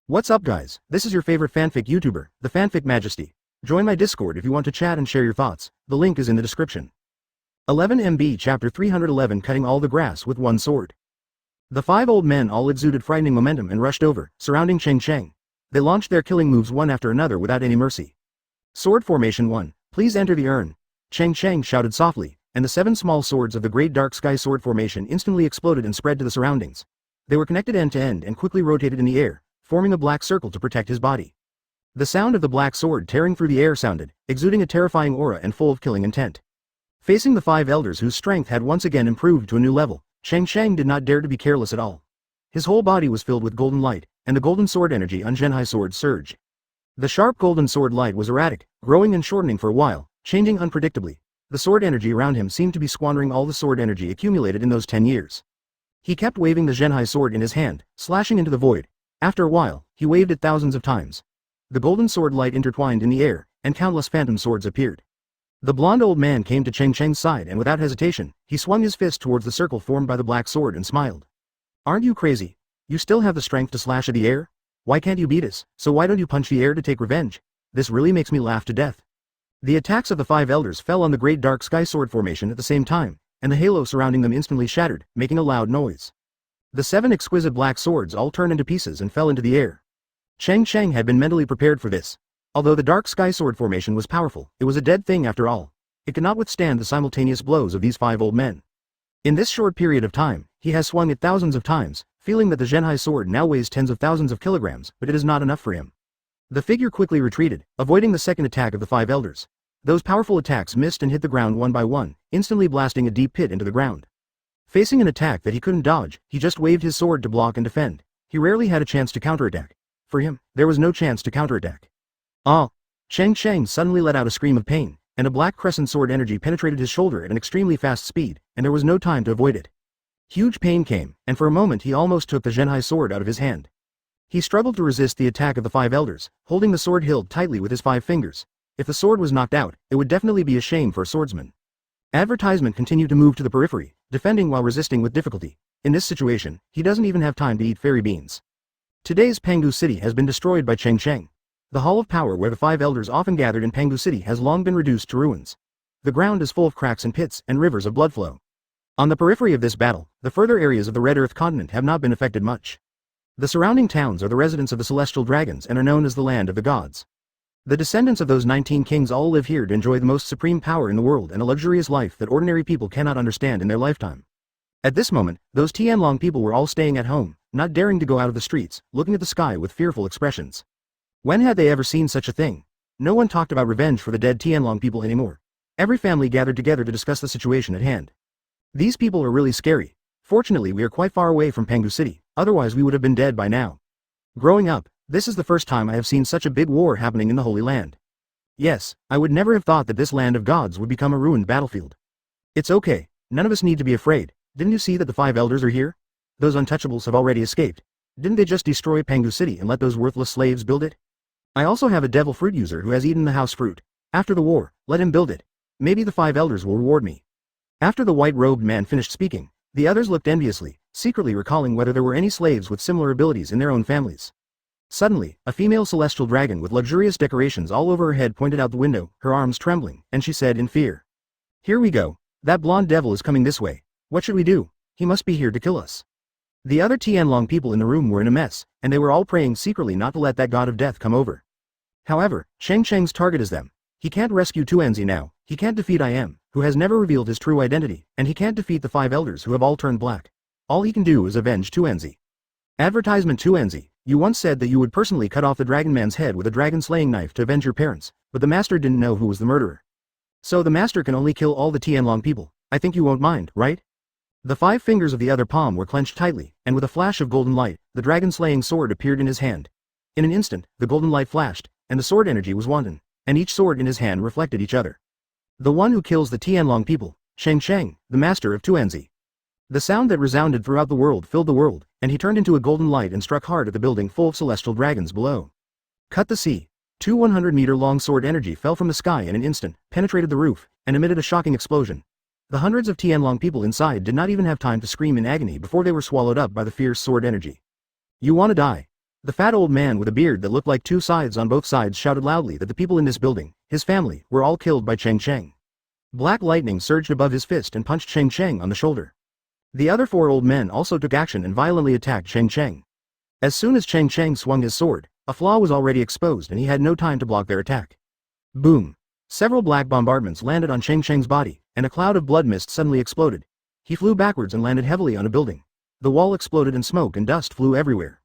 What's up guys, this is your favorite fanfic YouTuber, the Fanfic Majesty. Join my Discord if you want to chat and share your thoughts, the link is in the description. 11 MB Chapter 311 Cutting all the grass with one sword. The five old men all exuded frightening momentum and rushed over, surrounding Cheng Cheng. They launched their killing moves one after another without any mercy. Sword Formation 1, please enter the urn. Cheng Cheng shouted softly, and the 7 small swords of the Great Dark Sky Sword Formation instantly exploded and spread to the surroundings. They were connected end to end and quickly rotated in the air, forming a black circle to protect his body. The sound of the black sword tearing through the air sounded, exuding a terrifying aura and full of killing intent. Facing the 5 elders whose strength had once again improved to a new level, Cheng Cheng did not dare to be careless at all. His whole body was filled with golden light, and the golden sword energy on Zhenhai sword surged. The sharp golden sword light was erratic, growing and shortening for a while, changing unpredictably. The sword energy around him seemed to be squandering all the sword energy accumulated in those 10 years. He kept waving the Zhenhai sword in his hand, slashing into the void. After a while, he waved it thousands of times. The golden sword light intertwined in the air, and countless phantom swords appeared. The blonde old man came to Cheng Cheng's side and without hesitation, he swung his fist towards the circle formed by the black sword and smiled. Aren't you crazy? You still have the strength to slash at the air? Why can't you beat us? So why don't you punch the air to take revenge? This really makes me laugh to death. The attacks of the 5 elders fell on the Great Dark Sky Sword Formation at the same time, and the halo surrounding them instantly shattered, making a loud noise. The 7 exquisite black swords all turned into pieces and fell into the air. Cheng Cheng had been mentally prepared for this. Although the Dark Sky Sword Formation was powerful, it was a dead thing after all. It could not withstand the simultaneous blows of these 5 old men. In this short period of time, he has swung it thousands of times, feeling that the Zhenhai sword now weighs tens of thousands of kilograms, but it is not enough for him. The figure quickly retreated, avoiding the second attack of the 5 elders. Those powerful attacks missed and hit the ground one by one, instantly blasting a deep pit into the ground. Facing an attack that he couldn't dodge, he just waved his sword to block and defend. He rarely had a chance to counterattack. For him, there was no chance to counterattack. Ah! Cheng Cheng suddenly let out a scream of pain, and a black crescent sword energy penetrated his shoulder at an extremely fast speed, and there was no time to avoid it. Huge pain came, and for a moment he almost took the Zhenhai sword out of his hand. He struggled to resist the attack of the 5 elders, holding the sword hilt tightly with his 5 fingers. If the sword was knocked out, it would definitely be a shame for a swordsman. Advertisement continued to move to the periphery, defending while resisting with difficulty. In this situation, he doesn't even have time to eat fairy beans. Today's Pangu City has been destroyed by Cheng Cheng. The Hall of Power where the 5 elders often gathered in Pangu City has long been reduced to ruins. The ground is full of cracks and pits and rivers of blood flow. On the periphery of this battle, the further areas of the Red Earth continent have not been affected much. The surrounding towns are the residents of the celestial dragons and are known as the land of the gods. The descendants of those 19 kings all live here to enjoy the most supreme power in the world and a luxurious life that ordinary people cannot understand in their lifetime. At this moment, those Tianlong people were all staying at home, not daring to go out of the streets, looking at the sky with fearful expressions. When had they ever seen such a thing? No one talked about revenge for the dead Tianlong people anymore. Every family gathered together to discuss the situation at hand. These people are really scary. Fortunately, we are quite far away from Pangu City, otherwise we would have been dead by now. Growing up, this is the first time I have seen such a big war happening in the Holy Land. Yes, I would never have thought that this land of gods would become a ruined battlefield. It's okay, none of us need to be afraid. Didn't you see that the 5 elders are here? Those untouchables have already escaped. Didn't they just destroy Pangu City and let those worthless slaves build it? I also have a devil fruit user who has eaten the house fruit. After the war, let him build it. Maybe the 5 elders will reward me. After the white-robed man finished speaking, the others looked enviously, secretly recalling whether there were any slaves with similar abilities in their own families. Suddenly, a female celestial dragon with luxurious decorations all over her head pointed out the window, her arms trembling, and she said in fear. Here we go. That blonde devil is coming this way. What should we do? He must be here to kill us. The other Tianlong people in the room were in a mess, and they were all praying secretly not to let that god of death come over. However, Cheng Cheng's target is them. He can't rescue Tuanzi now, he can't defeat I.M., who has never revealed his true identity, and he can't defeat the 5 elders who have all turned black. All he can do is avenge Tuanzi. Advertisement Tuanzi, you once said that you would personally cut off the dragon man's head with a dragon-slaying knife to avenge your parents, but the master didn't know who was the murderer. So the master can only kill all the Tianlong people. I think you won't mind, right? The 5 fingers of the other palm were clenched tightly, and with a flash of golden light, the dragon-slaying sword appeared in his hand. In an instant, the golden light flashed, and the sword energy was wanton, and each sword in his hand reflected each other. The one who kills the Tianlong people, Cheng Cheng, the master of Tuanzi. The sound that resounded throughout the world filled the world, and he turned into a golden light and struck hard at the building full of celestial dragons below. Cut the sea. 2 100-meter-long sword energy fell from the sky in an instant, penetrated the roof, and emitted a shocking explosion. The hundreds of Tianlong people inside did not even have time to scream in agony before they were swallowed up by the fierce sword energy. You wanna die? The fat old man with a beard that looked like two scythes on both sides shouted loudly that the people in this building, his family, were all killed by Cheng Cheng. Black lightning surged above his fist and punched Cheng Cheng on the shoulder. The other 4 old men also took action and violently attacked Cheng Cheng. As soon as Cheng Cheng swung his sword, a flaw was already exposed and he had no time to block their attack. Boom! Several black bombardments landed on Cheng Cheng's body, and a cloud of blood mist suddenly exploded. He flew backwards and landed heavily on a building. The wall exploded and smoke and dust flew everywhere.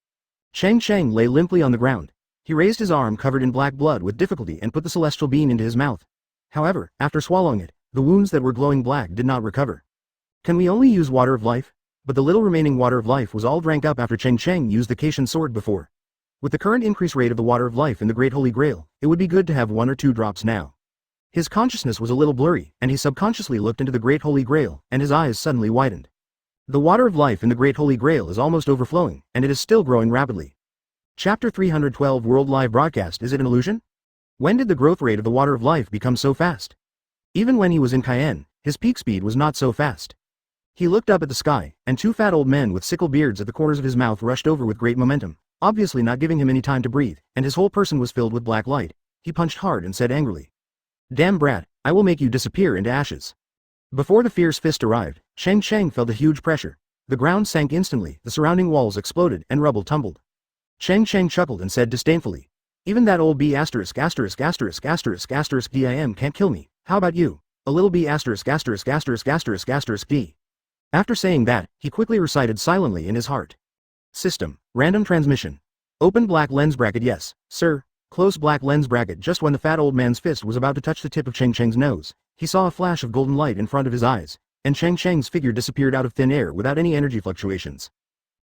Cheng Cheng lay limply on the ground. He raised his arm covered in black blood with difficulty and put the celestial bean into his mouth. However, after swallowing it, the wounds that were glowing black did not recover. Can we only use water of life? But the little remaining water of life was all drank up after Cheng Cheng used the Caitian sword before. With the current increase rate of the water of life in the Great Holy Grail, it would be good to have 1 or 2 drops now. His consciousness was a little blurry, and he subconsciously looked into the Great Holy Grail, and his eyes suddenly widened. The water of life in the Great Holy Grail is almost overflowing, and it is still growing rapidly. Chapter 312 World Live Broadcast. Is it an illusion? When did the growth rate of the water of life become so fast? Even when he was in Cayenne, his peak speed was not so fast. He looked up at the sky, and 2 fat old men with sickle beards at the corners of his mouth rushed over with great momentum, obviously not giving him any time to breathe, and his whole person was filled with black light. He punched hard and said angrily, "Damn brat, I will make you disappear into ashes." Before the fierce fist arrived, Cheng Cheng felt a huge pressure. The ground sank instantly, the surrounding walls exploded, and rubble tumbled. Cheng Cheng chuckled and said disdainfully, "Even that old B********************** DIM can't kill me. How about you? A little B************* D." After saying that, he quickly recited silently in his heart. System. Random transmission. Open black lens bracket. Yes, sir. Close black lens bracket. Just when the fat old man's fist was about to touch the tip of Cheng Cheng's nose, he saw a flash of golden light in front of his eyes, and Cheng Cheng's figure disappeared out of thin air without any energy fluctuations.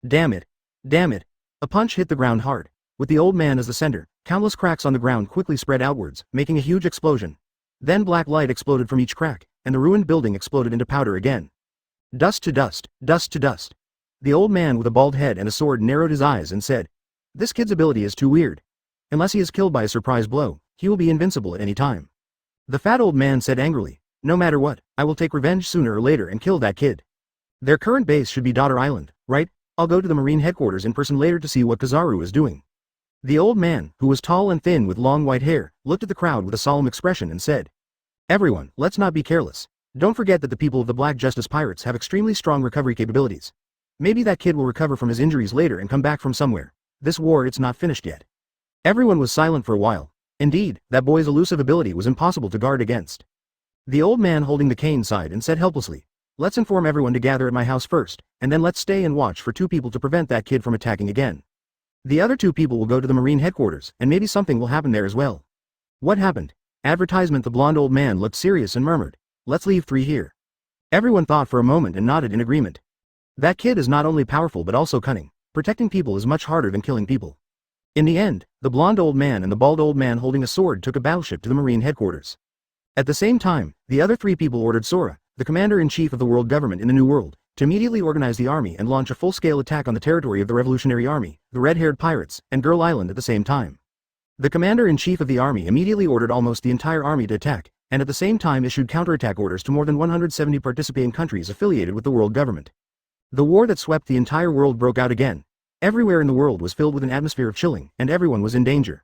Damn it. Damn it. A punch hit the ground hard. With the old man as the center, countless cracks on the ground quickly spread outwards, making a huge explosion. Then black light exploded from each crack, and the ruined building exploded into powder again. Dust to dust, dust to dust. The old man with a bald head and a sword narrowed his eyes and said, "This kid's ability is too weird. Unless he is killed by a surprise blow, he will be invincible at any time." The fat old man said angrily, "No matter what, I will take revenge sooner or later and kill that kid. Their current base should be Daughter Island, right? I'll go to the Marine headquarters in person later to see what Kizaru is doing." The old man, who was tall and thin with long white hair, looked at the crowd with a solemn expression and said, "Everyone, let's not be careless. Don't forget that the people of the Black Justice Pirates have extremely strong recovery capabilities. Maybe that kid will recover from his injuries later and come back from somewhere. This war, it's not finished yet." Everyone was silent for a while. Indeed, that boy's elusive ability was impossible to guard against. The old man holding the cane sighed and said helplessly, "Let's inform everyone to gather at my house first, and then let's stay and watch for 2 people to prevent that kid from attacking again. The other 2 people will go to the Marine headquarters, and maybe something will happen there as well." What happened? Advertisement. The blonde old man looked serious and murmured, "Let's leave 3 here." Everyone thought for a moment and nodded in agreement. That kid is not only powerful but also cunning. Protecting people is much harder than killing people. In the end, the blonde old man and the bald old man holding a sword took a battleship to the Marine headquarters. At the same time, the other 3 people ordered Sora, the commander-in-chief of the world government in the New World, to immediately organize the army and launch a full-scale attack on the territory of the Revolutionary Army, the red-haired pirates, and Girl Island at the same time. The commander-in-chief of the army immediately ordered almost the entire army to attack, and at the same time issued counterattack orders to more than 170 participating countries affiliated with the world government. The war that swept the entire world broke out again. Everywhere in the world was filled with an atmosphere of chilling, and everyone was in danger.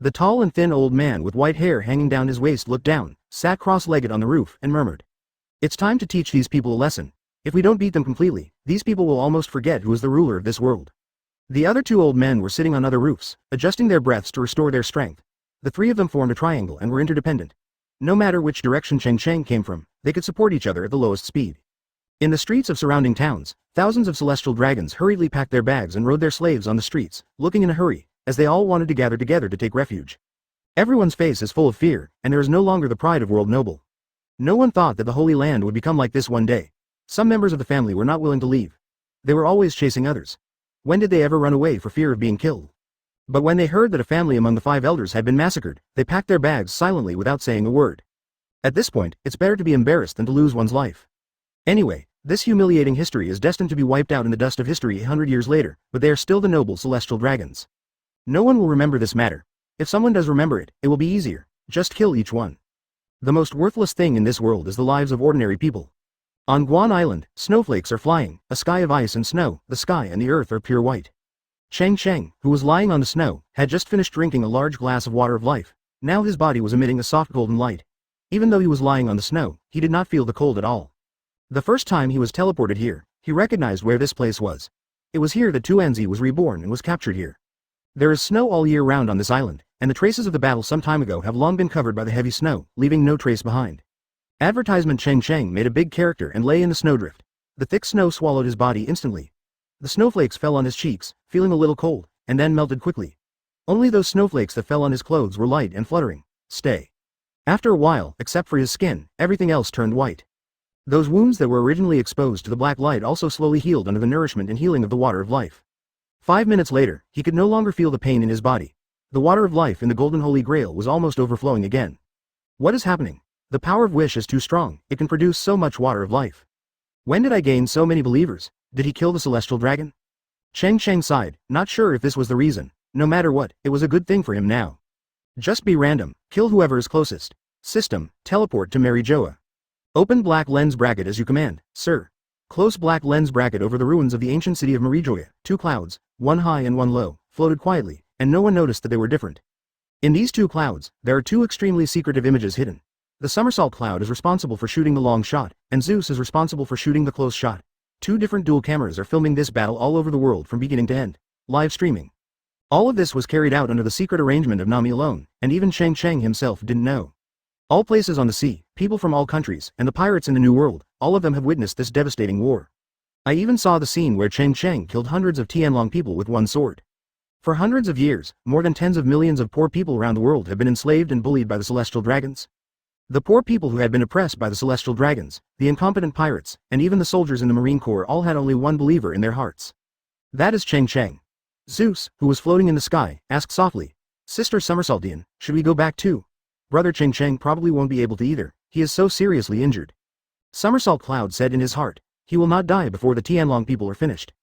The tall and thin old man with white hair hanging down his waist looked down, sat cross-legged on the roof, and murmured, "It's time to teach these people a lesson. If we don't beat them completely, these people will almost forget who is the ruler of this world." The other 2 old men were sitting on other roofs, adjusting their breaths to restore their strength. The 3 of them formed a triangle and were interdependent. No matter which direction Cheng Cheng came from, they could support each other at the lowest speed. In the streets of surrounding towns, thousands of celestial dragons hurriedly packed their bags and rode their slaves on the streets, looking in a hurry, as they all wanted to gather together to take refuge. Everyone's face is full of fear, and there is no longer the pride of world noble. No one thought that the Holy Land would become like this one day. Some members of the family were not willing to leave. They were always chasing others. When did they ever run away for fear of being killed? But when they heard that a family among the 5 elders had been massacred, they packed their bags silently without saying a word. At this point, it's better to be embarrassed than to lose one's life. Anyway, this humiliating history is destined to be wiped out in the dust of history 100 years later, but they are still the noble celestial dragons. No one will remember this matter. If someone does remember it, it will be easier. Just kill each one. The most worthless thing in this world is the lives of ordinary people. On Guan Island, snowflakes are flying, a sky of ice and snow, the sky and the earth are pure white. Cheng Cheng, who was lying on the snow, had just finished drinking a large glass of water of life. Now his body was emitting a soft golden light. Even though he was lying on the snow, he did not feel the cold at all. The first time he was teleported here, he recognized where this place was. It was here that Tuanzi was reborn and was captured here. There is snow all year round on this island, and the traces of the battle some time ago have long been covered by the heavy snow, leaving no trace behind. Advertisement Cheng Cheng made a big character and lay in the snowdrift. The thick snow swallowed his body instantly. The snowflakes fell on his cheeks, feeling a little cold, and then melted quickly. Only those snowflakes that fell on his clothes were light and fluttering. Stay. After a while, except for his skin, everything else turned white. Those wounds that were originally exposed to the black light also slowly healed under the nourishment and healing of the water of life. 5 minutes later, he could no longer feel the pain in his body. The water of life in the golden holy grail was almost overflowing again. What is happening? The power of wish is too strong, it can produce so much water of life. When did I gain so many believers? Did he kill the celestial dragon? Cheng Cheng sighed, not sure if this was the reason. No matter what, it was a good thing for him now. Just be random, kill whoever is closest. System, teleport to Mary Joa. Open black lens bracket as you command, sir. Close black lens bracket over the ruins of the ancient city of Marijoya. 2 clouds, one high and one low, floated quietly, and no one noticed that they were different. In these 2 clouds, there are 2 extremely secretive images hidden. The somersault cloud is responsible for shooting the long shot, and Zeus is responsible for shooting the close shot. 2 different dual cameras are filming this battle all over the world from beginning to end. Live streaming. All of this was carried out under the secret arrangement of Nami alone, and even Cheng Cheng himself didn't know. All places on the sea, people from all countries, and the pirates in the New World, all of them have witnessed this devastating war. I even saw the scene where Cheng Cheng killed hundreds of Tianlong people with one sword. For hundreds of years, more than tens of millions of poor people around the world have been enslaved and bullied by the celestial dragons. The poor people who had been oppressed by the celestial dragons, the incompetent pirates, and even the soldiers in the Marine Corps all had only one believer in their hearts. That is Cheng Cheng. Zeus, who was floating in the sky, asked softly, Sister Somersaltian, should we go back too? Brother Cheng Cheng probably won't be able to either, he is so seriously injured. Somersault Cloud said in his heart, he will not die before the Tianlong people are finished.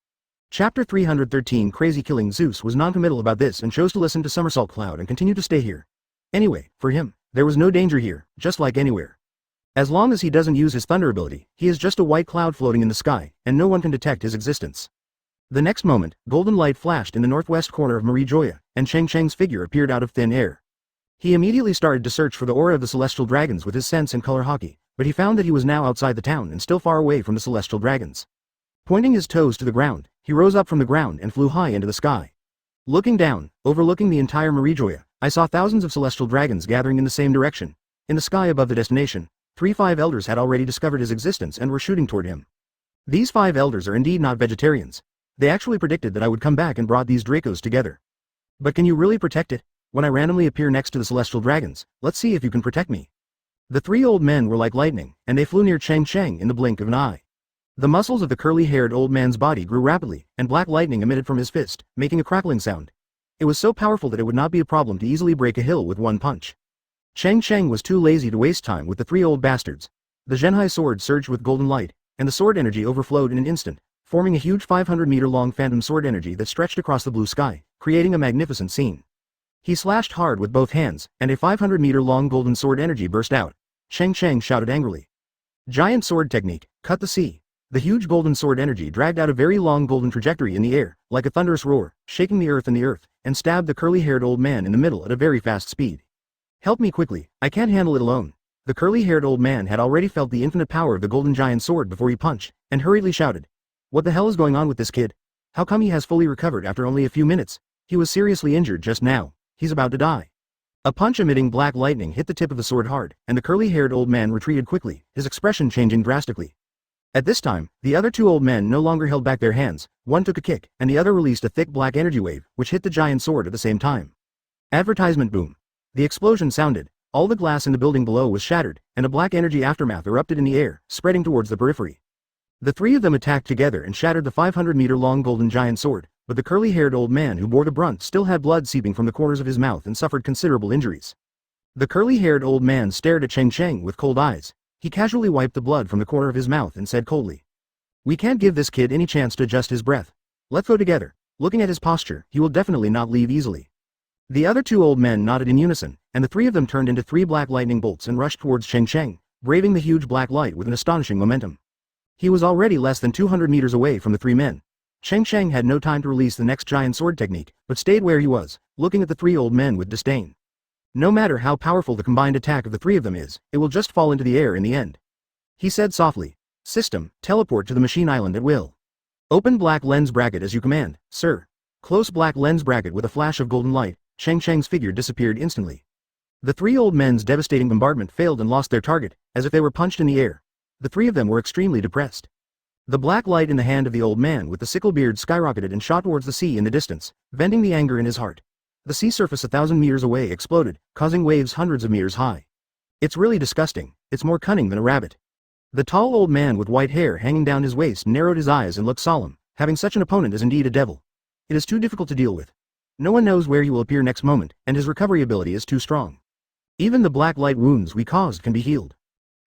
Chapter 313 Crazy Killing Zeus was non-committal about this and chose to listen to Somersault Cloud and continue to stay here. Anyway, for him, there was no danger here, just like anywhere. As long as he doesn't use his thunder ability, he is just a white cloud floating in the sky, and no one can detect his existence. The next moment, golden light flashed in the northwest corner of Marijoya, and Cheng Cheng's figure appeared out of thin air. He immediately started to search for the aura of the celestial dragons with his sense and color hockey, but he found that he was now outside the town and still far away from the celestial dragons. Pointing his toes to the ground, he rose up from the ground and flew high into the sky. Looking down, overlooking the entire Marijoya, I saw thousands of celestial dragons gathering in the same direction. In the sky above the destination, 5 elders had already discovered his existence and were shooting toward him. These 5 elders are indeed not vegetarians. They actually predicted that I would come back and brought these Dracos together. But can you really protect it? When I randomly appear next to the celestial dragons, let's see if you can protect me. The 3 old men were like lightning, and they flew near Cheng Cheng in the blink of an eye. The muscles of the curly-haired old man's body grew rapidly, and black lightning emitted from his fist, making a crackling sound. It was so powerful that it would not be a problem to easily break a hill with one punch. Cheng Cheng was too lazy to waste time with the 3 old bastards. The Zhenhai sword surged with golden light, and the sword energy overflowed in an instant, forming a huge 500-meter-long phantom sword energy that stretched across the blue sky, creating a magnificent scene. He slashed hard with both hands, and a 500-meter-long golden sword energy burst out. Cheng Cheng shouted angrily. Giant sword technique, cut the sea. The huge golden sword energy dragged out a very long golden trajectory in the air, like a thunderous roar, shaking the earth, and stabbed the curly-haired old man in the middle at a very fast speed. Help me quickly, I can't handle it alone. The curly-haired old man had already felt the infinite power of the golden giant sword before he punched, and hurriedly shouted. What the hell is going on with this kid? How come he has fully recovered after only a few minutes? He was seriously injured just now. He's about to die. A punch emitting black lightning hit the tip of the sword hard, and the curly-haired old man retreated quickly, his expression changing drastically. At this time, the other 2 old men no longer held back their hands, one took a kick, and the other released a thick black energy wave, which hit the giant sword at the same time. Advertisement boom. The explosion sounded, all the glass in the building below was shattered, and a black energy aftermath erupted in the air, spreading towards the periphery. The 3 of them attacked together and shattered the 500-meter-long golden giant sword, but the curly-haired old man who bore the brunt still had blood seeping from the corners of his mouth and suffered considerable injuries. The curly-haired old man stared at Cheng Cheng with cold eyes. He casually wiped the blood from the corner of his mouth and said coldly. We can't give this kid any chance to adjust his breath. Let's go together. Looking at his posture, he will definitely not leave easily. The other 2 old men nodded in unison, and the 3 of them turned into 3 black lightning bolts and rushed towards Cheng Cheng, braving the huge black light with an astonishing momentum. He was already less than 200 meters away from the 3 men. Cheng Cheng had no time to release the next giant sword technique, but stayed where he was, looking at the three old men with disdain. No matter how powerful the combined attack of the three of them is, it will just fall into the air in the end. He said softly, "System, teleport to the machine island at will. Open black lens bracket as you command, sir." Close black lens bracket with a flash of golden light, Cheng Cheng's figure disappeared instantly. The three old men's devastating bombardment failed and lost their target, as if they were punched in the air. The three of them were extremely depressed. The black light in the hand of the old man with the sickle beard skyrocketed and shot towards the sea in the distance, venting the anger in his heart. The sea surface 1,000 meters away exploded, causing waves hundreds of meters high. It's really disgusting. It's more cunning than a rabbit. The tall old man with white hair hanging down his waist narrowed his eyes and looked solemn. Having such an opponent is indeed a devil. It is too difficult to deal with. No one knows where he will appear next moment, and his recovery ability is too strong. Even the black light wounds we caused can be healed.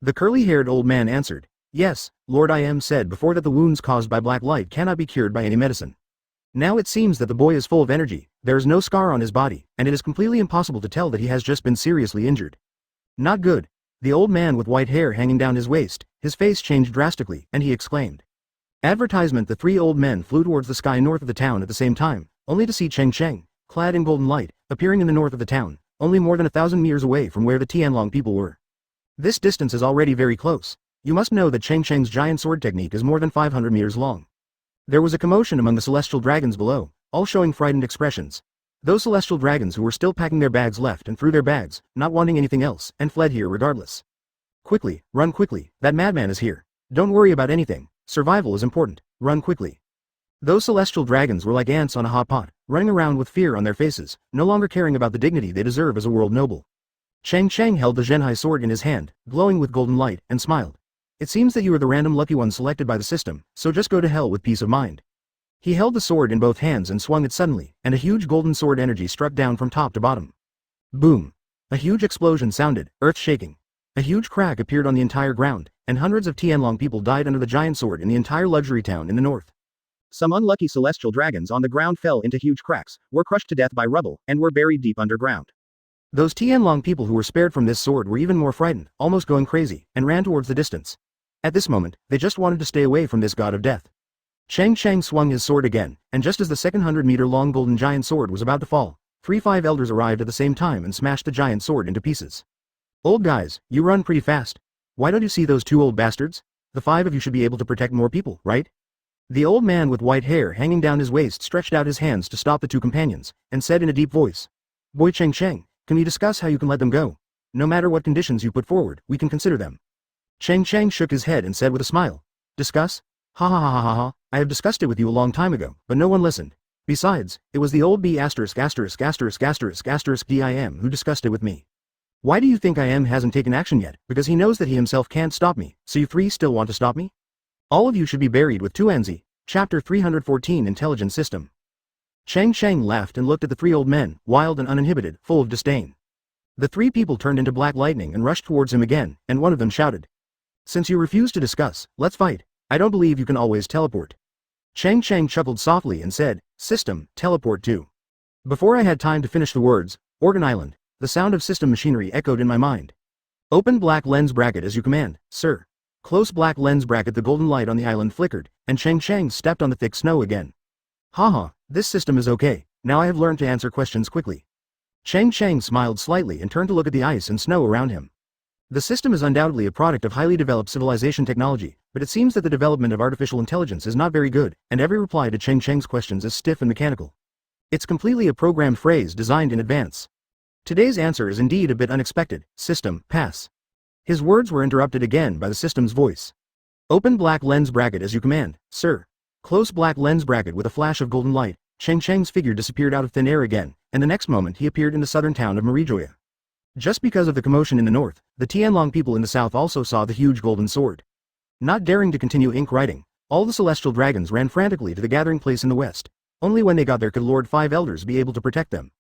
The curly-haired old man answered, "Yes, Lord, I said before that the wounds caused by black light cannot be cured by any medicine. Now it seems that the boy is full of energy, there is no scar on his body, and it is completely impossible to tell that he has just been seriously injured." Not good. The old man with white hair hanging down his waist, his face changed drastically, and he exclaimed. Advertisement. The three old men flew towards the sky north of the town at the same time, only to see Cheng Cheng, clad in golden light, appearing in the north of the town, only more than 1,000 meters away from where the Tianlong people were. This distance is already very close. You must know that Cheng Cheng's giant sword technique is more than 500 meters long. There was a commotion among the celestial dragons below, all showing frightened expressions. Those celestial dragons who were still packing their bags left and threw their bags, not wanting anything else, and fled here regardless. Quickly, run quickly, that madman is here. Don't worry about anything, survival is important, run quickly. Those celestial dragons were like ants on a hot pot, running around with fear on their faces, no longer caring about the dignity they deserve as a world noble. Cheng Cheng held the Zhenhai sword in his hand, glowing with golden light, and smiled. "It seems that you are the random lucky one selected by the system, so just go to hell with peace of mind." He held the sword in both hands and swung it suddenly, and a huge golden sword energy struck down from top to bottom. Boom! A huge explosion sounded, earth shaking. A huge crack appeared on the entire ground, and hundreds of Tianlong people died under the giant sword in the entire luxury town in the north. Some unlucky celestial dragons on the ground fell into huge cracks, were crushed to death by rubble, and were buried deep underground. Those Tianlong people who were spared from this sword were even more frightened, almost going crazy, and ran towards the distance. At this moment, they just wanted to stay away from this god of death. Cheng Cheng swung his sword again, and just as the second 100-meter-long golden giant sword was about to fall, 3-5 elders arrived at the same time and smashed the giant sword into pieces. "Old guys, you run pretty fast. Why don't you see those two old bastards? The 5 of you should be able to protect more people, right?" The old man with white hair hanging down his waist stretched out his hands to stop the two companions, and said in a deep voice, "Boy Cheng Cheng, can we discuss how you can let them go? No matter what conditions you put forward, we can consider them." Cheng Cheng shook his head and said with a smile, "Discuss? Ha ha ha ha ha ha, I have discussed it with you a long time ago, but no one listened. Besides, it was the old B********************* DIM who discussed it with me. Why do you think IM hasn't taken action yet? Because he knows that he himself can't stop me, so you 3 still want to stop me? All of you should be buried with 2 Anzi. Chapter 314 Intelligent System. Cheng Cheng laughed and looked at the 3 old men, wild and uninhibited, full of disdain. The 3 people turned into black lightning and rushed towards him again, and one of them shouted, "Since you refuse to discuss, let's fight. I don't believe you can always teleport." Cheng Cheng chuckled softly and said, "System, teleport to." Before I had time to finish the words, Organ Island, the sound of system machinery echoed in my mind. "Open black lens bracket as you command, sir." Close black lens bracket. The golden light on the island flickered, and Cheng Cheng stepped on the thick snow again. Haha, this system is okay, now I have learned to answer questions quickly. Cheng Cheng smiled slightly and turned to look at the ice and snow around him. The system is undoubtedly a product of highly developed civilization technology, but it seems that the development of artificial intelligence is not very good, and every reply to Cheng Cheng's questions is stiff and mechanical. It's completely a programmed phrase designed in advance. Today's answer is indeed a bit unexpected. System, pass. His words were interrupted again by the system's voice. Open black lens bracket as you command, sir. Close black lens bracket. With a flash of golden light, Cheng Cheng's figure disappeared out of thin air again, and the next moment he appeared in the southern town of Marijoya. Just because of the commotion in the north, the Tianlong people in the south also saw the huge golden sword. Not daring to continue ink writing, all the celestial dragons ran frantically to the gathering place in the west. Only when they got there could Lord 5 elders be able to protect them.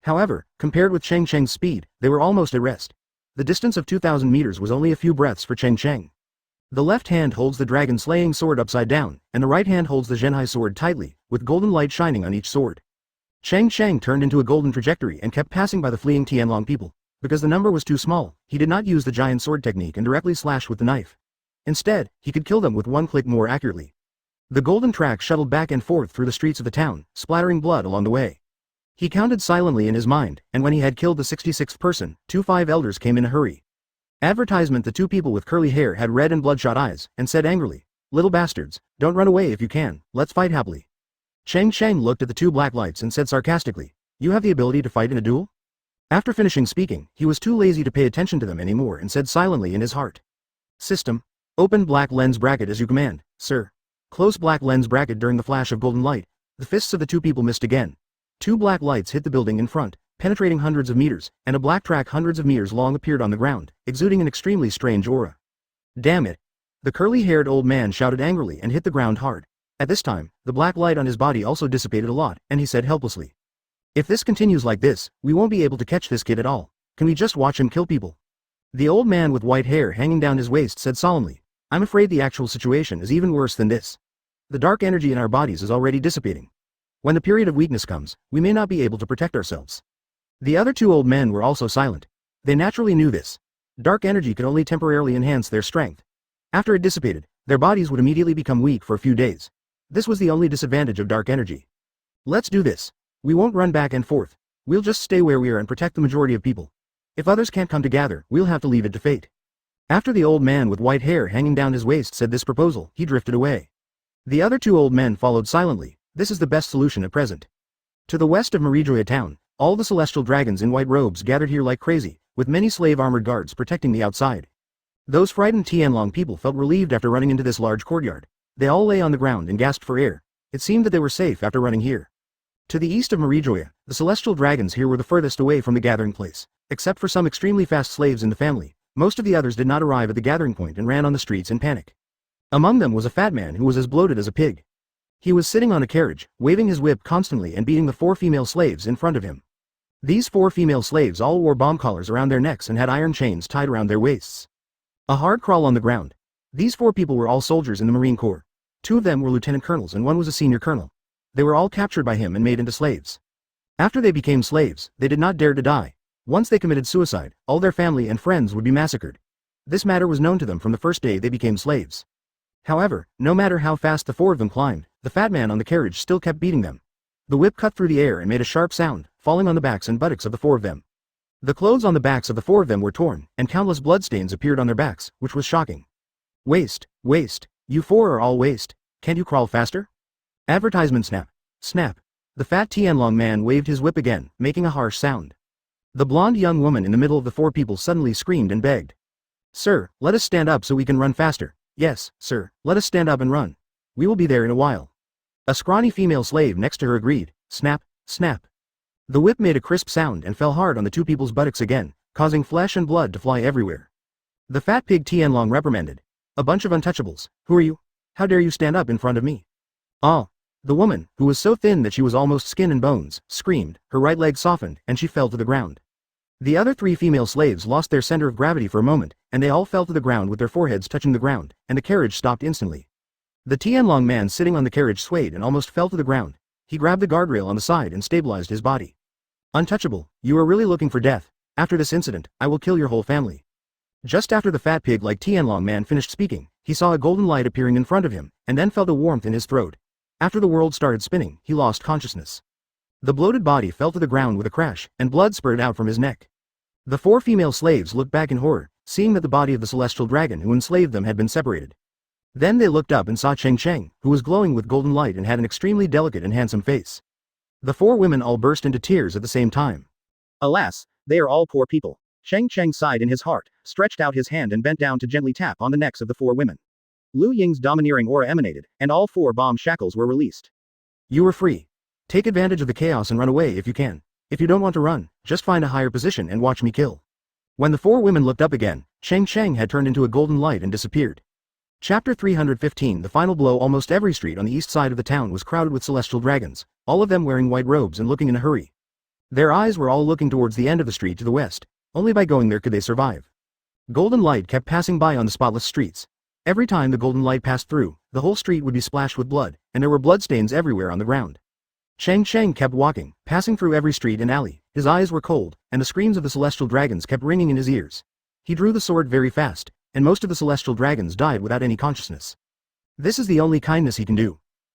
However, compared with Cheng Cheng's speed, they were almost at rest. The distance of 2,000 meters was only a few breaths for Cheng Cheng. The left hand holds the dragon-slaying sword upside down, and the right hand holds the Zhenhai sword tightly, with golden light shining on each sword. Cheng Cheng turned into a golden trajectory and kept passing by the fleeing Tianlong people. Because the number was too small, he did not use the giant sword technique and directly slash with the knife. Instead, he could kill them with one click more accurately. The golden track shuttled back and forth through the streets of the town, splattering blood along the way. He counted silently in his mind, and when he had killed the 66th person, 5 elders came in a hurry. Advertisement: the 2 people with curly hair had red and bloodshot eyes, and said angrily, "Little bastards, don't run away if you can, let's fight happily." Cheng Cheng looked at the 2 black lights and said sarcastically, "You have the ability to fight in a duel?" After finishing speaking, he was too lazy to pay attention to them anymore and said silently in his heart, "System. Open black lens bracket as you command, sir." Close black lens bracket. During the flash of golden light, the fists of the 2 people missed again. 2 black lights hit the building in front, penetrating hundreds of meters, and a black track hundreds of meters long appeared on the ground, exuding an extremely strange aura. "Damn it!" The curly-haired old man shouted angrily and hit the ground hard. At this time, the black light on his body also dissipated a lot, and he said helplessly, "If this continues like this, we won't be able to catch this kid at all. Can we just watch him kill people?" The old man with white hair hanging down his waist said solemnly, "I'm afraid the actual situation is even worse than this. The dark energy in our bodies is already dissipating. When the period of weakness comes, we may not be able to protect ourselves." The other 2 old men were also silent. They naturally knew this. Dark energy could only temporarily enhance their strength. After it dissipated, their bodies would immediately become weak for a few days. This was the only disadvantage of dark energy. "Let's do this. We won't run back and forth. We'll just stay where we are and protect the majority of people. If others can't come together, we'll have to leave it to fate." After the old man with white hair hanging down his waist said this proposal, he drifted away. The other 2 old men followed silently. This is the best solution at present. To the west of Merijoya town, all the celestial dragons in white robes gathered here like crazy, with many slave-armored guards protecting the outside. Those frightened Tianlong people felt relieved after running into this large courtyard. They all lay on the ground and gasped for air. It seemed that they were safe after running here. To the east of Merijoya, the celestial dragons here were the furthest away from the gathering place. Except for some extremely fast slaves in the family, most of the others did not arrive at the gathering point and ran on the streets in panic. Among them was a fat man who was as bloated as a pig. He was sitting on a carriage, waving his whip constantly and beating the 4 female slaves in front of him. These 4 female slaves all wore bomb collars around their necks and had iron chains tied around their waists. A hard crawl on the ground. These 4 people were all soldiers in the Marine Corps. 2 of them were lieutenant colonels and 1 was a senior colonel. They were all captured by him and made into slaves. After they became slaves, they did not dare to die. Once they committed suicide, all their family and friends would be massacred. This matter was known to them from the first day they became slaves. However, no matter how fast the 4 of them climbed, the fat man on the carriage still kept beating them. The whip cut through the air and made a sharp sound, falling on the backs and buttocks of the 4 of them. The clothes on the backs of the 4 of them were torn, and countless bloodstains appeared on their backs, which was shocking. "Waste, waste, you 4 are all waste. Can't you crawl faster?" Advertisement: snap, snap. The fat Tianlong man waved his whip again, making a harsh sound. The blonde young woman in the middle of the 4 people suddenly screamed and begged, "Sir, let us stand up so we can run faster. Yes, sir, let us stand up and run. We will be there in a while." A scrawny female slave next to her agreed. Snap, snap. The whip made a crisp sound and fell hard on the 2 people's buttocks again, causing flesh and blood to fly everywhere. The fat pig Tianlong reprimanded, "A bunch of untouchables, who are you? How dare you stand up in front of me?" "Ah!" The woman, who was so thin that she was almost skin and bones, screamed, her right leg softened, and she fell to the ground. The other 3 female slaves lost their center of gravity for a moment, and they all fell to the ground with their foreheads touching the ground, and the carriage stopped instantly. The Tianlong man sitting on the carriage swayed and almost fell to the ground. He grabbed the guardrail on the side and stabilized his body. "Untouchable, you are really looking for death. After this incident, I will kill your whole family." Just after the fat pig like Tianlong man finished speaking, he saw a golden light appearing in front of him, and then felt a warmth in his throat. After the world started spinning, he lost consciousness. The bloated body fell to the ground with a crash, and blood spurted out from his neck. The 4 female slaves looked back in horror, seeing that the body of the celestial dragon who enslaved them had been separated. Then they looked up and saw Cheng Cheng, who was glowing with golden light and had an extremely delicate and handsome face. The 4 women all burst into tears at the same time. "Alas, they are all poor people." Cheng Cheng sighed in his heart, stretched out his hand and bent down to gently tap on the necks of the 4 women. Lu Ying's domineering aura emanated, and all 4 bomb shackles were released. "You are free. Take advantage of the chaos and run away if you can. If you don't want to run, just find a higher position and watch me kill." When the 4 women looked up again, Cheng Cheng had turned into a golden light and disappeared. Chapter 315. The final blow. Almost every street on the east side of the town was crowded with celestial dragons, all of them wearing white robes and looking in a hurry. Their eyes were all looking towards the end of the street to the west. Only by going there could they survive. Golden light kept passing by on the spotless streets. Every time the golden light passed through, the whole street would be splashed with blood, and there were bloodstains everywhere on the ground. Cheng Cheng kept walking, passing through every street and alley. His eyes were cold, and the screams of the celestial dragons kept ringing in his ears. He drew the sword very fast, and most of the celestial dragons died without any consciousness. This is the only kindness he can do.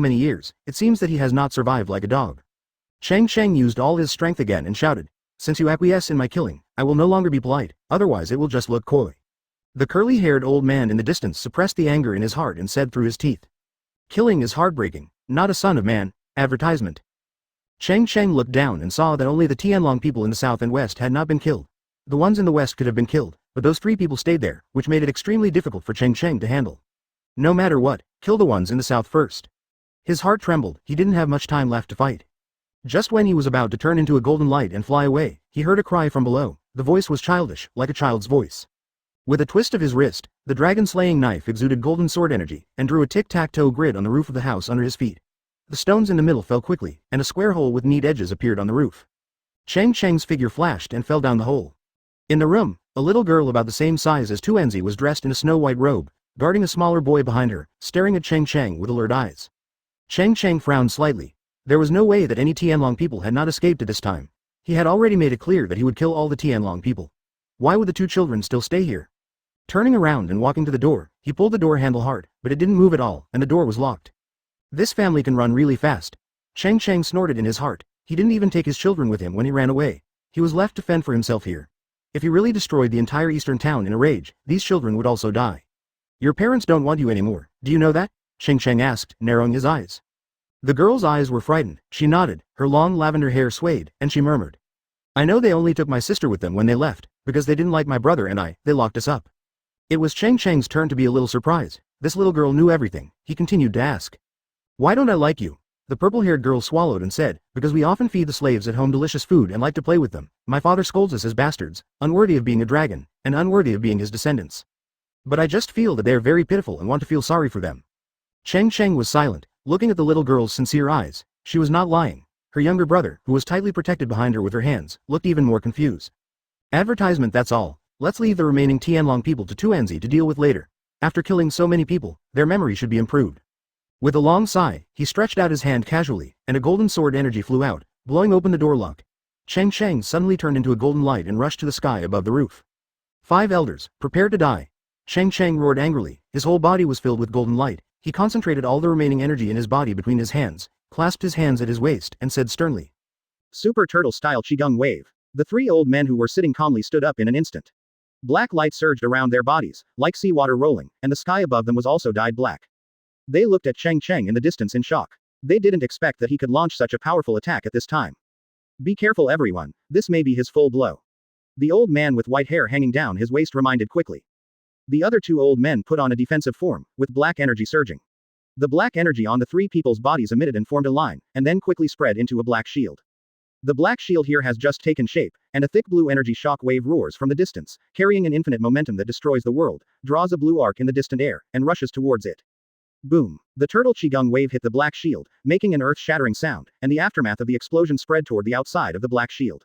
many years, it seems that he has not survived like a dog. Cheng Cheng used all his strength again and shouted, "Since you acquiesce in my killing, I will no longer be polite, otherwise it will just look coy." The curly-haired old man in the distance suppressed the anger in his heart and said through his teeth, "Killing is heartbreaking, not a son of man." Advertisement. Cheng Cheng looked down and saw that only the Tianlong people in the south and west had not been killed. The ones in the west could have been killed, but those 3 people stayed there, which made it extremely difficult for Cheng Cheng to handle. No matter what, kill the ones in the south first. His heart trembled, he didn't have much time left to fight. Just when he was about to turn into a golden light and fly away, he heard a cry from below. The voice was childish, like a child's voice. With a twist of his wrist, the dragon-slaying knife exuded golden sword energy, and drew a tic-tac-toe grid on the roof of the house under his feet. The stones in the middle fell quickly, and a square hole with neat edges appeared on the roof. Cheng Cheng's figure flashed and fell down the hole. In the room, a little girl about the same size as Tuanzi was dressed in a snow-white robe, guarding a smaller boy behind her, staring at Cheng Cheng with alert eyes. Cheng Cheng frowned slightly. There was no way that any Tianlong people had not escaped at this time. He had already made it clear that he would kill all the Tianlong people. Why would the 2 children still stay here? Turning around and walking to the door, he pulled the door handle hard, but it didn't move at all, and the door was locked. This family can run really fast. Cheng Cheng snorted in his heart. He didn't even take his children with him when he ran away. He was left to fend for himself here. If he really destroyed the entire eastern town in a rage, these children would also die. Your parents don't want you anymore, do you know that? Cheng Cheng asked, narrowing his eyes. The girl's eyes were frightened. She nodded, her long lavender hair swayed, and she murmured, "I know they only took my sister with them when they left, because they didn't like my brother and they locked us up." It was Cheng Cheng's turn to be a little surprised. This little girl knew everything. He continued to ask, "Why don't I like you?" The purple-haired girl swallowed and said, "Because we often feed the slaves at home delicious food and like to play with them. My father scolds us as bastards, unworthy of being a dragon, and unworthy of being his descendants. But I just feel that they are very pitiful and want to feel sorry for them." Cheng Cheng was silent, looking at the little girl's sincere eyes. She was not lying. Her younger brother, who was tightly protected behind her with her hands, looked even more confused. Advertisement, that's all. Let's leave the remaining Tianlong people to Tuanzi to deal with later. After killing so many people, their memory should be improved. With a long sigh, he stretched out his hand casually, and a golden sword energy flew out, blowing open the door lock. Cheng Cheng suddenly turned into a golden light and rushed to the sky above the roof. 5 elders, prepare to die. Cheng Cheng roared angrily. His whole body was filled with golden light. He concentrated all the remaining energy in his body between his hands, clasped his hands at his waist, and said sternly, "Super Turtle-style Qigong wave." The 3 old men who were sitting calmly stood up in an instant. Black light surged around their bodies, like seawater rolling, and the sky above them was also dyed black. They looked at Cheng Cheng in the distance in shock. They didn't expect that he could launch such a powerful attack at this time. Be careful everyone, this may be his full blow. The old man with white hair hanging down his waist reminded quickly. The other 2 old men put on a defensive form, with black energy surging. The black energy on the 3 people's bodies emitted and formed a line, and then quickly spread into a black shield. The black shield here has just taken shape, and a thick blue energy shock wave roars from the distance, carrying an infinite momentum that destroys the world, draws a blue arc in the distant air, and rushes towards it. Boom! The turtle Qigong wave hit the black shield, making an earth-shattering sound, and the aftermath of the explosion spread toward the outside of the black shield.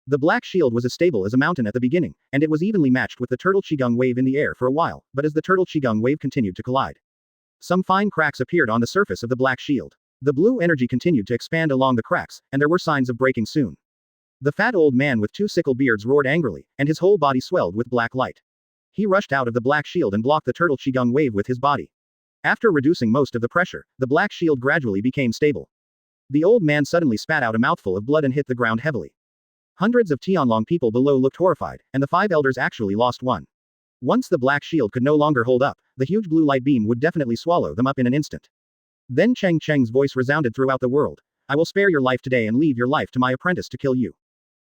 The black shield was as stable as a mountain at the beginning, and it was evenly matched with the turtle Qigong wave in the air for a while, but as the turtle Qigong wave continued to collide, some fine cracks appeared on the surface of the black shield. The blue energy continued to expand along the cracks, and there were signs of breaking soon. The fat old man with 2 sickle beards roared angrily, and his whole body swelled with black light. He rushed out of the black shield and blocked the turtle Qigong wave with his body. After reducing most of the pressure, the black shield gradually became stable. The old man suddenly spat out a mouthful of blood and hit the ground heavily. Hundreds of Tianlong people below looked horrified, and the five elders actually lost one. Once the black shield could no longer hold up, the huge blue light beam would definitely swallow them up in an instant. Then Cheng Cheng's voice resounded throughout the world. I will spare your life today and leave your life to my apprentice to kill you.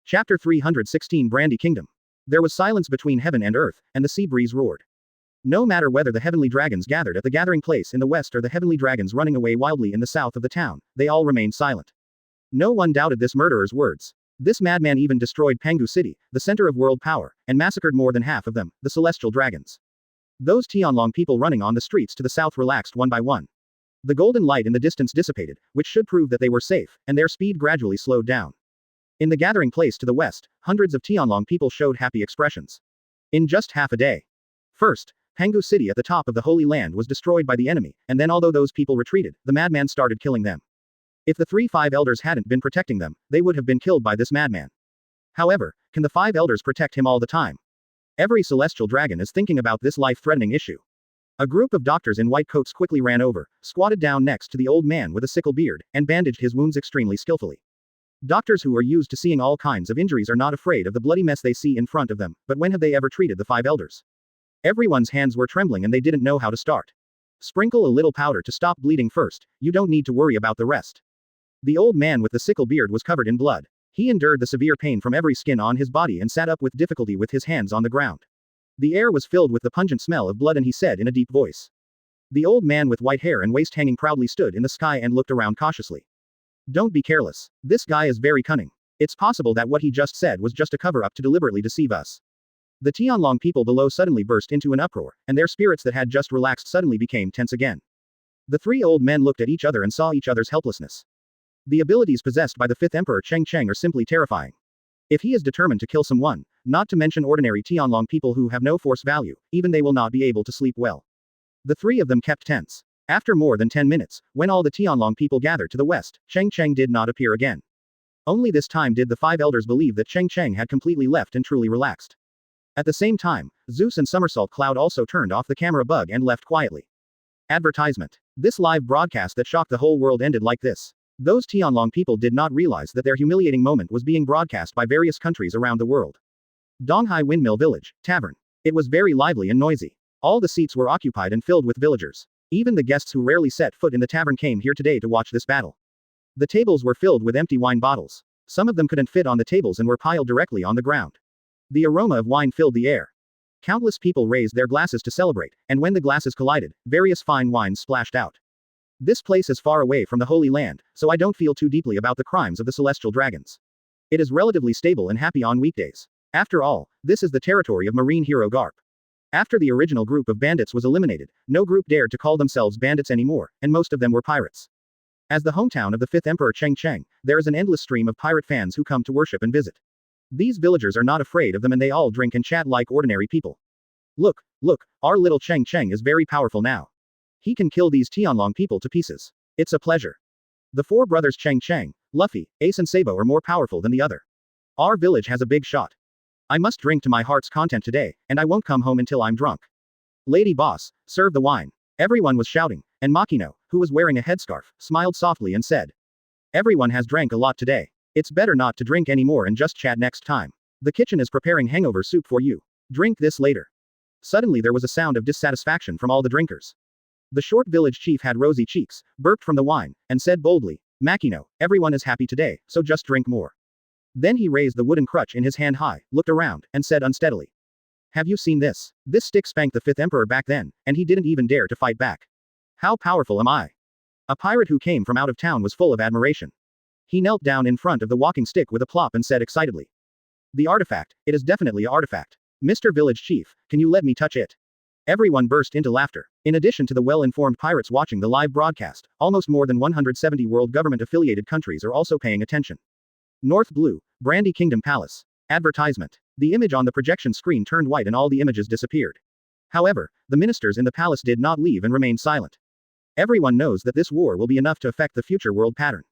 Chapter 316 Brandy Kingdom. There was silence between heaven and earth, and the sea breeze roared. No matter whether the heavenly dragons gathered at the gathering place in the west or the heavenly dragons running away wildly in the south of the town, they all remained silent. No one doubted this murderer's words. This madman even destroyed Pangu City, the center of world power, and massacred more than half of them, the celestial dragons. Those Tianlong people running on the streets to the south relaxed one by one. The golden light in the distance dissipated, which should prove that they were safe, and their speed gradually slowed down. In the gathering place to the west, hundreds of Tianlong people showed happy expressions. In just half a day. First, Pangu City at the top of the Holy Land was destroyed by the enemy, and then although those people retreated, the madman started killing them. If the five elders hadn't been protecting them, they would have been killed by this madman. However, can the five elders protect him all the time? Every celestial dragon is thinking about this life-threatening issue. A group of doctors in white coats quickly ran over, squatted down next to the old man with a sickle beard, and bandaged his wounds extremely skillfully. Doctors who are used to seeing all kinds of injuries are not afraid of the bloody mess they see in front of them, but when have they ever treated the five elders? Everyone's hands were trembling and they didn't know how to start. Sprinkle a little powder to stop bleeding first, you don't need to worry about the rest. The old man with the sickle beard was covered in blood. He endured the severe pain from every skin on his body and sat up with difficulty with his hands on the ground. The air was filled with the pungent smell of blood and he said in a deep voice. The old man with white hair and waist hanging proudly stood in the sky and looked around cautiously. Don't be careless. This guy is very cunning. It's possible that what he just said was just a cover-up to deliberately deceive us. The Tianlong people below suddenly burst into an uproar, and their spirits that had just relaxed suddenly became tense again. The three old men looked at each other and saw each other's helplessness. The abilities possessed by the fifth emperor Cheng Cheng are simply terrifying. If he is determined to kill someone, not to mention ordinary Tianlong people who have no force value, even they will not be able to sleep well. The three of them kept tense. After more than 10 minutes, when all the Tianlong people gathered to the west, Cheng Cheng did not appear again. Only this time did the five elders believe that Cheng Cheng had completely left and truly relaxed. At the same time, Zeus and Somersault Cloud also turned off the camera bug and left quietly. Advertisement. This live broadcast that shocked the whole world ended like this. Those Tianlong people did not realize that their humiliating moment was being broadcast by various countries around the world. Donghai Windmill Village, Tavern. It was very lively and noisy. All the seats were occupied and filled with villagers. Even the guests who rarely set foot in the tavern came here today to watch this battle. The tables were filled with empty wine bottles. Some of them couldn't fit on the tables and were piled directly on the ground. The aroma of wine filled the air. Countless people raised their glasses to celebrate, and when the glasses collided, various fine wines splashed out. This place is far away from the Holy Land, so I don't feel too deeply about the crimes of the celestial dragons. It is relatively stable and happy on weekdays. After all, this is the territory of marine hero Garp. After the original group of bandits was eliminated, no group dared to call themselves bandits anymore, and most of them were pirates. As the hometown of the fifth emperor Cheng Cheng, there is an endless stream of pirate fans who come to worship and visit. These villagers are not afraid of them and they all drink and chat like ordinary people. Look, our little Cheng Cheng is very powerful now. He can kill these Tianlong people to pieces. It's a pleasure. The four brothers Cheng Cheng, Luffy, Ace and Sabo are more powerful than the other. Our village has a big shot. I must drink to my heart's content today, and I won't come home until I'm drunk. Lady boss, serve the wine. Everyone was shouting, and Makino, who was wearing a headscarf, smiled softly and said. Everyone has drank a lot today. It's better not to drink anymore and just chat next time. The kitchen is preparing hangover soup for you. Drink this later. Suddenly there was a sound of dissatisfaction from all the drinkers. The short village chief had rosy cheeks, burped from the wine, and said boldly, Makino, everyone is happy today, so just drink more. Then he raised the wooden crutch in his hand high, looked around, and said unsteadily. Have you seen this? This stick spanked the fifth emperor back then, and he didn't even dare to fight back. How powerful am I? A pirate who came from out of town was full of admiration. He knelt down in front of the walking stick with a plop and said excitedly. The artifact, it is definitely an artifact. Mr. Village Chief, can you let me touch it? Everyone burst into laughter. In addition to the well-informed pirates watching the live broadcast, almost more than 170 world government-affiliated countries are also paying attention. North Blue, Brandy Kingdom Palace. Advertisement. The image on the projection screen turned white and all the images disappeared. However, the ministers in the palace did not leave and remained silent. Everyone knows that this war will be enough to affect the future world pattern.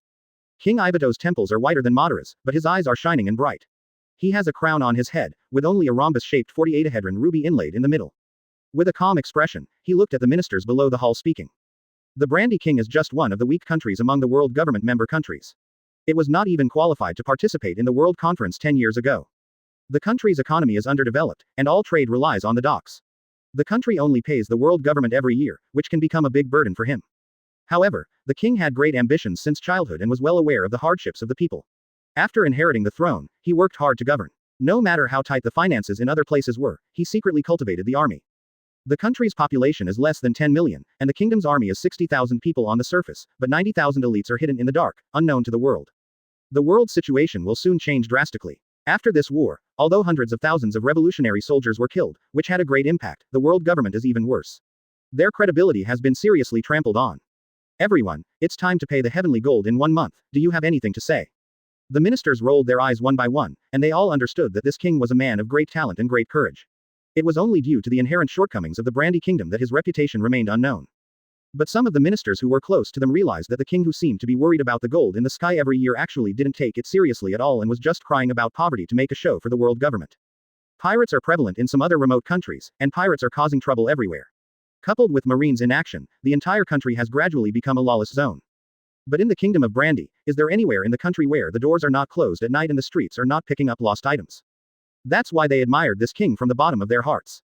King Ibito's temples are whiter than Madara's, but his eyes are shining and bright. He has a crown on his head, with only a rhombus-shaped 48-hedron ruby inlaid in the middle. With a calm expression, he looked at the ministers below the hall speaking. The Brandy King is just one of the weak countries among the world government member countries. It was not even qualified to participate in the World Conference 10 years ago. The country's economy is underdeveloped, and all trade relies on the docks. The country only pays the world government every year, which can become a big burden for him. However, the king had great ambitions since childhood and was well aware of the hardships of the people. After inheriting the throne, he worked hard to govern. No matter how tight the finances in other places were, he secretly cultivated the army. The country's population is less than 10 million, and the kingdom's army is 60,000 people on the surface, but 90,000 elites are hidden in the dark, unknown to the world. The world's situation will soon change drastically. After this war, although hundreds of thousands of revolutionary soldiers were killed, which had a great impact, the world government is even worse. Their credibility has been seriously trampled on. Everyone, it's time to pay the heavenly gold in 1 month. Do you have anything to say? The ministers rolled their eyes one by one, and they all understood that this king was a man of great talent and great courage. It was only due to the inherent shortcomings of the Brandy Kingdom that his reputation remained unknown. But some of the ministers who were close to them realized that the king who seemed to be worried about the gold in the sky every year actually didn't take it seriously at all and was just crying about poverty to make a show for the world government. Pirates are prevalent in some other remote countries, and pirates are causing trouble everywhere. Coupled with Marines in action, the entire country has gradually become a lawless zone. But in the kingdom of Brandy, is there anywhere in the country where the doors are not closed at night and the streets are not picking up lost items? That's why they admired this king from the bottom of their hearts.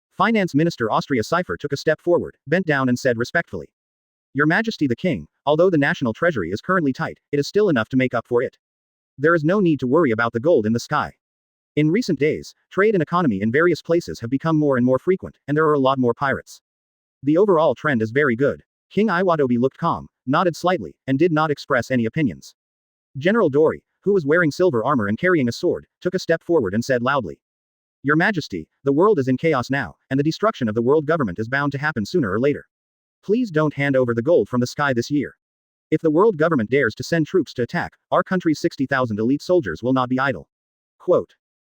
Finance Minister Austria Cipher took a step forward, bent down and said respectfully. Your Majesty the King, although the national treasury is currently tight, it is still enough to make up for it. There is no need to worry about the gold in the sky. In recent days, trade and economy in various places have become more and more frequent, and there are a lot more pirates. The overall trend is very good. King Iwatobi looked calm, nodded slightly, and did not express any opinions. General Dory, who was wearing silver armor and carrying a sword, took a step forward and said loudly. Your Majesty, the world is in chaos now, and the destruction of the world government is bound to happen sooner or later. Please don't hand over the gold from the sky this year. If the world government dares to send troops to attack, our country's 60,000 elite soldiers will not be idle. Quote.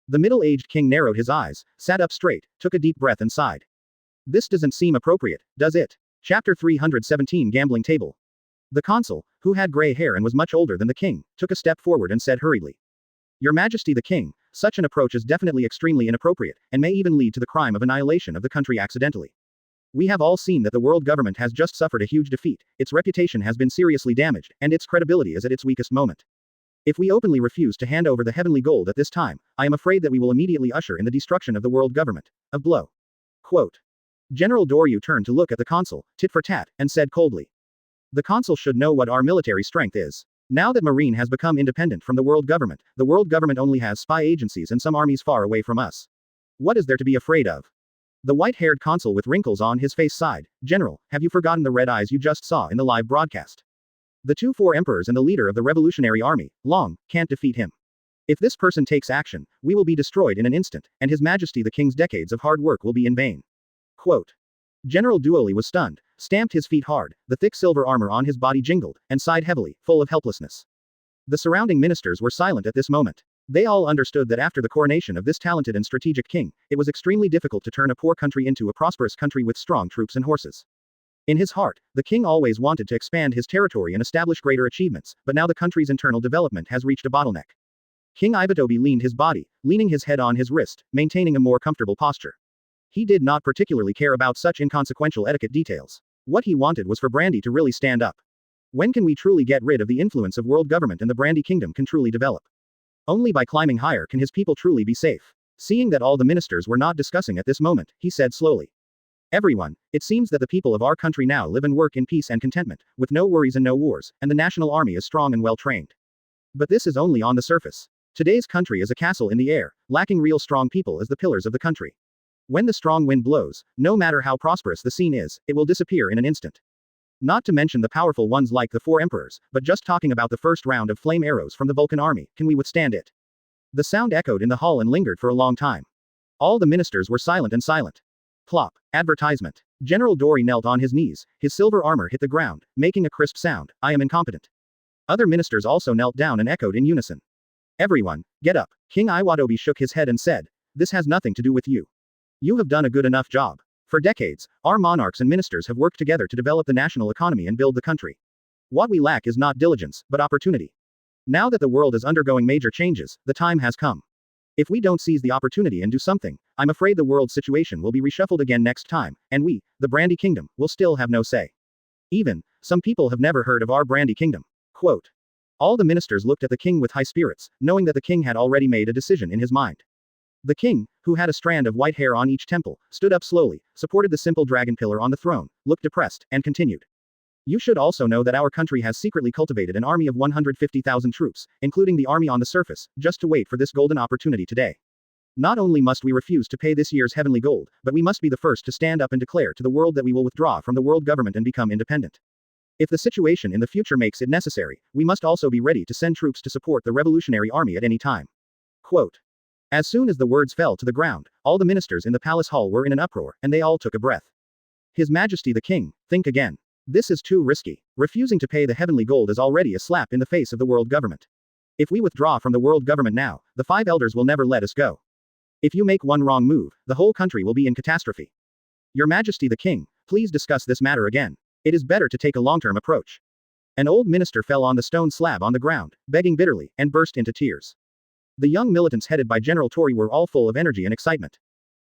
The middle-aged king narrowed his eyes, sat up straight, took a deep breath and sighed. This doesn't seem appropriate, does it? Chapter 317 Gambling Table. The consul, who had gray hair and was much older than the king, took a step forward and said hurriedly. Your Majesty the King, such an approach is definitely extremely inappropriate, and may even lead to the crime of annihilation of the country accidentally. We have all seen that the world government has just suffered a huge defeat, its reputation has been seriously damaged, and its credibility is at its weakest moment. If we openly refuse to hand over the heavenly gold at this time, I am afraid that we will immediately usher in the destruction of the world government. A blow. Quote. General Doryu turned to look at the consul, tit for tat, and said coldly. The consul should know what our military strength is. Now that Marine has become independent from the world government only has spy agencies and some armies far away from us. What is there to be afraid of? The white-haired consul with wrinkles on his face sighed. General, have you forgotten the red eyes you just saw in the live broadcast? The four emperors and the leader of the revolutionary army, Long, can't defeat him. If this person takes action, we will be destroyed in an instant, and His Majesty the King's decades of hard work will be in vain. Quote. General Duoli was stunned, stamped his feet hard, the thick silver armor on his body jingled, and sighed heavily, full of helplessness. The surrounding ministers were silent at this moment. They all understood that after the coronation of this talented and strategic king, it was extremely difficult to turn a poor country into a prosperous country with strong troops and horses. In his heart, the king always wanted to expand his territory and establish greater achievements, but now the country's internal development has reached a bottleneck. King Iwatobi leaned his body, leaning his head on his wrist, maintaining a more comfortable posture. He did not particularly care about such inconsequential etiquette details. What he wanted was for Brandy to really stand up. When can we truly get rid of the influence of world government and the Brandy Kingdom can truly develop? Only by climbing higher can his people truly be safe. Seeing that all the ministers were not discussing at this moment, he said slowly. Everyone, it seems that the people of our country now live and work in peace and contentment, with no worries and no wars, and the national army is strong and well trained. But this is only on the surface. Today's country is a castle in the air, lacking real strong people as the pillars of the country. When the strong wind blows, no matter how prosperous the scene is, it will disappear in an instant. Not to mention the powerful ones like the four emperors, but just talking about the first round of flame arrows from the Vulcan army, can we withstand it? The sound echoed in the hall and lingered for a long time. All the ministers were silent and silent. Plop. Advertisement. General Dory knelt on his knees, his silver armor hit the ground, making a crisp sound, I am incompetent. Other ministers also knelt down and echoed in unison. Everyone, get up. King Iwatobi shook his head and said, this has nothing to do with you. You have done a good enough job. For decades, our monarchs and ministers have worked together to develop the national economy and build the country. What we lack is not diligence, but opportunity. Now that the world is undergoing major changes, the time has come. If we don't seize the opportunity and do something, I'm afraid the world's situation will be reshuffled again next time, and we, the Brandy Kingdom, will still have no say. Even, some people have never heard of our Brandy Kingdom. Quote. All the ministers looked at the king with high spirits, knowing that the king had already made a decision in his mind. The king, who had a strand of white hair on each temple, stood up slowly, supported the simple dragon pillar on the throne, looked depressed, and continued. You should also know that our country has secretly cultivated an army of 150,000 troops, including the army on the surface, just to wait for this golden opportunity today. Not only must we refuse to pay this year's heavenly gold, but we must be the first to stand up and declare to the world that we will withdraw from the world government and become independent. If the situation in the future makes it necessary, we must also be ready to send troops to support the revolutionary army at any time. Quote. As soon as the words fell to the ground, all the ministers in the palace hall were in an uproar, and they all took a breath. His Majesty the King, think again. This is too risky. Refusing to pay the heavenly gold is already a slap in the face of the world government. If we withdraw from the world government now, the 5 elders will never let us go. If you make one wrong move, the whole country will be in catastrophe. Your Majesty the King, please discuss this matter again. It is better to take a long-term approach. An old minister fell on the stone slab on the ground, begging bitterly, and burst into tears. The young militants headed by General Tori were all full of energy and excitement.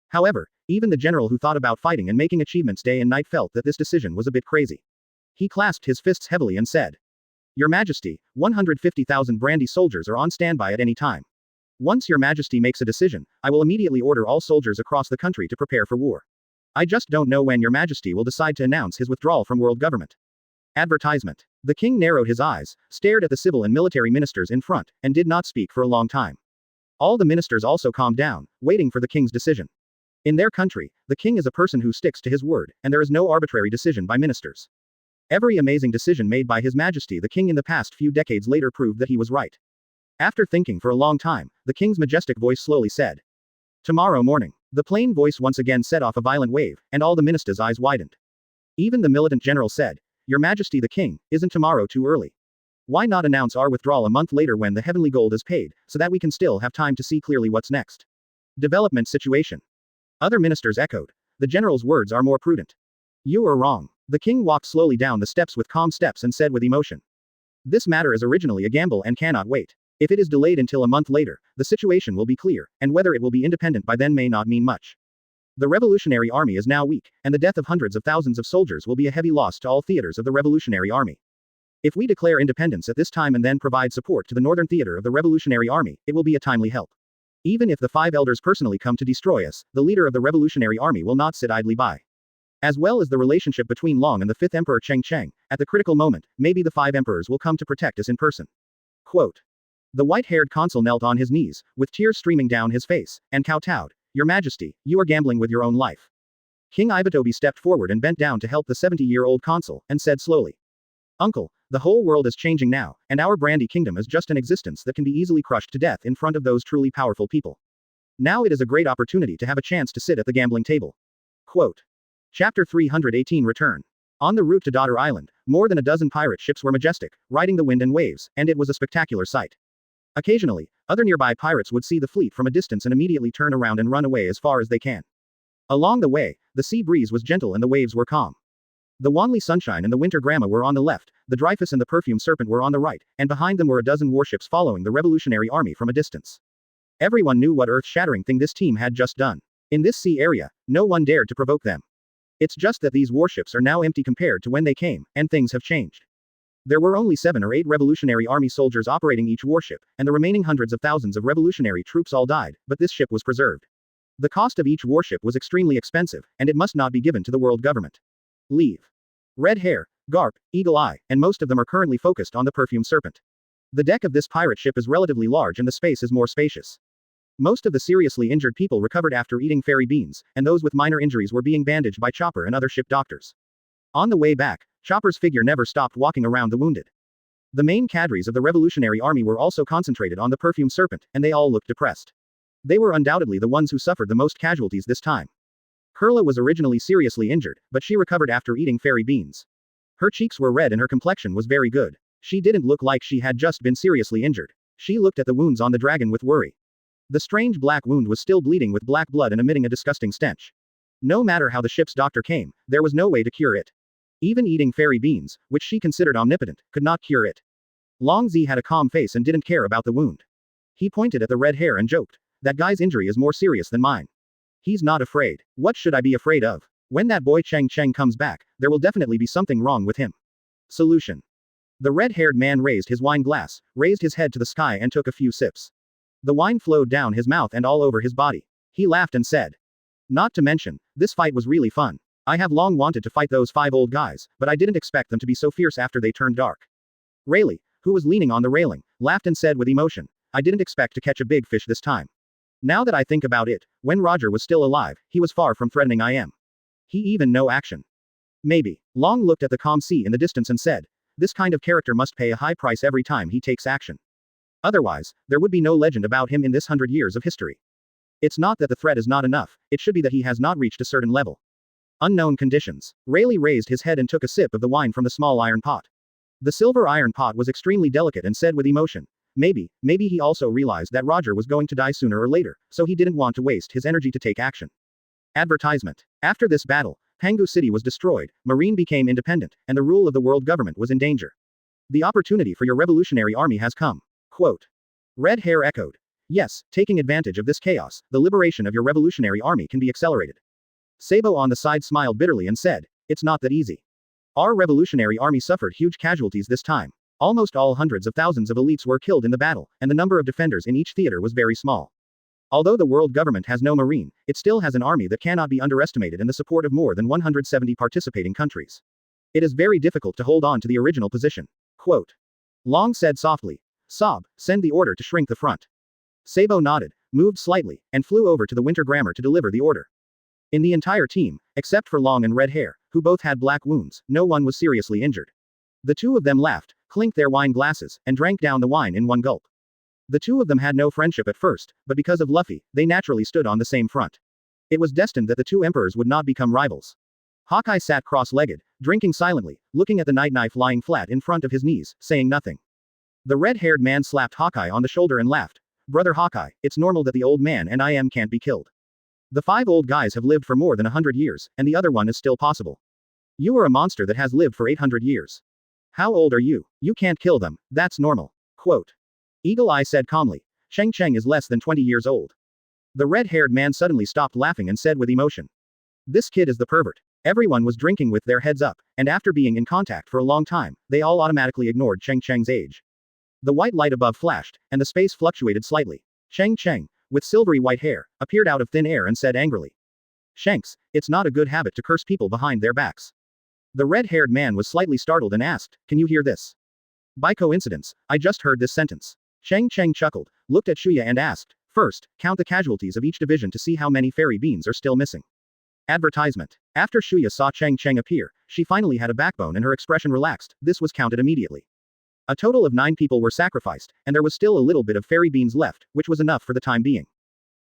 However, even the general who thought about fighting and making achievements day and night felt that this decision was a bit crazy. He clasped his fists heavily and said, Your Majesty, 150,000 brandy soldiers are on standby at any time. Once Your Majesty makes a decision, I will immediately order all soldiers across the country to prepare for war. I just don't know when Your Majesty will decide to announce his withdrawal from world government. Advertisement. The king narrowed his eyes, stared at the civil and military ministers in front, and did not speak for a long time. All the ministers also calmed down, waiting for the king's decision. In their country, the king is a person who sticks to his word, and there is no arbitrary decision by ministers. Every amazing decision made by His Majesty the King in the past few decades later proved that he was right. After thinking for a long time, the king's majestic voice slowly said, Tomorrow morning. The plain voice once again set off a violent wave, and all the ministers' eyes widened. Even the militant general said, Your Majesty the King, isn't tomorrow too early? Why not announce our withdrawal a month later when the heavenly gold is paid, so that we can still have time to see clearly what's next? Development situation. Other ministers echoed. The general's words are more prudent. You are wrong. The king walked slowly down the steps with calm steps and said with emotion. This matter is originally a gamble and cannot wait. If it is delayed until a month later, the situation will be clear, and whether it will be independent by then may not mean much. The revolutionary army is now weak, and the death of hundreds of thousands of soldiers will be a heavy loss to all theaters of the revolutionary army. If we declare independence at this time and then provide support to the northern theater of the revolutionary army, it will be a timely help. Even if the 5 elders personally come to destroy us, the leader of the revolutionary army will not sit idly by. As well as the relationship between Long and the 5th Emperor Cheng Cheng, at the critical moment, maybe the 5 emperors will come to protect us in person. Quote. The white-haired consul knelt on his knees, with tears streaming down his face, and kowtowed. Your Majesty, you are gambling with your own life. King Ibutobi stepped forward and bent down to help the 70-year-old consul, and said slowly. Uncle, the whole world is changing now, and our brandy kingdom is just an existence that can be easily crushed to death in front of those truly powerful people. Now it is a great opportunity to have a chance to sit at the gambling table. Quote. Chapter 318 Return. On the route to Daughter Island, more than a dozen pirate ships were majestic, riding the wind and waves, and it was a spectacular sight. Occasionally, other nearby pirates would see the fleet from a distance and immediately turn around and run away as far as they can. Along the way, the sea breeze was gentle and the waves were calm. The Wanli Sunshine and the Winter Grandma were on the left, the Dreyfus and the Perfume Serpent were on the right, and behind them were a dozen warships following the revolutionary army from a distance. Everyone knew what earth-shattering thing this team had just done. In this sea area, no one dared to provoke them. It's just that these warships are now empty compared to when they came, and things have changed. There were only 7 or 8 Revolutionary Army soldiers operating each warship, and the remaining hundreds of thousands of revolutionary troops all died, but this ship was preserved. The cost of each warship was extremely expensive, and it must not be given to the world government. Leave. Red Hair, Garp, Eagle Eye, and most of them are currently focused on the Perfume Serpent. The deck of this pirate ship is relatively large and the space is more spacious. Most of the seriously injured people recovered after eating fairy beans, and those with minor injuries were being bandaged by Chopper and other ship doctors. On the way back, Chopper's figure never stopped walking around the wounded. The main cadres of the Revolutionary Army were also concentrated on the Perfume Serpent, and they all looked depressed. They were undoubtedly the ones who suffered the most casualties this time. Kurla was originally seriously injured, but she recovered after eating fairy beans. Her cheeks were red and her complexion was very good. She didn't look like she had just been seriously injured. She looked at the wounds on the dragon with worry. The strange black wound was still bleeding with black blood and emitting a disgusting stench. No matter how the ship's doctor came, there was no way to cure it. Even eating fairy beans, which she considered omnipotent, could not cure it. Long Zi had a calm face and didn't care about the wound. He pointed at the red hair and joked. That guy's injury is more serious than mine. He's not afraid. What should I be afraid of? When that boy Cheng Cheng comes back, there will definitely be something wrong with him. Solution. The red-haired man raised his wine glass, raised his head to the sky and took a few sips. The wine flowed down his mouth and all over his body. He laughed and said, "Not to mention, this fight was really fun. I have long wanted to fight those 5 old guys, but I didn't expect them to be so fierce after they turned dark." Rayleigh, who was leaning on the railing, laughed and said with emotion, "I didn't expect to catch a big fish this time. Now that I think about it, when Roger was still alive, he was far from threatening I am. He even no action. Maybe." Long looked at the calm sea in the distance and said, "This kind of character must pay a high price every time he takes action. Otherwise, there would be no legend about him in this 100 years of history. It's not that the threat is not enough, it should be that he has not reached a certain level." Unknown conditions. Rayleigh raised his head and took a sip of the wine from the small iron pot. The silver iron pot was extremely delicate and said with emotion, maybe he also realized that Roger was going to die sooner or later, so he didn't want to waste his energy to take action. Advertisement. After this battle, Pangu City was destroyed, Marine became independent, and the rule of the world government was in danger. The opportunity for your revolutionary army has come. Quote. Red Hair echoed. Yes, taking advantage of this chaos, the liberation of your revolutionary army can be accelerated. Sabo on the side smiled bitterly and said, "It's not that easy. Our revolutionary army suffered huge casualties this time. Almost all hundreds of thousands of elites were killed in the battle, and the number of defenders in each theater was very small. Although the world government has no marine, it still has an army that cannot be underestimated and the support of more than 170 participating countries. It is very difficult to hold on to the original position." Quote. Long said softly, "Sob, send the order to shrink the front." Sabo nodded, moved slightly, and flew over to the Winter Grammar to deliver the order. In the entire team, except for Long and Red Hair, who both had black wounds, no one was seriously injured. The two of them laughed, clinked their wine glasses, and drank down the wine in one gulp. The two of them had no friendship at first, but because of Luffy, they naturally stood on the same front. It was destined that the two emperors would not become rivals. Hawkeye sat cross-legged, drinking silently, looking at the night knife lying flat in front of his knees, saying nothing. The red-haired man slapped Hawkeye on the shoulder and laughed. "Brother Hawkeye, it's normal that the old man and I am can't be killed. The 5 old guys have lived for more than 100 years, and the other one is still possible. You are a monster that has lived for 800 years. How old are you? You can't kill them, that's normal." Quote. Eagle Eye said calmly, "Cheng Cheng is less than 20 years old." The red-haired man suddenly stopped laughing and said with emotion, "This kid is the pervert." Everyone was drinking with their heads up, and after being in contact for a long time, they all automatically ignored Cheng Cheng's age. The white light above flashed, and the space fluctuated slightly. Cheng Cheng, with silvery white hair, appeared out of thin air and said angrily, "Shanks, it's not a good habit to curse people behind their backs." The red-haired man was slightly startled and asked, "Can you hear this?" "By coincidence, I just heard this sentence." Cheng Cheng chuckled, looked at Shuya and asked, "First, count the casualties of each division to see how many fairy beans are still missing." Advertisement. After Shuya saw Cheng Cheng appear, she finally had a backbone and her expression relaxed. This was counted immediately. A total of 9 people were sacrificed, and there was still a little bit of fairy beans left, which was enough for the time being.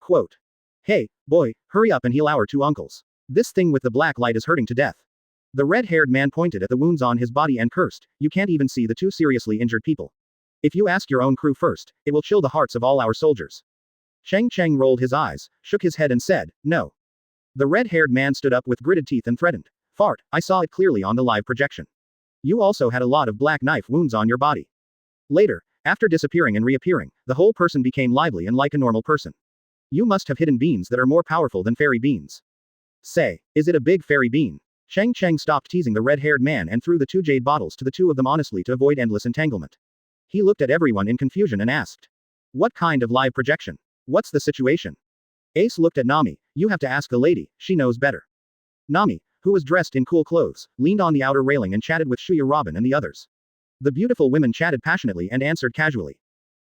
Quote. "Hey, boy, hurry up and heal our 2 uncles. This thing with the black light is hurting to death." The red-haired man pointed at the wounds on his body and cursed, "You can't even see the 2 seriously injured people. If you ask your own crew first, it will chill the hearts of all our soldiers." Cheng Cheng rolled his eyes, shook his head and said, "No." The red-haired man stood up with gritted teeth and threatened, "Fart, I saw it clearly on the live projection. You also had a lot of black knife wounds on your body." Later, after disappearing and reappearing, the whole person became lively and like a normal person. "You must have hidden beans that are more powerful than fairy beans. Say, is it a big fairy bean?" Cheng Cheng stopped teasing the red-haired man and threw the 2 jade bottles to the 2 of them honestly to avoid endless entanglement. He looked at everyone in confusion and asked, "What kind of live projection? What's the situation?" Ace looked at Nami, "You have to ask the lady, she knows better." Nami, who was dressed in cool clothes, leaned on the outer railing and chatted with Shuya, Robin and the others. The beautiful women chatted passionately and answered casually.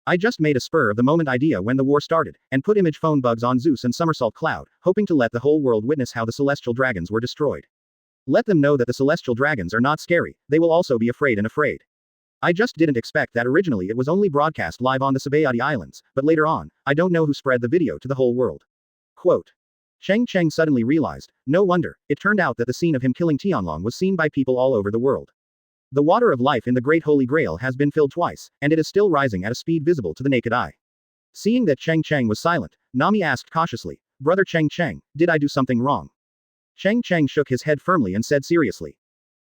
"I just made a spur-of-the-moment idea when the war started, and put image phone bugs on Zeus and Somersault Cloud, hoping to let the whole world witness how the celestial dragons were destroyed. Let them know that the celestial dragons are not scary, they will also be afraid and afraid. I just didn't expect that originally it was only broadcast live on the Sabayati Islands, but later on, I don't know who spread the video to the whole world." Quote. Cheng Cheng suddenly realized, no wonder, it turned out that the scene of him killing Tianlong was seen by people all over the world. The water of life in the Great Holy Grail has been filled twice, and it is still rising at a speed visible to the naked eye. Seeing that Cheng Cheng was silent, Nami asked cautiously, "Brother Cheng Cheng, did I do something wrong?" Cheng Cheng shook his head firmly and said seriously,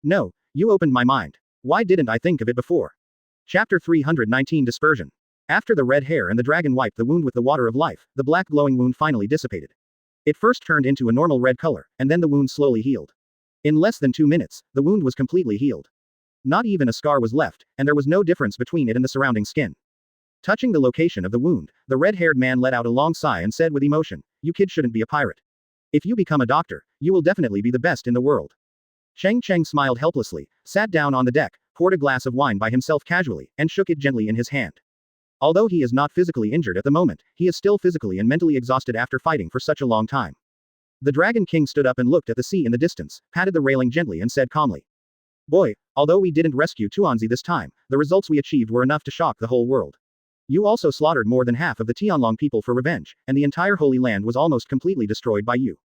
"No, you opened my mind. Why didn't I think of it before?" Chapter 319 Dispersion. After the red hair and the dragon wiped the wound with the water of life, the black glowing wound finally dissipated. It first turned into a normal red color, and then the wound slowly healed. In less than 2 minutes, the wound was completely healed. Not even a scar was left, and there was no difference between it and the surrounding skin. Touching the location of the wound, the red-haired man let out a long sigh and said with emotion, "You kid shouldn't be a pirate. If you become a doctor, you will definitely be the best in the world." Cheng Cheng smiled helplessly, sat down on the deck, poured a glass of wine by himself casually, and shook it gently in his hand. Although he is not physically injured at the moment, he is still physically and mentally exhausted after fighting for such a long time. The Dragon King stood up and looked at the sea in the distance, patted the railing gently and said calmly, "Boy, although we didn't rescue Tuanzi this time, the results we achieved were enough to shock the whole world. You also slaughtered more than half of the Tianlong people for revenge, and the entire Holy Land was almost completely destroyed by you.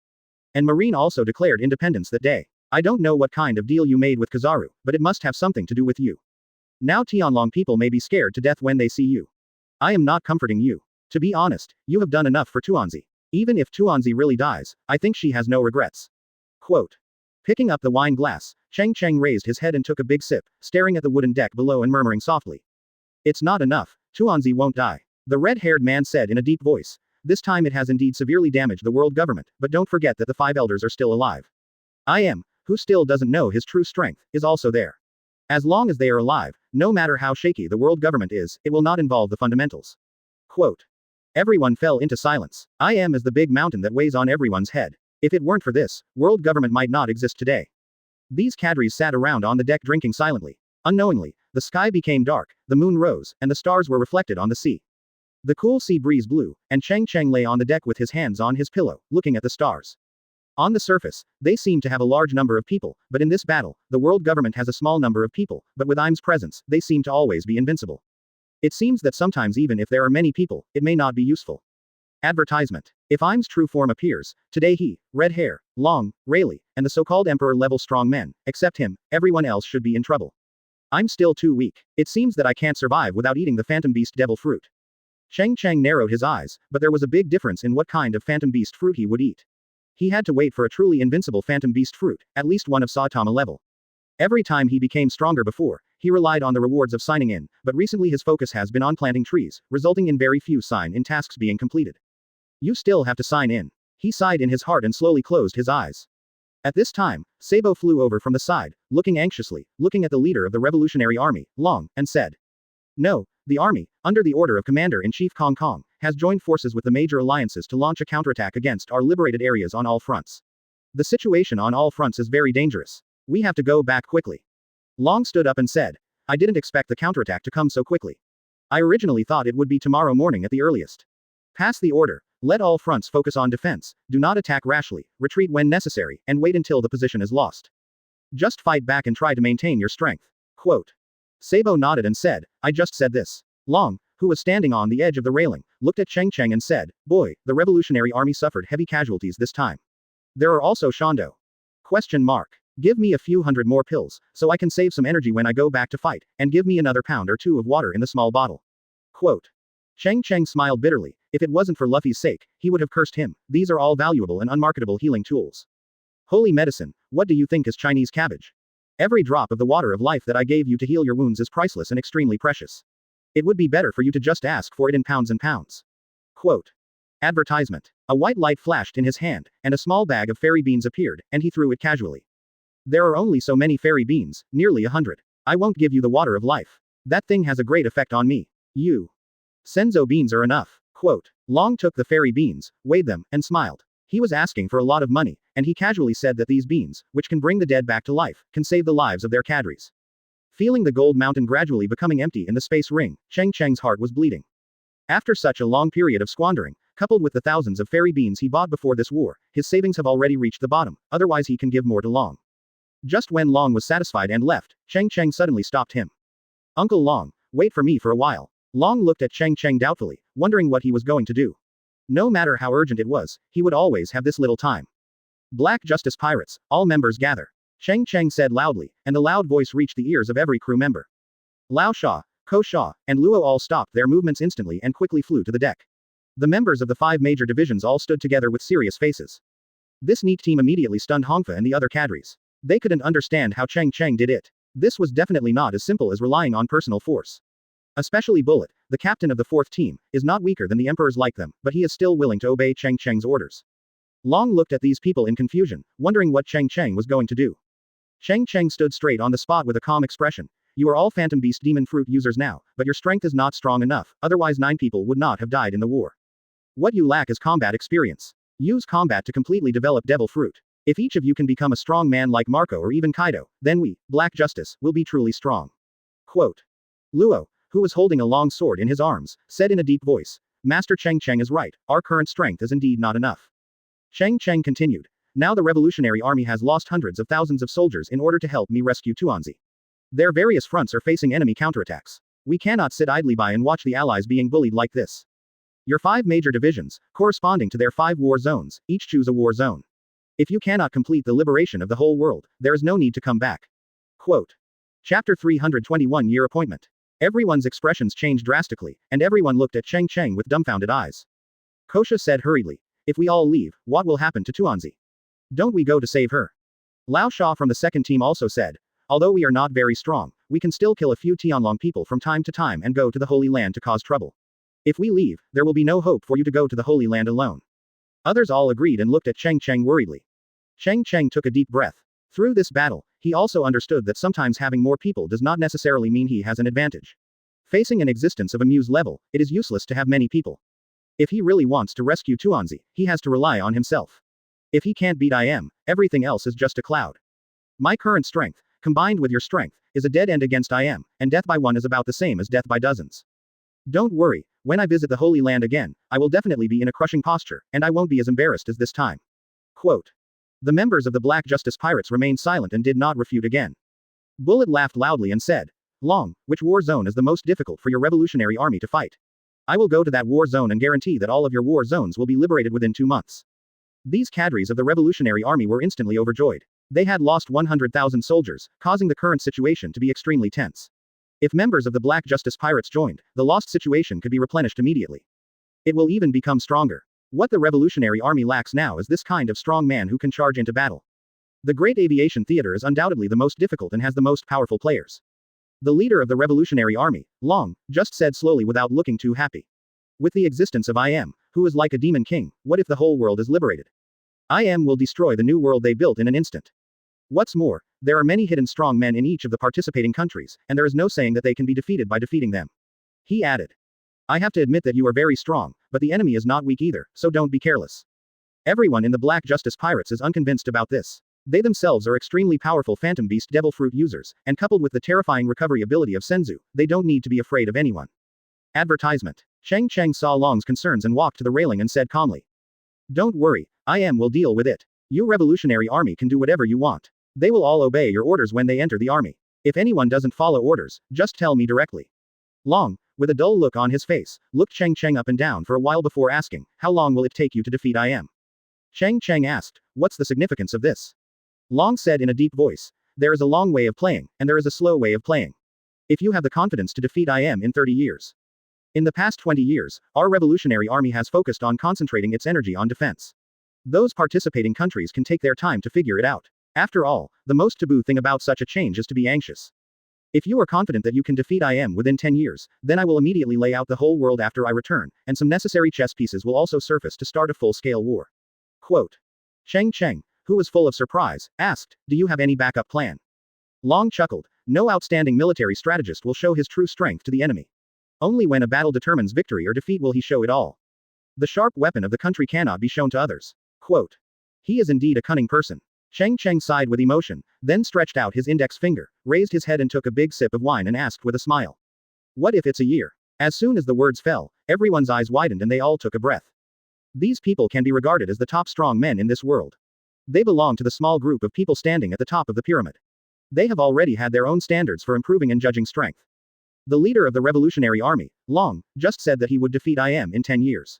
And Marine also declared independence that day. I don't know what kind of deal you made with Kizaru, but it must have something to do with you. Now Tianlong people may be scared to death when they see you. I am not comforting you. To be honest, you have done enough for Tuanzi. Even if Tuanzi really dies, I think she has no regrets." Quote. Picking up the wine glass, Cheng Cheng raised his head and took a big sip, staring at the wooden deck below and murmuring softly. "It's not enough. Tuanzi won't die." The red-haired man said in a deep voice. "This time it has indeed severely damaged the world government, but don't forget that the 5 elders are still alive. I am, who still doesn't know his true strength, is also there. As long as they are alive, no matter how shaky the world government is, it will not involve the fundamentals." Quote. Everyone fell into silence. I am as the big mountain that weighs on everyone's head. If it weren't for this, world government might not exist today. These cadres sat around on the deck drinking silently. Unknowingly, the sky became dark, the moon rose, and the stars were reflected on the sea. The cool sea breeze blew, and Cheng Cheng lay on the deck with his hands on his pillow, looking at the stars. On the surface, they seem to have a large number of people, but in this battle, the world government has a small number of people, but with Im's presence, they seem to always be invincible. It seems that sometimes even if there are many people, it may not be useful. Advertisement. If Im's true form appears, today he, red hair, Long, Rayleigh, and the so-called Emperor level strong men, except him, everyone else should be in trouble. I'm still too weak. It seems that I can't survive without eating the Phantom Beast Devil Fruit. Cheng Cheng narrowed his eyes, but there was a big difference in what kind of Phantom Beast Fruit he would eat. He had to wait for a truly invincible Phantom Beast Fruit, at least one of Saitama level. Every time he became stronger before, he relied on the rewards of signing in, but recently his focus has been on planting trees, resulting in very few sign-in tasks being completed. You still have to sign in. He sighed in his heart and slowly closed his eyes. At this time, Sabo flew over from the side, looking anxiously, looking at the leader of the Revolutionary Army, Long, and said, "No, the army, under the order of Commander-in-Chief Kong Kong, has joined forces with the major alliances to launch a counterattack against our liberated areas on all fronts. The situation on all fronts is very dangerous. We have to go back quickly." Long stood up and said, "I didn't expect the counterattack to come so quickly. I originally thought it would be tomorrow morning at the earliest. Pass the order. Let all fronts focus on defense, do not attack rashly, retreat when necessary, and wait until the position is lost. Just fight back and try to maintain your strength." Quote. Sabo nodded and said, "I just said this." Long, who was standing on the edge of the railing, looked at Cheng Cheng and said, "Boy, the Revolutionary Army suffered heavy casualties this time. There are also Shondo. Question mark. Give me a few hundred more pills, so I can save some energy when I go back to fight, and give me another pound or two of water in the small bottle." Quote. Cheng Cheng smiled bitterly. If it wasn't for Luffy's sake, he would have cursed him. These are all valuable and unmarketable healing tools. Holy medicine, what do you think is Chinese cabbage? Every drop of the water of life that I gave you to heal your wounds is priceless and extremely precious. It would be better for you to just ask for it in pounds and pounds. Quote. Advertisement. A white light flashed in his hand, and a small bag of fairy beans appeared, and he threw it casually. There are only so many fairy beans, nearly 100. I won't give you the water of life. That thing has a great effect on me. You. Senzo beans are enough. Quote. Long took the fairy beans, weighed them, and smiled. He was asking for a lot of money, and he casually said that these beans, which can bring the dead back to life, can save the lives of their cadres. Feeling the gold mountain gradually becoming empty in the space ring, Cheng Cheng's heart was bleeding. After such a long period of squandering, coupled with the thousands of fairy beans he bought before this war, his savings have already reached the bottom, otherwise he can give more to Long. Just when Long was satisfied and left, Cheng Cheng suddenly stopped him. "Uncle Long, wait for me for a while." Long looked at Cheng Cheng doubtfully, wondering what he was going to do. No matter how urgent it was, he would always have this little time. "Black Justice Pirates, all members gather," Cheng Cheng said loudly, and the loud voice reached the ears of every crew member. Lao Sha, Ko Sha, and Luo all stopped their movements instantly and quickly flew to the deck. The members of the 5 major divisions all stood together with serious faces. This neat team immediately stunned Hongfa and the other cadres. They couldn't understand how Cheng Cheng did it. This was definitely not as simple as relying on personal force. Especially Bullet, the captain of the 4th team, is not weaker than the emperors like them, but he is still willing to obey Cheng Cheng's orders. Long looked at these people in confusion, wondering what Cheng Cheng was going to do. Cheng Cheng stood straight on the spot with a calm expression. You are all Phantom Beast Demon Fruit users now, but your strength is not strong enough, otherwise 9 people would not have died in the war. What you lack is combat experience. Use combat to completely develop Devil Fruit. If each of you can become a strong man like Marco or even Kaido, then we, Black Justice, will be truly strong. Quote. Luo, who was holding a long sword in his arms, said in a deep voice, Master Cheng Cheng is right, our current strength is indeed not enough. Cheng Cheng continued. Now the Revolutionary Army has lost hundreds of thousands of soldiers in order to help me rescue Tuanzi. Their various fronts are facing enemy counterattacks. We cannot sit idly by and watch the allies being bullied like this. Your 5 major divisions, corresponding to their 5 war zones, each choose a war zone. If you cannot complete the liberation of the whole world, there is no need to come back. Quote. Chapter 321 Year Appointment. Everyone's expressions changed drastically, and everyone looked at Cheng Cheng with dumbfounded eyes. Kosha said hurriedly. If we all leave, what will happen to Tuanzi? Don't we go to save her? Lao Sha from the second team also said. Although we are not very strong, we can still kill a few Tianlong people from time to time and go to the Holy Land to cause trouble. If we leave, there will be no hope for you to go to the Holy Land alone. Others all agreed and looked at Cheng Cheng worriedly. Cheng Cheng took a deep breath. Through this battle, he also understood that sometimes having more people does not necessarily mean he has an advantage. Facing an existence of a Muse level, it is useless to have many people. If he really wants to rescue Tuanzi, he has to rely on himself. If he can't beat IM, everything else is just a cloud. My current strength, combined with your strength, is a dead end against IM, and death by one is about the same as death by dozens. Don't worry, when I visit the Holy Land again, I will definitely be in a crushing posture, and I won't be as embarrassed as this time. Quote. The members of the Black Justice Pirates remained silent and did not refute again. Bullet laughed loudly and said, Long, which war zone is the most difficult for your revolutionary army to fight? I will go to that war zone and guarantee that all of your war zones will be liberated within 2 months. These cadres of the revolutionary army were instantly overjoyed. They had lost 100,000 soldiers, causing the current situation to be extremely tense. If members of the Black Justice Pirates joined, the lost situation could be replenished immediately. It will even become stronger. What the revolutionary army lacks now is this kind of strong man who can charge into battle. The Great Aviation Theater is undoubtedly the most difficult and has the most powerful players. The leader of the revolutionary army, Long, just said slowly without looking too happy. With the existence of IM, who is like a demon king, what if the whole world is liberated? IM will destroy the new world they built in an instant. What's more, there are many hidden strong men in each of the participating countries, and there is no saying that they can be defeated by defeating them. He added. I have to admit that you are very strong, but the enemy is not weak either, so don't be careless. Everyone in the Black Justice Pirates is unconvinced about this. They themselves are extremely powerful Phantom Beast Devil Fruit users, and coupled with the terrifying recovery ability of Senzu, they don't need to be afraid of anyone. Advertisement. Cheng Cheng saw Long's concerns and walked to the railing and said calmly. Don't worry, IM will deal with it. You revolutionary army can do whatever you want. They will all obey your orders when they enter the army. If anyone doesn't follow orders, just tell me directly. Long, with a dull look on his face, looked Cheng Cheng up and down for a while before asking, how long will it take you to defeat IM? Cheng Cheng asked, what's the significance of this? Long said in a deep voice, there is a long way of playing, and there is a slow way of playing. If you have the confidence to defeat IM in 30 years. In the past 20 years, our revolutionary army has focused on concentrating its energy on defense. Those participating countries can take their time to figure it out. After all, the most taboo thing about such a change is to be anxious. If you are confident that you can defeat IM within 10 years, then I will immediately lay out the whole world after I return, and some necessary chess pieces will also surface to start a full-scale war. Quote. Cheng Cheng, who was full of surprise, asked, do you have any backup plan? Long chuckled, no outstanding military strategist will show his true strength to the enemy. Only when a battle determines victory or defeat will he show it all. The sharp weapon of the country cannot be shown to others. Quote. He is indeed a cunning person. Cheng Cheng sighed with emotion, then stretched out his index finger, raised his head and took a big sip of wine and asked with a smile. What if it's a year? As soon as the words fell, everyone's eyes widened and they all took a breath. These people can be regarded as the top strong men in this world. They belong to the small group of people standing at the top of the pyramid. They have already had their own standards for improving and judging strength. The leader of the revolutionary army, Long, just said that he would defeat IM in 10 years.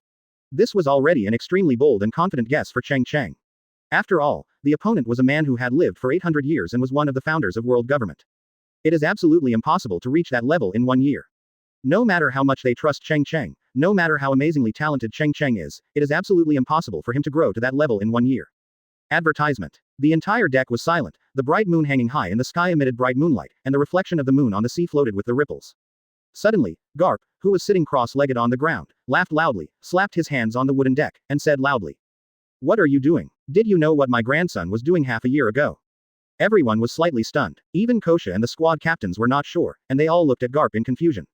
This was already an extremely bold and confident guess for Cheng Cheng. After all, the opponent was a man who had lived for 800 years and was one of the founders of world government. It is absolutely impossible to reach that level in 1 year. No matter how much they trust Cheng Cheng, no matter how amazingly talented Cheng Cheng is, it is absolutely impossible for him to grow to that level in 1 year. Advertisement. The entire deck was silent, the bright moon hanging high in the sky emitted bright moonlight, and the reflection of the moon on the sea floated with the ripples. Suddenly, Garp, who was sitting cross-legged on the ground, laughed loudly, slapped his hands on the wooden deck, and said loudly. What are you doing? Did you know what my grandson was doing half a year ago? Everyone was slightly stunned. Even Kosha and the squad captains were not sure, and they all looked at Garp in confusion.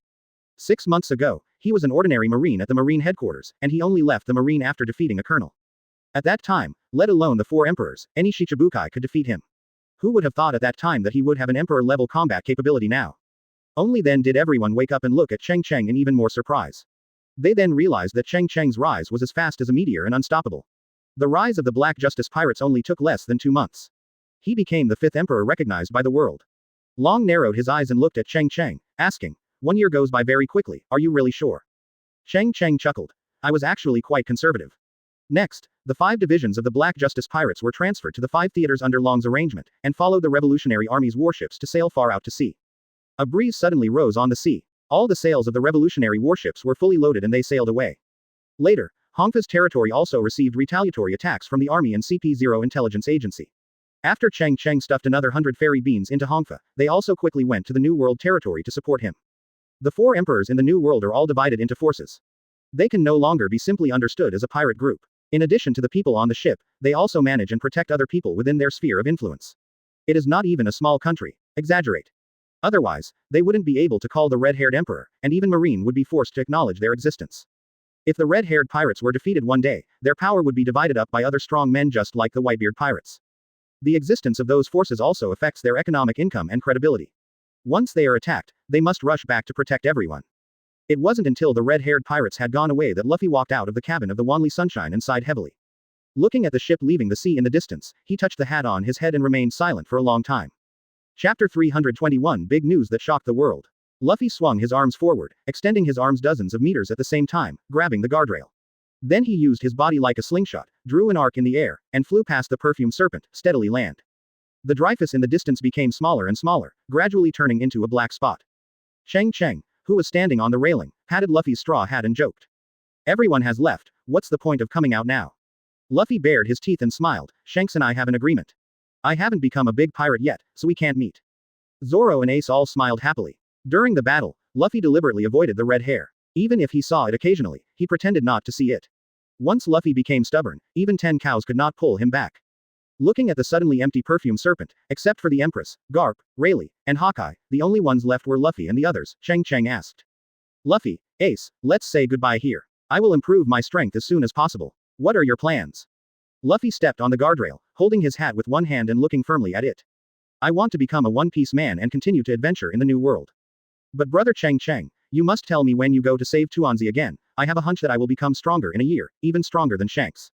6 months ago, he was an ordinary Marine at the Marine headquarters, and he only left the Marine after defeating a colonel. At that time, let alone the 4 emperors, any Shichibukai could defeat him. Who would have thought at that time that he would have an emperor-level combat capability now? Only then did everyone wake up and look at Cheng Cheng in even more surprise. They then realized that Cheng Cheng's rise was as fast as a meteor and unstoppable. The rise of the Black Justice pirates only took less than 2 months. He became the 5th emperor recognized by the world. Long narrowed his eyes and looked at Cheng Cheng, asking, 1 year goes by very quickly, are you really sure? Cheng Cheng chuckled. I was actually quite conservative. Next, the 5 divisions of the Black Justice pirates were transferred to the 5 theaters under Long's arrangement, and followed the Revolutionary Army's warships to sail far out to sea. A breeze suddenly rose on the sea. All the sails of the revolutionary warships were fully loaded and they sailed away. Later, Hongfa's territory also received retaliatory attacks from the army and CP0 intelligence agency. After Cheng Cheng stuffed another 100 fairy beans into Hongfa, they also quickly went to the New World territory to support him. The 4 emperors in the New World are all divided into forces. They can no longer be simply understood as a pirate group. In addition to the people on the ship, they also manage and protect other people within their sphere of influence. It is not even a small country. Exaggerate. Otherwise, they wouldn't be able to call the red-haired emperor, and even Marine would be forced to acknowledge their existence. If the red-haired pirates were defeated one day, their power would be divided up by other strong men just like the Whitebeard pirates. The existence of those forces also affects their economic income and credibility. Once they are attacked, they must rush back to protect everyone. It wasn't until the red-haired pirates had gone away that Luffy walked out of the cabin of the Wanli Sunshine and sighed heavily. Looking at the ship leaving the sea in the distance, he touched the hat on his head and remained silent for a long time. Chapter 321 Big News That Shocked the World. Luffy swung his arms forward, extending his arms dozens of meters at the same time, grabbing the guardrail. Then he used his body like a slingshot, drew an arc in the air, and flew past the perfumed serpent, steadily land. The Dreyfus in the distance became smaller and smaller, gradually turning into a black spot. Cheng Cheng, who was standing on the railing, patted Luffy's straw hat and joked. Everyone has left, what's the point of coming out now? Luffy bared his teeth and smiled, Shanks and I have an agreement. I haven't become a big pirate yet, so we can't meet. Zoro and Ace all smiled happily. During the battle, Luffy deliberately avoided the red hair. Even if he saw it occasionally, he pretended not to see it. Once Luffy became stubborn, even 10 cows could not pull him back. Looking at the suddenly empty perfumed serpent, except for the Empress, Garp, Rayleigh, and Hawkeye, the only ones left were Luffy and the others, Cheng Cheng asked. Luffy, Ace, let's say goodbye here. I will improve my strength as soon as possible. What are your plans? Luffy stepped on the guardrail, holding his hat with one hand and looking firmly at it. I want to become a one-piece man and continue to adventure in the new world. But brother Cheng Cheng, you must tell me when you go to save Tuanzi again. I have a hunch that I will become stronger in a year, even stronger than Shanks.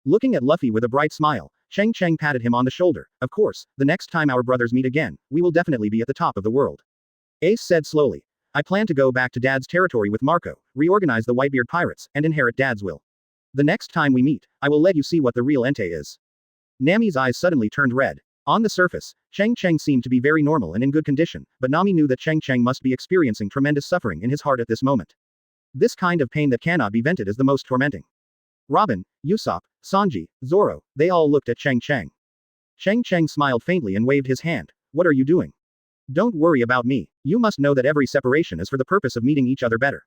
Looking at Luffy with a bright smile, Cheng Cheng patted him on the shoulder. Of course, the next time our brothers meet again, we will definitely be at the top of the world. Ace said slowly. I plan to go back to Dad's territory with Marco, reorganize the Whitebeard pirates, and inherit Dad's will. The next time we meet, I will let you see what the real Entei is. Nami's eyes suddenly turned red. On the surface, Cheng Cheng seemed to be very normal and in good condition, but Nami knew that Cheng Cheng must be experiencing tremendous suffering in his heart at this moment. This kind of pain that cannot be vented is the most tormenting. Robin, Usopp, Sanji, Zoro, they all looked at Cheng Cheng. Cheng Cheng smiled faintly and waved his hand. What are you doing? Don't worry about me. You must know that every separation is for the purpose of meeting each other better.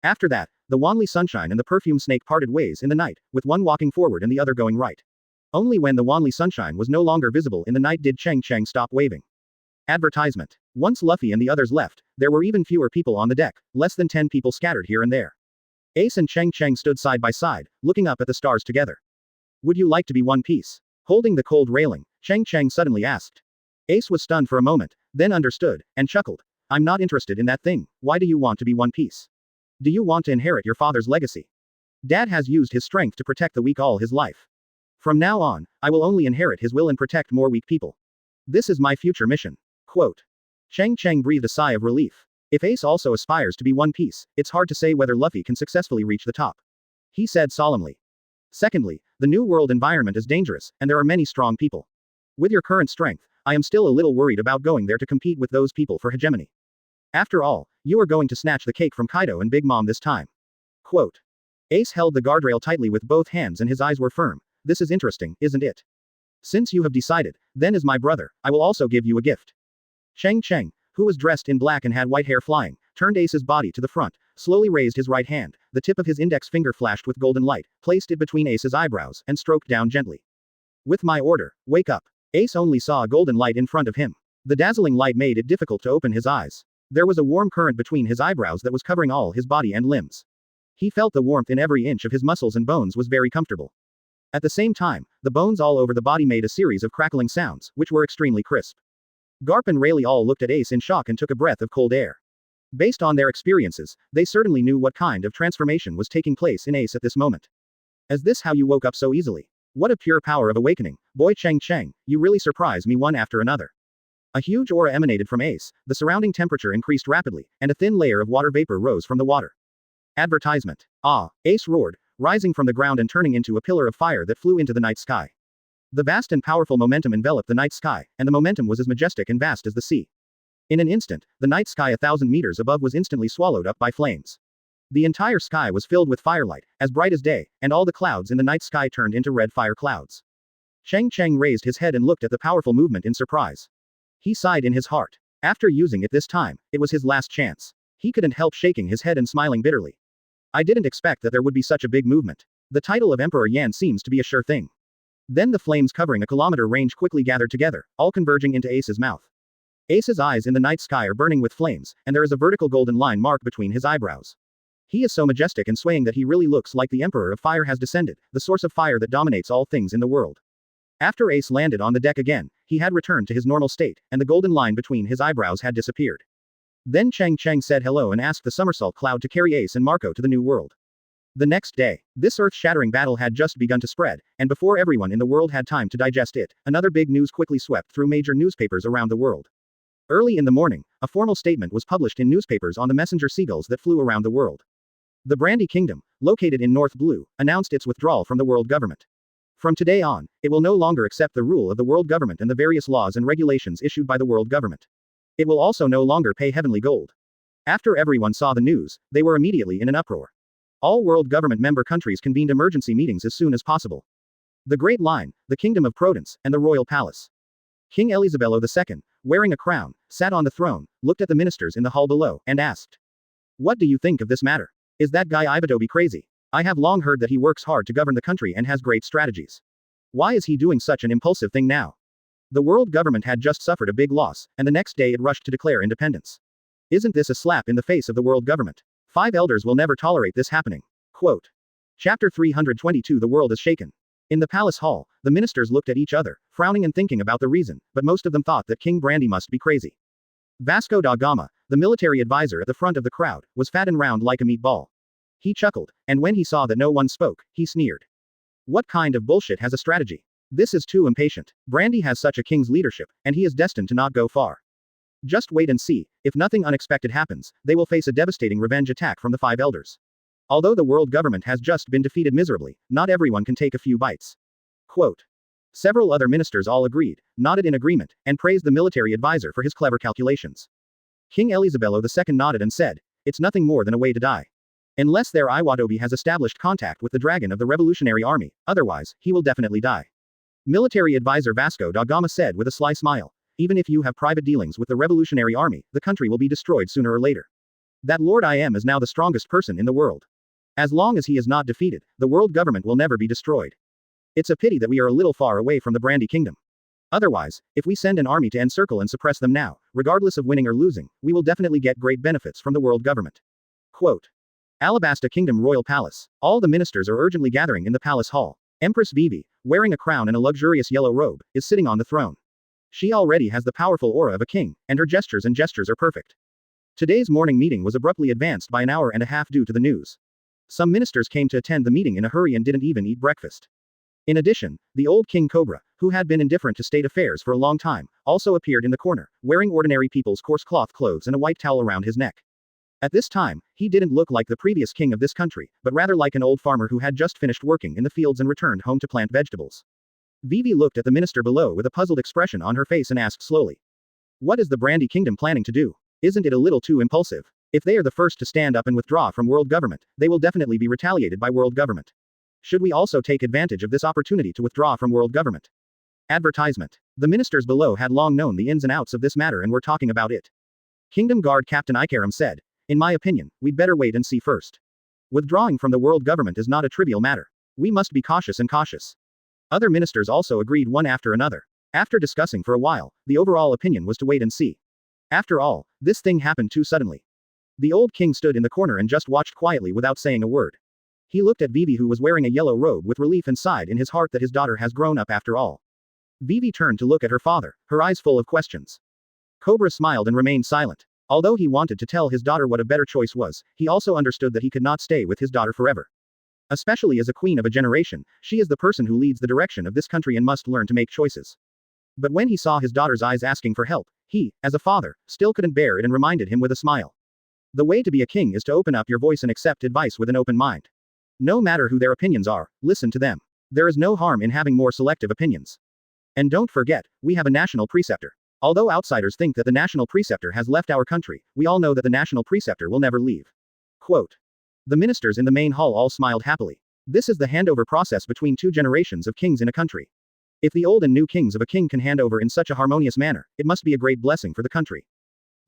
After that, the Wanli Sunshine and the Perfume Snake parted ways in the night, with one walking forward and the other going right. Only when the Wanli Sunshine was no longer visible in the night did Cheng Cheng stop waving. Advertisement. Once Luffy and the others left, there were even fewer people on the deck, less than 10 people scattered here and there. Ace and Cheng Cheng stood side by side, looking up at the stars together. Would you like to be one piece? Holding the cold railing, Cheng Cheng suddenly asked. Ace was stunned for a moment, then understood, and chuckled. I'm not interested in that thing. Why do you want to be one piece? Do you want to inherit your father's legacy? Dad has used his strength to protect the weak all his life. From now on, I will only inherit his will and protect more weak people. This is my future mission. Quote. Cheng Cheng breathed a sigh of relief. If Ace also aspires to be one piece, it's hard to say whether Luffy can successfully reach the top. He said solemnly. Secondly, the new world environment is dangerous, and there are many strong people. With your current strength, I am still a little worried about going there to compete with those people for hegemony. After all, you are going to snatch the cake from Kaido and Big Mom this time. Quote. Ace held the guardrail tightly with both hands and his eyes were firm. This is interesting, isn't it? Since you have decided, then as my brother, I will also give you a gift. Cheng Cheng, who was dressed in black and had white hair flying, turned Ace's body to the front, slowly raised his right hand, the tip of his index finger flashed with golden light, placed it between Ace's eyebrows, and stroked down gently. With my order, wake up. Ace only saw a golden light in front of him. The dazzling light made it difficult to open his eyes. There was a warm current between his eyebrows that was covering all his body and limbs. He felt the warmth in every inch of his muscles and bones was very comfortable. At the same time, the bones all over the body made a series of crackling sounds, which were extremely crisp. Garp and Rayleigh all looked at Ace in shock and took a breath of cold air. Based on their experiences, they certainly knew what kind of transformation was taking place in Ace at this moment. Is this how you woke up so easily? What a pure power of awakening, boy Cheng Cheng, you really surprise me one after another. A huge aura emanated from Ace, the surrounding temperature increased rapidly, and a thin layer of water vapor rose from the water. Advertisement. Ah, Ace roared, rising from the ground and turning into a pillar of fire that flew into the night sky. The vast and powerful momentum enveloped the night sky, and the momentum was as majestic and vast as the sea. In an instant, the night sky 1,000 meters above was instantly swallowed up by flames. The entire sky was filled with firelight, as bright as day, and all the clouds in the night sky turned into red fire clouds. Cheng Cheng raised his head and looked at the powerful movement in surprise. He sighed in his heart. After using it this time, it was his last chance. He couldn't help shaking his head and smiling bitterly. I didn't expect that there would be such a big movement. The title of Emperor Yan seems to be a sure thing. Then the flames covering a kilometer range quickly gathered together, all converging into Ace's mouth. Ace's eyes in the night sky are burning with flames, and there is a vertical golden line mark between his eyebrows. He is so majestic and swaying that he really looks like the Emperor of Fire has descended, the source of fire that dominates all things in the world. After Ace landed on the deck again, he had returned to his normal state, and the golden line between his eyebrows had disappeared. Then Cheng Cheng said hello and asked the somersault cloud to carry Ace and Marco to the new world. The next day, this earth-shattering battle had just begun to spread, and before everyone in the world had time to digest it, another big news quickly swept through major newspapers around the world. Early in the morning, a formal statement was published in newspapers on the messenger seagulls that flew around the world. The Brandy Kingdom, located in North Blue, announced its withdrawal from the world government. From today on, it will no longer accept the rule of the world government and the various laws and regulations issued by the world government. It will also no longer pay heavenly gold. After everyone saw the news, they were immediately in an uproar. All world government member countries convened emergency meetings as soon as possible. The Great Line, the Kingdom of Prudence, and the Royal Palace. King Elisabello II, wearing a crown, sat on the throne, looked at the ministers in the hall below, and asked, "What do you think of this matter? Is that guy Ibitobi crazy? I have long heard that he works hard to govern the country and has great strategies. Why is he doing such an impulsive thing now?" The world government had just suffered a big loss, and the next day it rushed to declare independence. Isn't this a slap in the face of the world government? 5 elders will never tolerate this happening. Quote. Chapter 322 The world is shaken. In the palace hall, the ministers looked at each other, frowning and thinking about the reason, but most of them thought that King Brandy must be crazy. Vasco da Gama, the military advisor at the front of the crowd, was fat and round like a meatball. He chuckled, and when he saw that no one spoke, he sneered. What kind of bullshit has a strategy? This is too impatient. Brandy has such a king's leadership, and he is destined to not go far. Just wait and see, if nothing unexpected happens, they will face a devastating revenge attack from the 5 elders. Although the world government has just been defeated miserably, not everyone can take a few bites. Quote. Several other ministers all agreed, nodded in agreement, and praised the military advisor for his clever calculations. King Elisabello II nodded and said, "It's nothing more than a way to die. Unless their Iwatobi has established contact with the dragon of the Revolutionary Army, otherwise, he will definitely die." Military advisor Vasco da Gama said with a sly smile, "Even if you have private dealings with the Revolutionary Army, the country will be destroyed sooner or later. That Lord I Am is now the strongest person in the world. As long as he is not defeated, the world government will never be destroyed. It's a pity that we are a little far away from the Brandy Kingdom. Otherwise, if we send an army to encircle and suppress them now, regardless of winning or losing, we will definitely get great benefits from the world government." Quote. Alabasta Kingdom Royal Palace. All the ministers are urgently gathering in the palace hall. Empress Vivi, wearing a crown and a luxurious yellow robe, is sitting on the throne. She already has the powerful aura of a king, and her gestures are perfect. Today's morning meeting was abruptly advanced by an hour and a half due to the news. Some ministers came to attend the meeting in a hurry and didn't even eat breakfast. In addition, the old King Cobra, who had been indifferent to state affairs for a long time, also appeared in the corner, wearing ordinary people's coarse cloth clothes and a white towel around his neck. At this time, he didn't look like the previous king of this country, but rather like an old farmer who had just finished working in the fields and returned home to plant vegetables. Vivi looked at the minister below with a puzzled expression on her face and asked slowly, "What is the Brandy Kingdom planning to do? Isn't it a little too impulsive? If they are the first to stand up and withdraw from world government, they will definitely be retaliated by world government. Should we also take advantage of this opportunity to withdraw from world government?" Advertisement. The ministers below had long known the ins and outs of this matter and were talking about it. Kingdom Guard Captain Ikaram said, "In my opinion, we'd better wait and see first. Withdrawing from the world government is not a trivial matter. We must be cautious and cautious." Other ministers also agreed one after another. After discussing for a while, the overall opinion was to wait and see. After all, this thing happened too suddenly. The old king stood in the corner and just watched quietly without saying a word. He looked at Vivi, who was wearing a yellow robe, with relief and sighed in his heart that his daughter has grown up after all. Vivi turned to look at her father, her eyes full of questions. Cobra smiled and remained silent. Although he wanted to tell his daughter what a better choice was, he also understood that he could not stay with his daughter forever. Especially as a queen of a generation, she is the person who leads the direction of this country and must learn to make choices. But when he saw his daughter's eyes asking for help, he, as a father, still couldn't bear it and reminded him with a smile. The way to be a king is to open up your voice and accept advice with an open mind. No matter who their opinions are, listen to them. There is no harm in having more selective opinions. And don't forget, we have a national preceptor. Although outsiders think that the national preceptor has left our country, we all know that the national preceptor will never leave. Quote. The ministers in the main hall all smiled happily. This is the handover process between two generations of kings in a country. If the old and new kings of a king can hand over in such a harmonious manner, it must be a great blessing for the country.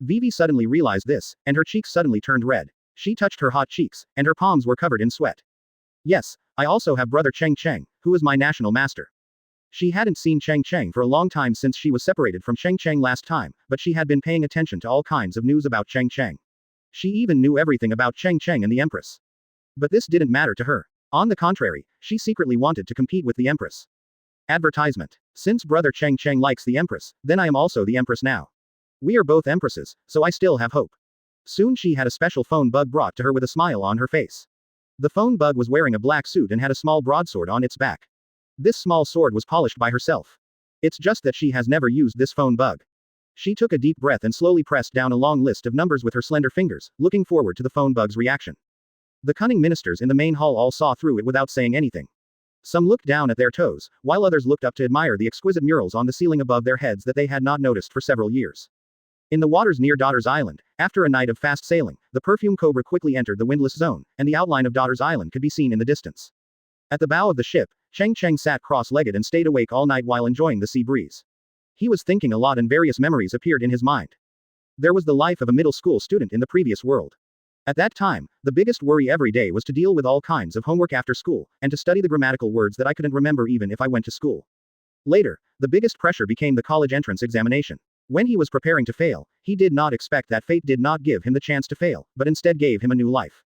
Vivi suddenly realized this, and her cheeks suddenly turned red. She touched her hot cheeks, and her palms were covered in sweat. Yes, I also have brother Cheng Cheng, who is my national master. She hadn't seen Cheng Cheng for a long time since she was separated from Cheng Cheng last time, but she had been paying attention to all kinds of news about Cheng Cheng. She even knew everything about Cheng Cheng and the Empress. But this didn't matter to her. On the contrary, she secretly wanted to compete with the Empress. Advertisement. Since brother Cheng Cheng likes the Empress, then I am also the Empress now. We are both Empresses, so I still have hope. Soon she had a special phone bug brought to her with a smile on her face. The phone bug was wearing a black suit and had a small broadsword on its back. This small sword was polished by herself. It's just that she has never used this phone bug. She took a deep breath and slowly pressed down a long list of numbers with her slender fingers, looking forward to the phone bug's reaction. The cunning ministers in the main hall all saw through it without saying anything. Some looked down at their toes, while others looked up to admire the exquisite murals on the ceiling above their heads that they had not noticed for several years. In the waters near Daughter's Island, after a night of fast sailing, the perfume cobra quickly entered the windless zone, and the outline of Daughter's Island could be seen in the distance. At the bow of the ship, Cheng Cheng sat cross-legged and stayed awake all night while enjoying the sea breeze. He was thinking a lot and various memories appeared in his mind. There was the life of a middle school student in the previous world. At that time, the biggest worry every day was to deal with all kinds of homework after school, and to study the grammatical words that I couldn't remember even if I went to school. Later, the biggest pressure became the college entrance examination. When he was preparing to fail, he did not expect that fate did not give him the chance to fail, but instead gave him a new life.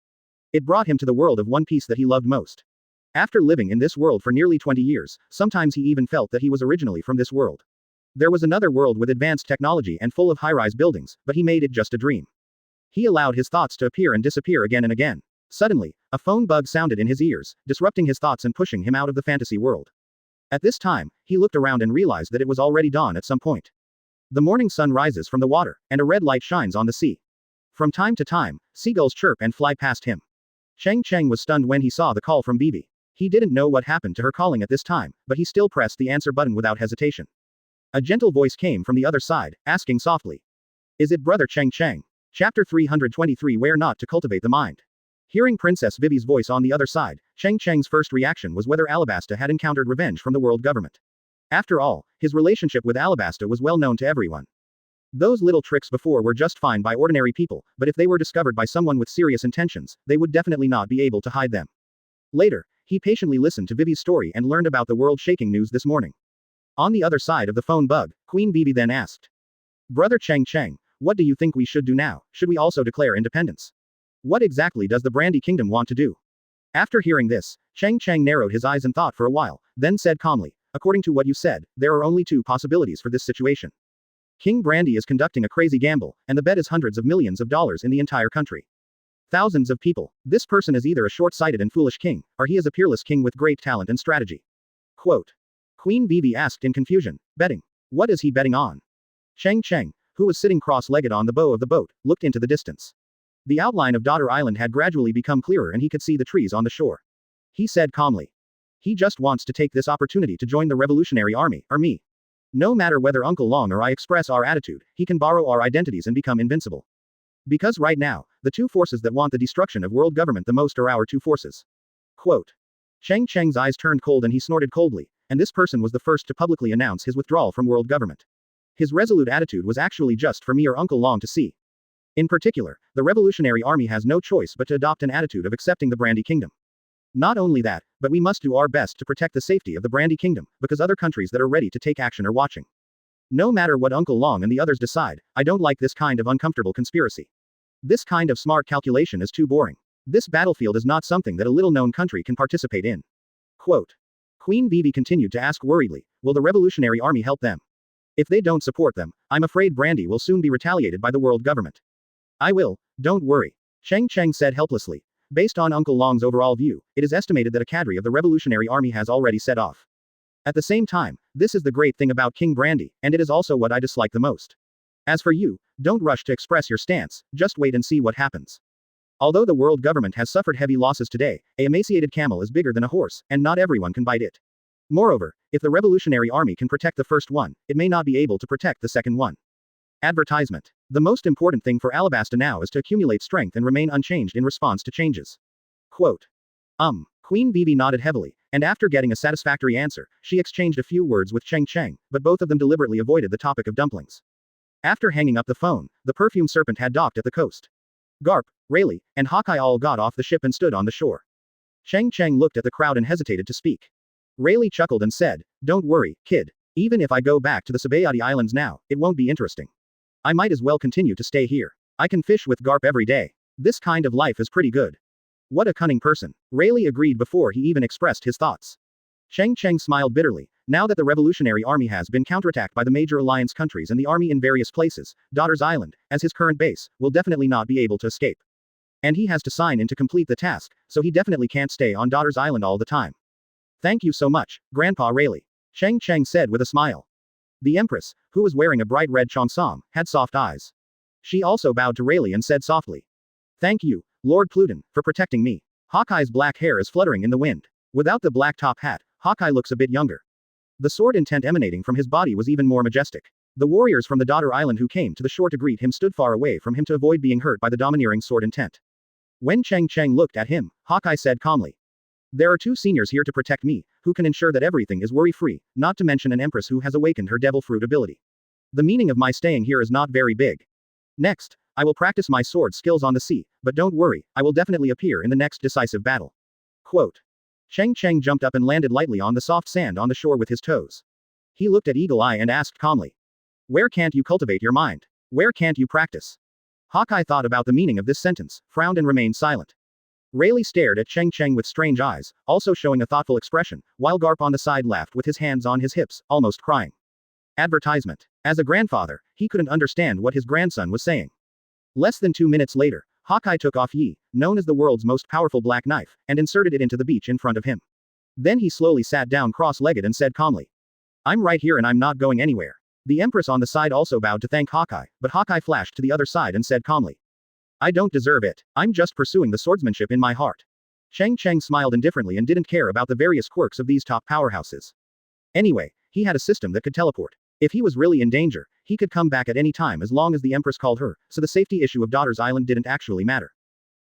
It brought him to the world of One Piece that he loved most. After living in this world for nearly 20 years, sometimes he even felt that he was originally from this world. There was another world with advanced technology and full of high-rise buildings, but he made it just a dream. He allowed his thoughts to appear and disappear again and again. Suddenly, a phone bug sounded in his ears, disrupting his thoughts and pushing him out of the fantasy world. At this time, he looked around and realized that it was already dawn at some point. The morning sun rises from the water, and a red light shines on the sea. From time to time, seagulls chirp and fly past him. Cheng Cheng was stunned when he saw the call from Vivi. He didn't know what happened to her calling at this time, but he still pressed the answer button without hesitation. A gentle voice came from the other side, asking softly. Is it brother Cheng Cheng? Chapter 323 Where Not to Cultivate the Mind. Hearing Princess Vivi's voice on the other side, Cheng Cheng's first reaction was whether Alabasta had encountered revenge from the world government. After all, his relationship with Alabasta was well known to everyone. Those little tricks before were just fine by ordinary people, but if they were discovered by someone with serious intentions, they would definitely not be able to hide them. Later, he patiently listened to Vivi's story and learned about the world-shaking news this morning. On the other side of the phone bug, Queen Vivi then asked. Brother Cheng Cheng, what do you think we should do now? Should we also declare independence? What exactly does the Brandy Kingdom want to do? After hearing this, Cheng Cheng narrowed his eyes and thought for a while, then said calmly, according to what you said, there are only two possibilities for this situation. King Brandy is conducting a crazy gamble, and the bet is hundreds of millions of dollars in the entire country. Thousands of people. This person is either a short-sighted and foolish king, or he is a peerless king with great talent and strategy. Quote. Queen Vivi asked in confusion, betting. What is he betting on? Cheng Cheng, who was sitting cross-legged on the bow of the boat, looked into the distance. The outline of Daughter Island had gradually become clearer and he could see the trees on the shore. He said calmly. He just wants to take this opportunity to join the Revolutionary Army, or me. No matter whether Uncle Long or I express our attitude, he can borrow our identities and become invincible. Because right now, the two forces that want the destruction of world government the most are our two forces. Quote. Cheng Cheng's eyes turned cold and he snorted coldly, and this person was the first to publicly announce his withdrawal from world government. His resolute attitude was actually just for me or Uncle Long to see. In particular, the Revolutionary Army has no choice but to adopt an attitude of accepting the Brandy Kingdom. Not only that, but we must do our best to protect the safety of the Brandy Kingdom, because other countries that are ready to take action are watching. No matter what Uncle Long and the others decide, I don't like this kind of uncomfortable conspiracy. This kind of smart calculation is too boring. This battlefield is not something that a little-known country can participate in. Quote. Queen Vivi continued to ask worriedly, will the Revolutionary Army help them? If they don't support them, I'm afraid Brandy will soon be retaliated by the world government. I will, don't worry. Cheng Cheng said helplessly. Based on Uncle Long's overall view, it is estimated that a cadre of the Revolutionary Army has already set off. At the same time, this is the great thing about King Brandy, and it is also what I dislike the most. As for you, don't rush to express your stance, just wait and see what happens. Although the world government has suffered heavy losses today, an emaciated camel is bigger than a horse, and not everyone can bite it. Moreover, if the Revolutionary Army can protect the first one, it may not be able to protect the second one. Advertisement. The most important thing for Alabasta now is to accumulate strength and remain unchanged in response to changes. Quote. Queen Vivi nodded heavily, and after getting a satisfactory answer, she exchanged a few words with Cheng Cheng, but both of them deliberately avoided the topic of dumplings. After hanging up the phone, the perfume serpent had docked at the coast. Garp, Rayleigh, and Hawkeye all got off the ship and stood on the shore. Cheng Cheng looked at the crowd and hesitated to speak. Rayleigh chuckled and said, don't worry, kid. Even if I go back to the Sabayati Islands now, it won't be interesting. I might as well continue to stay here. I can fish with Garp every day. This kind of life is pretty good. What a cunning person. Rayleigh agreed before he even expressed his thoughts. Cheng Cheng smiled bitterly. Now that the Revolutionary Army has been counterattacked by the major alliance countries and the army in various places, Daughter's Island, as his current base, will definitely not be able to escape. And he has to sign in to complete the task, so he definitely can't stay on Daughter's Island all the time. Thank you so much, Grandpa Rayleigh. Cheng Cheng said with a smile. The Empress, who was wearing a bright red cheongsam, had soft eyes. She also bowed to Rayleigh and said softly. Thank you, Lord Pluton, for protecting me. Hawkeye's black hair is fluttering in the wind. Without the black top hat, Hawkeye looks a bit younger. The sword intent emanating from his body was even more majestic. The warriors from the Daughter Island who came to the shore to greet him stood far away from him to avoid being hurt by the domineering sword intent. When Cheng Cheng looked at him, Hawkeye said calmly. There are two seniors here to protect me, who can ensure that everything is worry-free, not to mention an Empress who has awakened her devil fruit ability. The meaning of my staying here is not very big. Next, I will practice my sword skills on the sea, but don't worry, I will definitely appear in the next decisive battle. Quote. Cheng Cheng jumped up and landed lightly on the soft sand on the shore with his toes. He looked at Eagle Eye and asked calmly. Where can't you cultivate your mind? Where can't you practice? Hawkeye thought about the meaning of this sentence, frowned and remained silent. Rayleigh stared at Cheng Cheng with strange eyes, also showing a thoughtful expression, while Garp on the side laughed with his hands on his hips, almost crying. Advertisement. As a grandfather, he couldn't understand what his grandson was saying. Less than 2 minutes later, Hawkeye took off Yi, known as the world's most powerful black knife, and inserted it into the beach in front of him. Then he slowly sat down cross-legged and said calmly. I'm right here and I'm not going anywhere. The Empress on the side also bowed to thank Hawkeye, but Hawkeye flashed to the other side and said calmly. I don't deserve it. I'm just pursuing the swordsmanship in my heart. Cheng Cheng smiled indifferently and didn't care about the various quirks of these top powerhouses. Anyway, he had a system that could teleport. If he was really in danger, he could come back at any time as long as the Empress called her, so the safety issue of Daughter's Island didn't actually matter.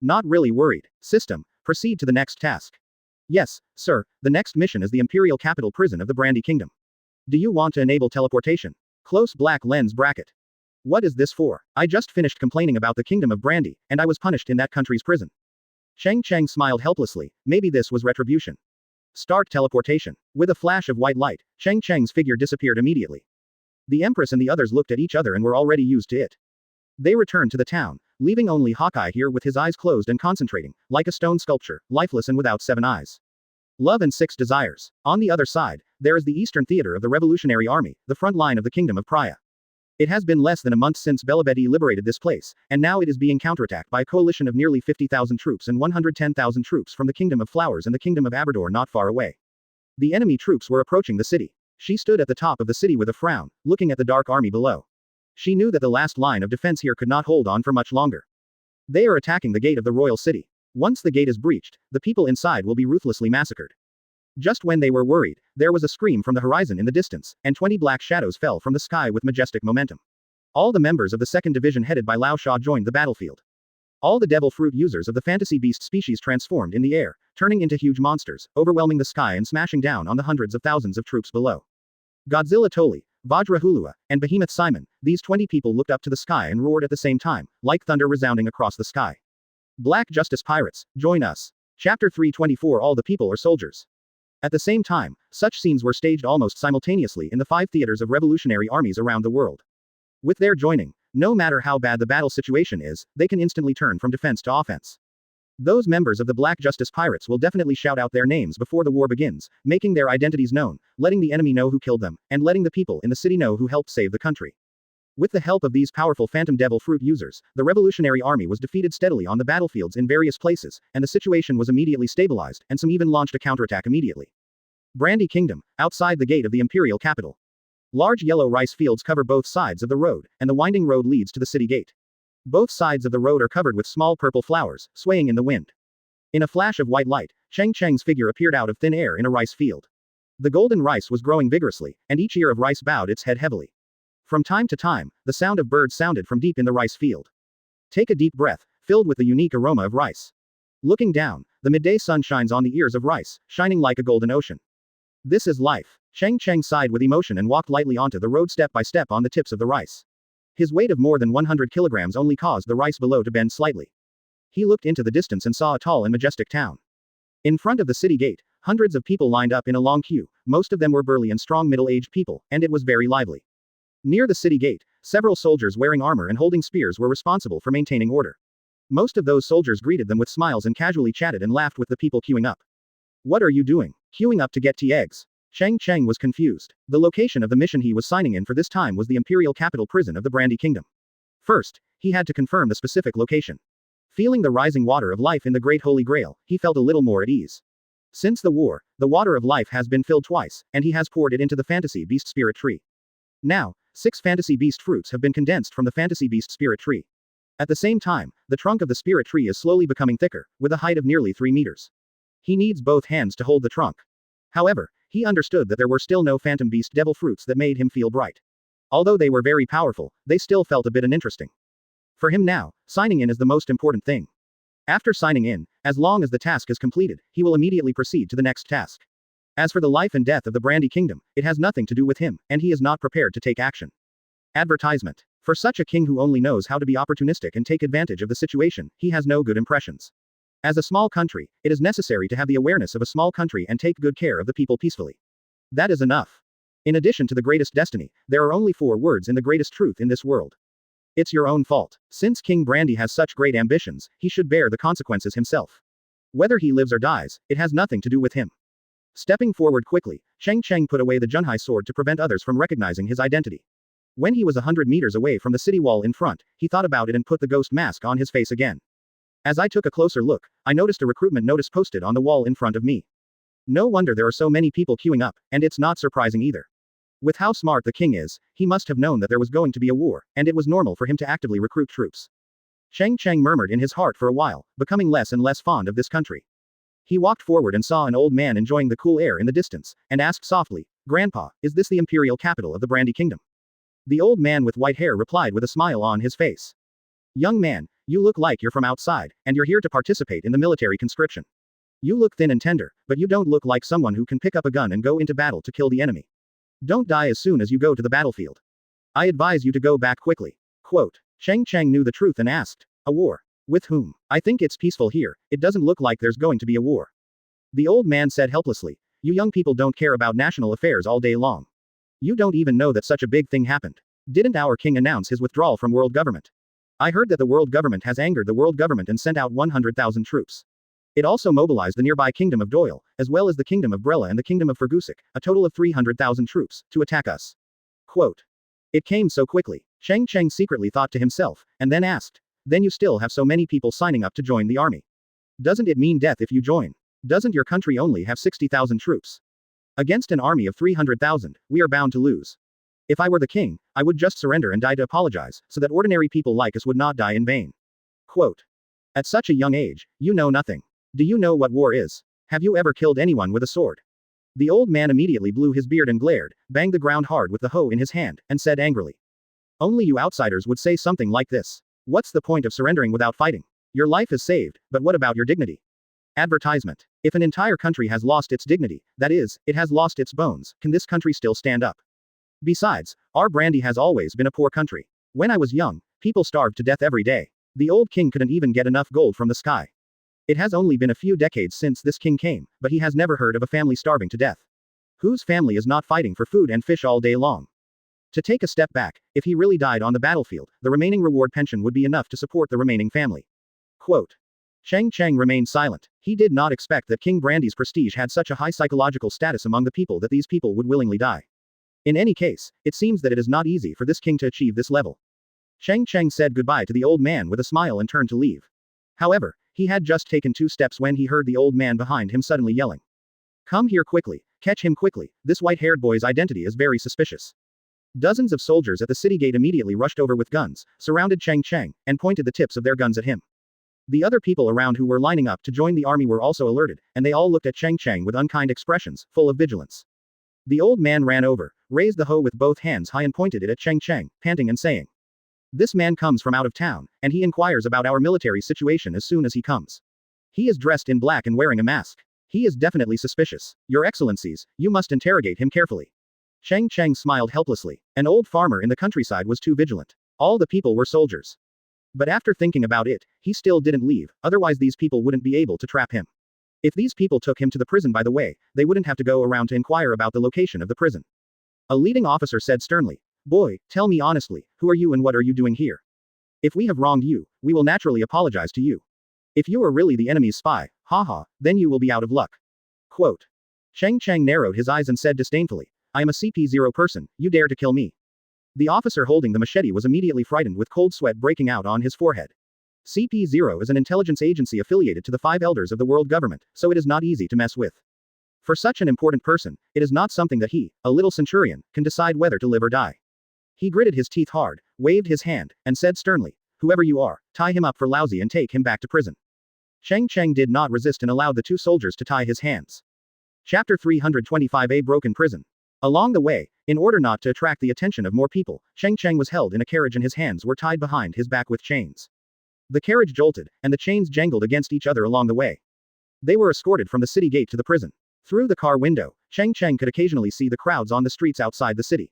Not really worried. System, proceed to the next task. Yes, sir, the next mission is the Imperial Capital Prison of the Brandy Kingdom. Do you want to enable teleportation? Close black lens bracket. What is this for? I just finished complaining about the Kingdom of Brandy, and I was punished in that country's prison. Cheng Cheng smiled helplessly, maybe this was retribution. Start teleportation. With a flash of white light, Cheng Cheng's figure disappeared immediately. The Empress and the others looked at each other and were already used to it. They returned to the town, leaving only Hawkeye here with his eyes closed and concentrating, like a stone sculpture, lifeless and without 7 eyes. Love and 6 desires. On the other side, there is the Eastern Theater of the Revolutionary Army, the front line of the Kingdom of Praya. It has been less than a month since Belabedi liberated this place, and now it is being counterattacked by a coalition of nearly 50,000 troops and 110,000 troops from the Kingdom of Flowers and the Kingdom of Abrador not far away. The enemy troops were approaching the city. She stood at the top of the city with a frown, looking at the dark army below. She knew that the last line of defense here could not hold on for much longer. They are attacking the gate of the royal city. Once the gate is breached, the people inside will be ruthlessly massacred. Just when they were worried, there was a scream from the horizon in the distance, and 20 black shadows fell from the sky with majestic momentum. All the members of the 2nd Division headed by Lao Sha joined the battlefield. All the devil fruit users of the fantasy beast species transformed in the air, turning into huge monsters, overwhelming the sky and smashing down on the hundreds of thousands of troops below. Godzilla Toli, Vajra Hulua, and Behemoth Simon, these 20 people looked up to the sky and roared at the same time, like thunder resounding across the sky. Black Justice Pirates, join us. Chapter 324 All the people are soldiers. At the same time, such scenes were staged almost simultaneously in the 5 theaters of revolutionary armies around the world. With their joining, no matter how bad the battle situation is, they can instantly turn from defense to offense. Those members of the Black Justice Pirates will definitely shout out their names before the war begins, making their identities known, letting the enemy know who killed them, and letting the people in the city know who helped save the country. With the help of these powerful Phantom Devil Fruit users, the Revolutionary Army was defeated steadily on the battlefields in various places, and the situation was immediately stabilized, and some even launched a counterattack immediately. Brandy Kingdom, outside the gate of the imperial capital. Large yellow rice fields cover both sides of the road, and the winding road leads to the city gate. Both sides of the road are covered with small purple flowers, swaying in the wind. In a flash of white light, Cheng Cheng's figure appeared out of thin air in a rice field. The golden rice was growing vigorously, and each ear of rice bowed its head heavily. From time to time, the sound of birds sounded from deep in the rice field. Take a deep breath, filled with the unique aroma of rice. Looking down, the midday sun shines on the ears of rice, shining like a golden ocean. This is life. Cheng Cheng sighed with emotion and walked lightly onto the road step by step on the tips of the rice. His weight of more than 100 kilograms only caused the rice below to bend slightly. He looked into the distance and saw a tall and majestic town. In front of the city gate, hundreds of people lined up in a long queue, most of them were burly and strong middle-aged people, and it was very lively. Near the city gate, several soldiers wearing armor and holding spears were responsible for maintaining order. Most of those soldiers greeted them with smiles and casually chatted and laughed with the people queuing up. What are you doing? Queuing up to get tea eggs? Cheng Cheng was confused. The location of the mission he was signing in for this time was the imperial capital prison of the Brandy Kingdom. First, he had to confirm the specific location. Feeling the rising water of life in the Great Holy Grail, he felt a little more at ease. Since the war, the water of life has been filled twice, and he has poured it into the Fantasy Beast Spirit Tree. Now, 6 Fantasy Beast fruits have been condensed from the Fantasy Beast Spirit Tree. At the same time, the trunk of the Spirit Tree is slowly becoming thicker, with a height of nearly 3 meters. He needs both hands to hold the trunk. However, he understood that there were still no Phantom Beast Devil fruits that made him feel bright. Although they were very powerful, they still felt a bit uninteresting. For him now, signing in is the most important thing. After signing in, as long as the task is completed, he will immediately proceed to the next task. As for the life and death of the Brandy Kingdom, it has nothing to do with him, and he is not prepared to take action. Advertisement. For such a king who only knows how to be opportunistic and take advantage of the situation, he has no good impressions. As a small country, it is necessary to have the awareness of a small country and take good care of the people peacefully. That is enough. In addition to the greatest destiny, there are only 4 words in the greatest truth in this world. It's your own fault. Since King Brandy has such great ambitions, he should bear the consequences himself. Whether he lives or dies, it has nothing to do with him. Stepping forward quickly, Cheng Cheng put away the Junhai sword to prevent others from recognizing his identity. When he was 100 meters away from the city wall in front, he thought about it and put the ghost mask on his face again. As I took a closer look, I noticed a recruitment notice posted on the wall in front of me. No wonder there are so many people queuing up, and it's not surprising either. With how smart the king is, he must have known that there was going to be a war, and it was normal for him to actively recruit troops. Cheng Cheng murmured in his heart for a while, becoming less and less fond of this country. He walked forward and saw an old man enjoying the cool air in the distance, and asked softly, "Grandpa, is this the imperial capital of the Brandy Kingdom?" The old man with white hair replied with a smile on his face. "Young man, you look like you're from outside, and you're here to participate in the military conscription. You look thin and tender, but you don't look like someone who can pick up a gun and go into battle to kill the enemy. Don't die as soon as you go to the battlefield. I advise you to go back quickly." Quote. Cheng Cheng knew the truth and asked, "A war? With whom? I think it's peaceful here, it doesn't look like there's going to be a war." The old man said helplessly, "You young people don't care about national affairs all day long. You don't even know that such a big thing happened. Didn't our king announce his withdrawal from world government? I heard that the world government has angered the world government and sent out 100,000 troops. It also mobilized the nearby kingdom of Doyle, as well as the kingdom of Brella and the kingdom of Fergusic, a total of 300,000 troops, to attack us." Quote. It came so quickly. Cheng Cheng secretly thought to himself, and then asked, "Then you still have so many people signing up to join the army? Doesn't it mean death if you join? Doesn't your country only have 60,000 troops? Against an army of 300,000, we are bound to lose. If I were the king, I would just surrender and die to apologize, so that ordinary people like us would not die in vain." Quote. At such a young age, you know nothing. Do you know what war is? Have you ever killed anyone with a sword? The old man immediately blew his beard and glared, banged the ground hard with the hoe in his hand, and said angrily, "Only you outsiders would say something like this. What's the point of surrendering without fighting? Your life is saved, but what about your dignity?" Advertisement. If an entire country has lost its dignity, that is, it has lost its bones, can this country still stand up? Besides, our Brandy has always been a poor country. When I was young, people starved to death every day. The old king couldn't even get enough gold from the sky. It has only been a few decades since this king came, but he has never heard of a family starving to death. Whose family is not fighting for food and fish all day long? To take a step back, if he really died on the battlefield, the remaining reward pension would be enough to support the remaining family. Quote. Cheng Cheng remained silent. He did not expect that King Brandy's prestige had such a high psychological status among the people that these people would willingly die. In any case, it seems that it is not easy for this king to achieve this level. Cheng Cheng said goodbye to the old man with a smile and turned to leave. However, he had just taken 2 steps when he heard the old man behind him suddenly yelling. Come here quickly, catch him quickly, this white-haired boy's identity is very suspicious. Dozens of soldiers at the city gate immediately rushed over with guns, surrounded Cheng Cheng, and pointed the tips of their guns at him. The other people around who were lining up to join the army were also alerted, and they all looked at Cheng Cheng with unkind expressions, full of vigilance. The old man ran over, raised the hoe with both hands high and pointed it at Cheng Cheng, panting and saying. This man comes from out of town, and he inquires about our military situation as soon as he comes. He is dressed in black and wearing a mask. He is definitely suspicious. Your Excellencies, you must interrogate him carefully. Cheng Cheng smiled helplessly. An old farmer in the countryside was too vigilant. All the people were soldiers. But after thinking about it, he still didn't leave, otherwise these people wouldn't be able to trap him. If these people took him to the prison by the way, they wouldn't have to go around to inquire about the location of the prison. A leading officer said sternly, Boy, tell me honestly, who are you and what are you doing here? If we have wronged you, we will naturally apologize to you. If you are really the enemy's spy, haha, then you will be out of luck. Quote. Cheng Cheng narrowed his eyes and said disdainfully, I am a CP0 person, you dare to kill me. The officer holding the machete was immediately frightened with cold sweat breaking out on his forehead. CP0 is an intelligence agency affiliated to the 5 elders of the world government, so it is not easy to mess with. For such an important person, it is not something that he, a little centurion, can decide whether to live or die. He gritted his teeth hard, waved his hand, and said sternly, Whoever you are, tie him up for lousy and take him back to prison. Cheng Cheng did not resist and allowed the 2 soldiers to tie his hands. Chapter 325A Broken Prison. Along the way, in order not to attract the attention of more people, Cheng Cheng was held in a carriage and his hands were tied behind his back with chains. The carriage jolted, and the chains jangled against each other along the way. They were escorted from the city gate to the prison. Through the car window, Cheng Cheng could occasionally see the crowds on the streets outside the city.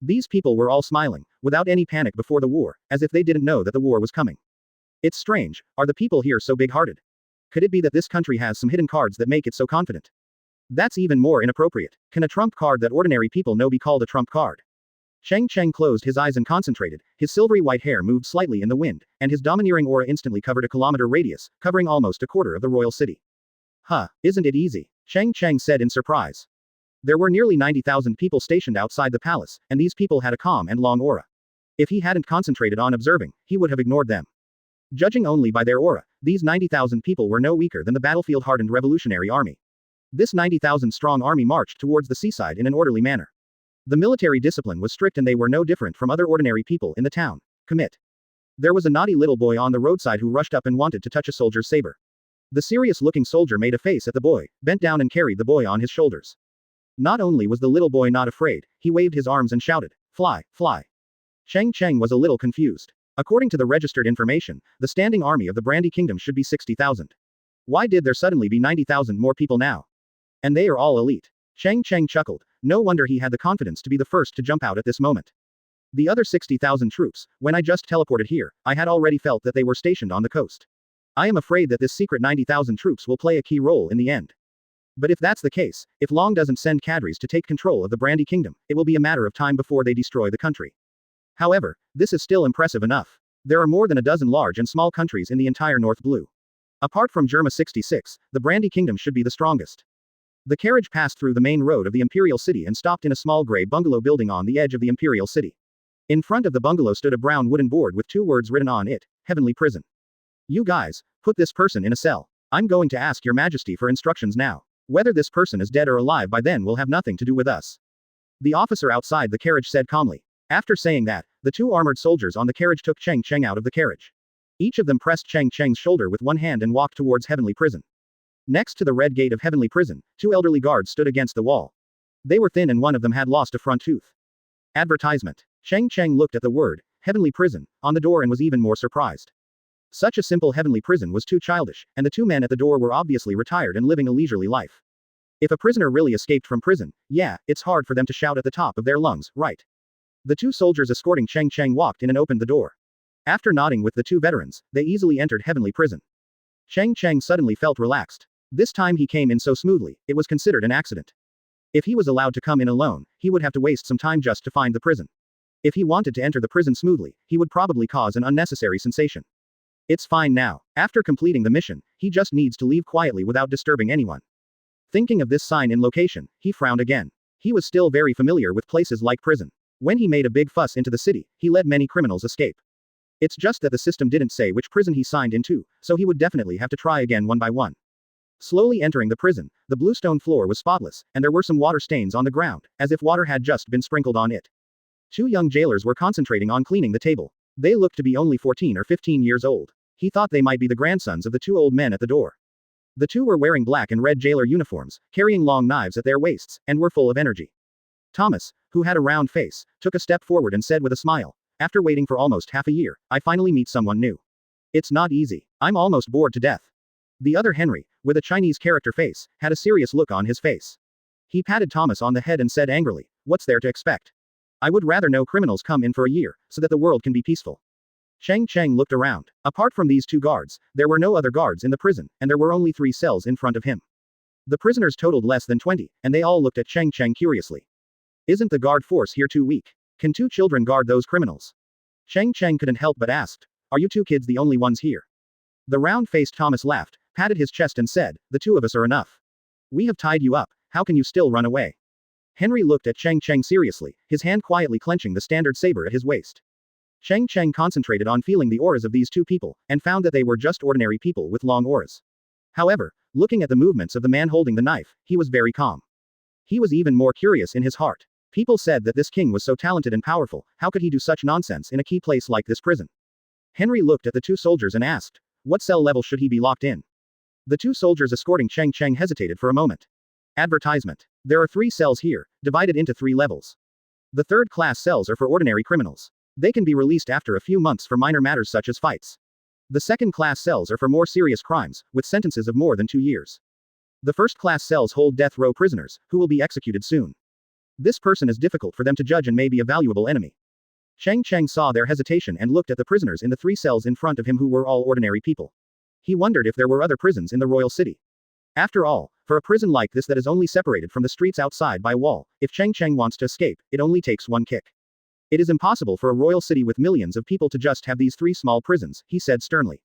These people were all smiling, without any panic before the war, as if they didn't know that the war was coming. It's strange, are the people here so big-hearted? Could it be that this country has some hidden cards that make it so confident? That's even more inappropriate. Can a trump card that ordinary people know be called a trump card? Cheng Cheng closed his eyes and concentrated, his silvery white hair moved slightly in the wind, and his domineering aura instantly covered a kilometer radius, covering almost a quarter of the royal city. Huh, isn't it easy? Cheng Cheng said in surprise. There were nearly 90,000 people stationed outside the palace, and these people had a calm and long aura. If he hadn't concentrated on observing, he would have ignored them. Judging only by their aura, these 90,000 people were no weaker than the battlefield-hardened revolutionary army. This 90,000-strong army marched towards the seaside in an orderly manner. The military discipline was strict and they were no different from other ordinary people in the town. Commit. There was a naughty little boy on the roadside who rushed up and wanted to touch a soldier's saber. The serious-looking soldier made a face at the boy, bent down and carried the boy on his shoulders. Not only was the little boy not afraid, he waved his arms and shouted, Fly, fly. Cheng Cheng was a little confused. According to the registered information, the standing army of the Brandy Kingdom should be 60,000. Why did there suddenly be 90,000 more people now? And they are all elite. Cheng Cheng chuckled. No wonder he had the confidence to be the first to jump out at this moment. The other 60,000 troops, when I just teleported here, I had already felt that they were stationed on the coast. I am afraid that this secret 90,000 troops will play a key role in the end. But if that's the case, if Long doesn't send cadres to take control of the Brandy Kingdom, it will be a matter of time before they destroy the country. However, this is still impressive enough. There are more than a dozen large and small countries in the entire North Blue. Apart from Germa 66, the Brandy Kingdom should be the strongest. The carriage passed through the main road of the Imperial City and stopped in a small gray bungalow building on the edge of the Imperial City. In front of the bungalow stood a brown wooden board with 2 words written on it, Heavenly Prison. You guys, put this person in a cell. I'm going to ask your majesty for instructions now. Whether this person is dead or alive by then will have nothing to do with us. The officer outside the carriage said calmly. After saying that, the 2 armored soldiers on the carriage took Cheng Cheng out of the carriage. Each of them pressed Cheng Cheng's shoulder with one hand and walked towards Heavenly Prison. Next to the red gate of Heavenly Prison, 2 elderly guards stood against the wall. They were thin and one of them had lost a front tooth. Advertisement. Cheng Cheng looked at the word, Heavenly Prison, on the door and was even more surprised. Such a simple heavenly prison was too childish, and the 2 men at the door were obviously retired and living a leisurely life. If a prisoner really escaped from prison, yeah, it's hard for them to shout at the top of their lungs, right? The 2 soldiers escorting Cheng Cheng walked in and opened the door. After nodding with the 2 veterans, they easily entered Heavenly Prison. Cheng Cheng suddenly felt relaxed. This time he came in so smoothly, it was considered an accident. If he was allowed to come in alone, he would have to waste some time just to find the prison. If he wanted to enter the prison smoothly, he would probably cause an unnecessary sensation. It's fine now. After completing the mission, he just needs to leave quietly without disturbing anyone. Thinking of this sign in location, he frowned again. He was still very familiar with places like prison. When he made a big fuss into the city, he let many criminals escape. It's just that the system didn't say which prison he signed into, so he would definitely have to try again one by one. Slowly entering the prison, the bluestone floor was spotless, and there were some water stains on the ground, as if water had just been sprinkled on it. Two young jailers were concentrating on cleaning the table. They looked to be only 14 or 15 years old. He thought they might be the grandsons of the two old men at the door. The two were wearing black and red jailer uniforms, carrying long knives at their waists, and were full of energy. Thomas, who had a round face, took a step forward and said with a smile, "After waiting for almost half a year, I finally meet someone new. It's not easy. I'm almost bored to death." The other Henry, with a Chinese character face, had a serious look on his face. He patted Thomas on the head and said angrily, "What's there to expect? I would rather no criminals come in for a year, so that the world can be peaceful." Cheng Cheng looked around. Apart from these two guards, there were no other guards in the prison, and there were only 3 cells in front of him. The prisoners totaled less than 20, and they all looked at Cheng Cheng curiously. Isn't the guard force here too weak? Can 2 children guard those criminals? Cheng Cheng couldn't help but asked, "Are you 2 kids the only ones here?" The round-faced Thomas laughed, patted his chest and said, "The 2 of us are enough. We have tied you up, how can you still run away?" Henry looked at Cheng Cheng seriously, his hand quietly clenching the standard saber at his waist. Cheng Cheng concentrated on feeling the auras of these 2 people, and found that they were just ordinary people with long auras. However, looking at the movements of the man holding the knife, he was very calm. He was even more curious in his heart. People said that this king was so talented and powerful, how could he do such nonsense in a key place like this prison? Henry looked at the 2 soldiers and asked, what cell level should he be locked in? The 2 soldiers escorting Cheng Cheng hesitated for a moment. Advertisement. There are 3 cells here, divided into 3 levels. The third-class cells are for ordinary criminals. They can be released after a few months for minor matters such as fights. The second-class cells are for more serious crimes, with sentences of more than 2 years. The first-class cells hold death row prisoners, who will be executed soon. This person is difficult for them to judge and may be a valuable enemy. Cheng Cheng saw their hesitation and looked at the prisoners in the 3 cells in front of him who were all ordinary people. He wondered if there were other prisons in the royal city. After all, for a prison like this that is only separated from the streets outside by a wall, if Cheng Cheng wants to escape, it only takes 1 kick. It is impossible for a royal city with millions of people to just have these 3 small prisons, he said sternly.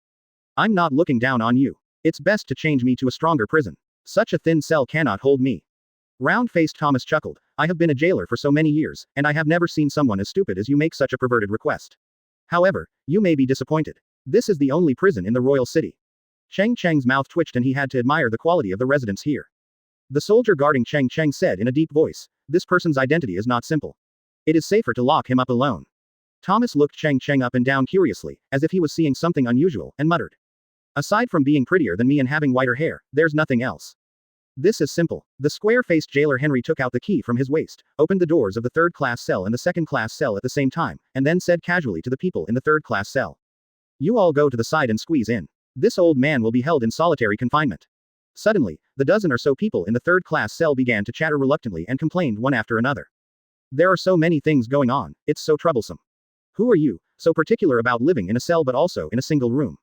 I'm not looking down on you. It's best to change me to a stronger prison. Such a thin cell cannot hold me. Round-faced Thomas chuckled. I have been a jailer for so many years, and I have never seen someone as stupid as you make such a perverted request. However, you may be disappointed. This is the only prison in the royal city. Cheng Cheng's mouth twitched and he had to admire the quality of the residents here. The soldier guarding Cheng Cheng said in a deep voice, this person's identity is not simple. It is safer to lock him up alone. Thomas looked Cheng Cheng up and down curiously, as if he was seeing something unusual, and muttered. Aside from being prettier than me and having whiter hair, there's nothing else. This is simple. The square-faced jailer Henry took out the key from his waist, opened the doors of the third-class cell and the second-class cell at the same time, and then said casually to the people in the third-class cell. You all go to the side and squeeze in. This old man will be held in solitary confinement. Suddenly, the dozen or so people in the third-class cell began to chatter reluctantly and complained one after another. There are so many things going on, it's so troublesome. Who are you, so particular about living in a cell but also in a single room?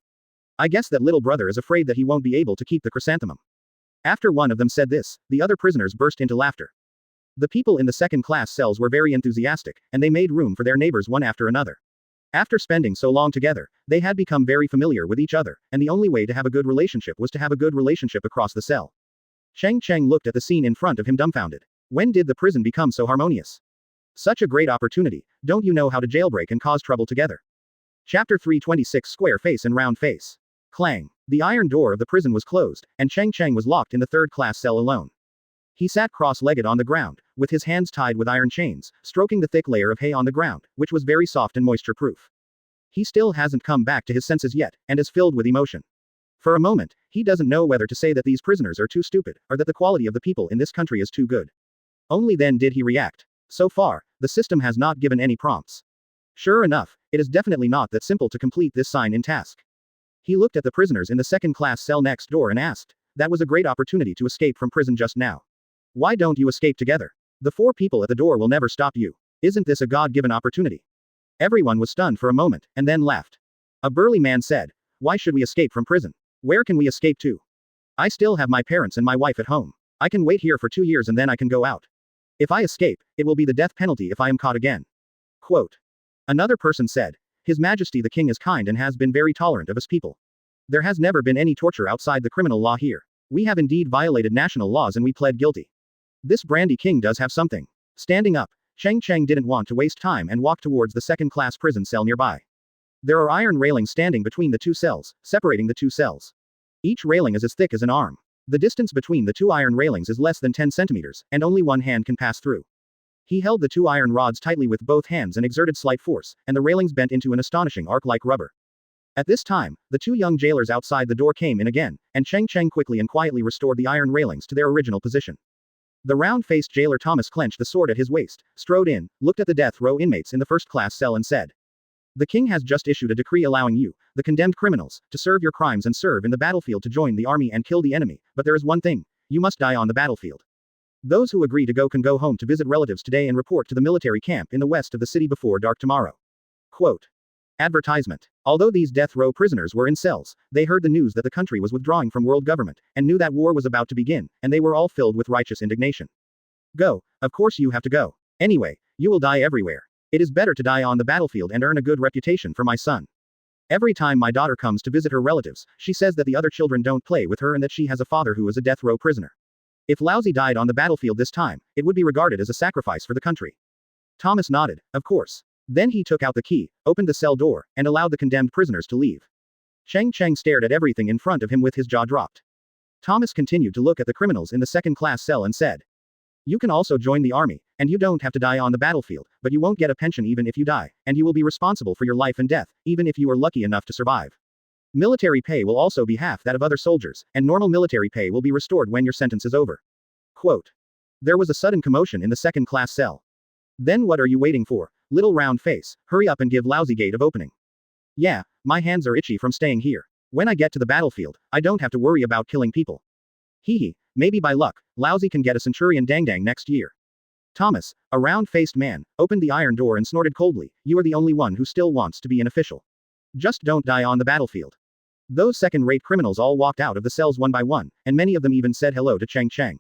I guess that little brother is afraid that he won't be able to keep the chrysanthemum. After one of them said this, the other prisoners burst into laughter. The people in the second-class cells were very enthusiastic, and they made room for their neighbors one after another. After spending so long together, they had become very familiar with each other, and the only way to have a good relationship was to have a good relationship across the cell. Cheng Cheng looked at the scene in front of him dumbfounded. When did the prison become so harmonious? Such a great opportunity, don't you know how to jailbreak and cause trouble together? Chapter 326 Square Face and Round Face. Clang. The iron door of the prison was closed, and Cheng Cheng was locked in the third-class cell alone. He sat cross-legged on the ground, with his hands tied with iron chains, stroking the thick layer of hay on the ground, which was very soft and moisture-proof. He still hasn't come back to his senses yet, and is filled with emotion. For a moment, he doesn't know whether to say that these prisoners are too stupid, or that the quality of the people in this country is too good. Only then did he react. So far, the system has not given any prompts. Sure enough, it is definitely not that simple to complete this sign-in task. He looked at the prisoners in the second-class cell next door and asked, that was a great opportunity to escape from prison just now. Why don't you escape together? The 4 people at the door will never stop you. Isn't this a God-given opportunity? Everyone was stunned for a moment, and then laughed. A burly man said, why should we escape from prison? Where can we escape to? I still have my parents and my wife at home. I can wait here for 2 years and then I can go out. If I escape, it will be the death penalty if I am caught again. Quote. Another person said, His Majesty the King is kind and has been very tolerant of his people. There has never been any torture outside the criminal law here. We have indeed violated national laws and we pled guilty. This brandy king does have something. Standing up, Cheng Cheng didn't want to waste time and walked towards the second-class prison cell nearby. There are iron railings standing between the two cells, separating the two cells. Each railing is as thick as an arm. The distance between the two iron railings is less than 10 centimeters, and only one hand can pass through. He held the two iron rods tightly with both hands and exerted slight force, and the railings bent into an astonishing arc like rubber. At this time, the two young jailers outside the door came in again, and Cheng Cheng quickly and quietly restored the iron railings to their original position. The round-faced jailer Thomas clenched the sword at his waist, strode in, looked at the death row inmates in the first-class cell and said, The king has just issued a decree allowing you, the condemned criminals, to serve your crimes and serve in the battlefield to join the army and kill the enemy, but there is one thing, you must die on the battlefield. Those who agree to go can go home to visit relatives today and report to the military camp in the west of the city before dark tomorrow. Quote. Advertisement. Although these death row prisoners were in cells, they heard the news that the country was withdrawing from world government, and knew that war was about to begin, and they were all filled with righteous indignation. Go, of course you have to go. Anyway, you will die everywhere. It is better to die on the battlefield and earn a good reputation for my son. Every time my daughter comes to visit her relatives, she says that the other children don't play with her and that she has a father who is a death row prisoner. If Lousy died on the battlefield this time, it would be regarded as a sacrifice for the country. Thomas nodded, of course. Then he took out the key, opened the cell door, and allowed the condemned prisoners to leave. Cheng Cheng stared at everything in front of him with his jaw dropped. Thomas continued to look at the criminals in the second-class cell and said, You can also join the army, and you don't have to die on the battlefield, but you won't get a pension even if you die, and you will be responsible for your life and death, even if you are lucky enough to survive. Military pay will also be half that of other soldiers, and normal military pay will be restored when your sentence is over. Quote. There was a sudden commotion in the second-class cell. Then what are you waiting for, little round face, hurry up and give Lousy gate of opening. Yeah, my hands are itchy from staying here. When I get to the battlefield, I don't have to worry about killing people. Hee, maybe by luck, Lousy can get a Centurion Dang Dang next year. Thomas, a round-faced man, opened the iron door and snorted coldly, You are the only one who still wants to be an official. Just don't die on the battlefield. Those second-rate criminals all walked out of the cells one by one, and many of them even said hello to Cheng Cheng.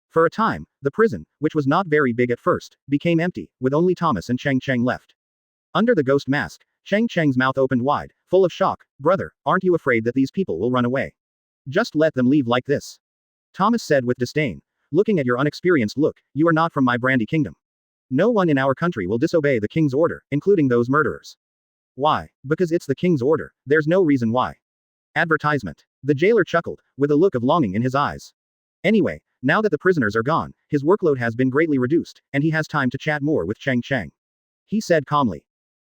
For a time, the prison, which was not very big at first, became empty, with only Thomas and Cheng Cheng left. Under the ghost mask, Cheng Cheng's mouth opened wide, full of shock. Brother, aren't you afraid that these people will run away? Just let them leave like this. Thomas said with disdain, looking at your unexperienced look, you are not from my brandy kingdom. No one in our country will disobey the king's order, including those murderers. Why? Because it's the king's order, there's no reason why. Advertisement. The jailer chuckled, with a look of longing in his eyes. Anyway, now that the prisoners are gone, his workload has been greatly reduced, and he has time to chat more with Cheng Cheng. He said calmly.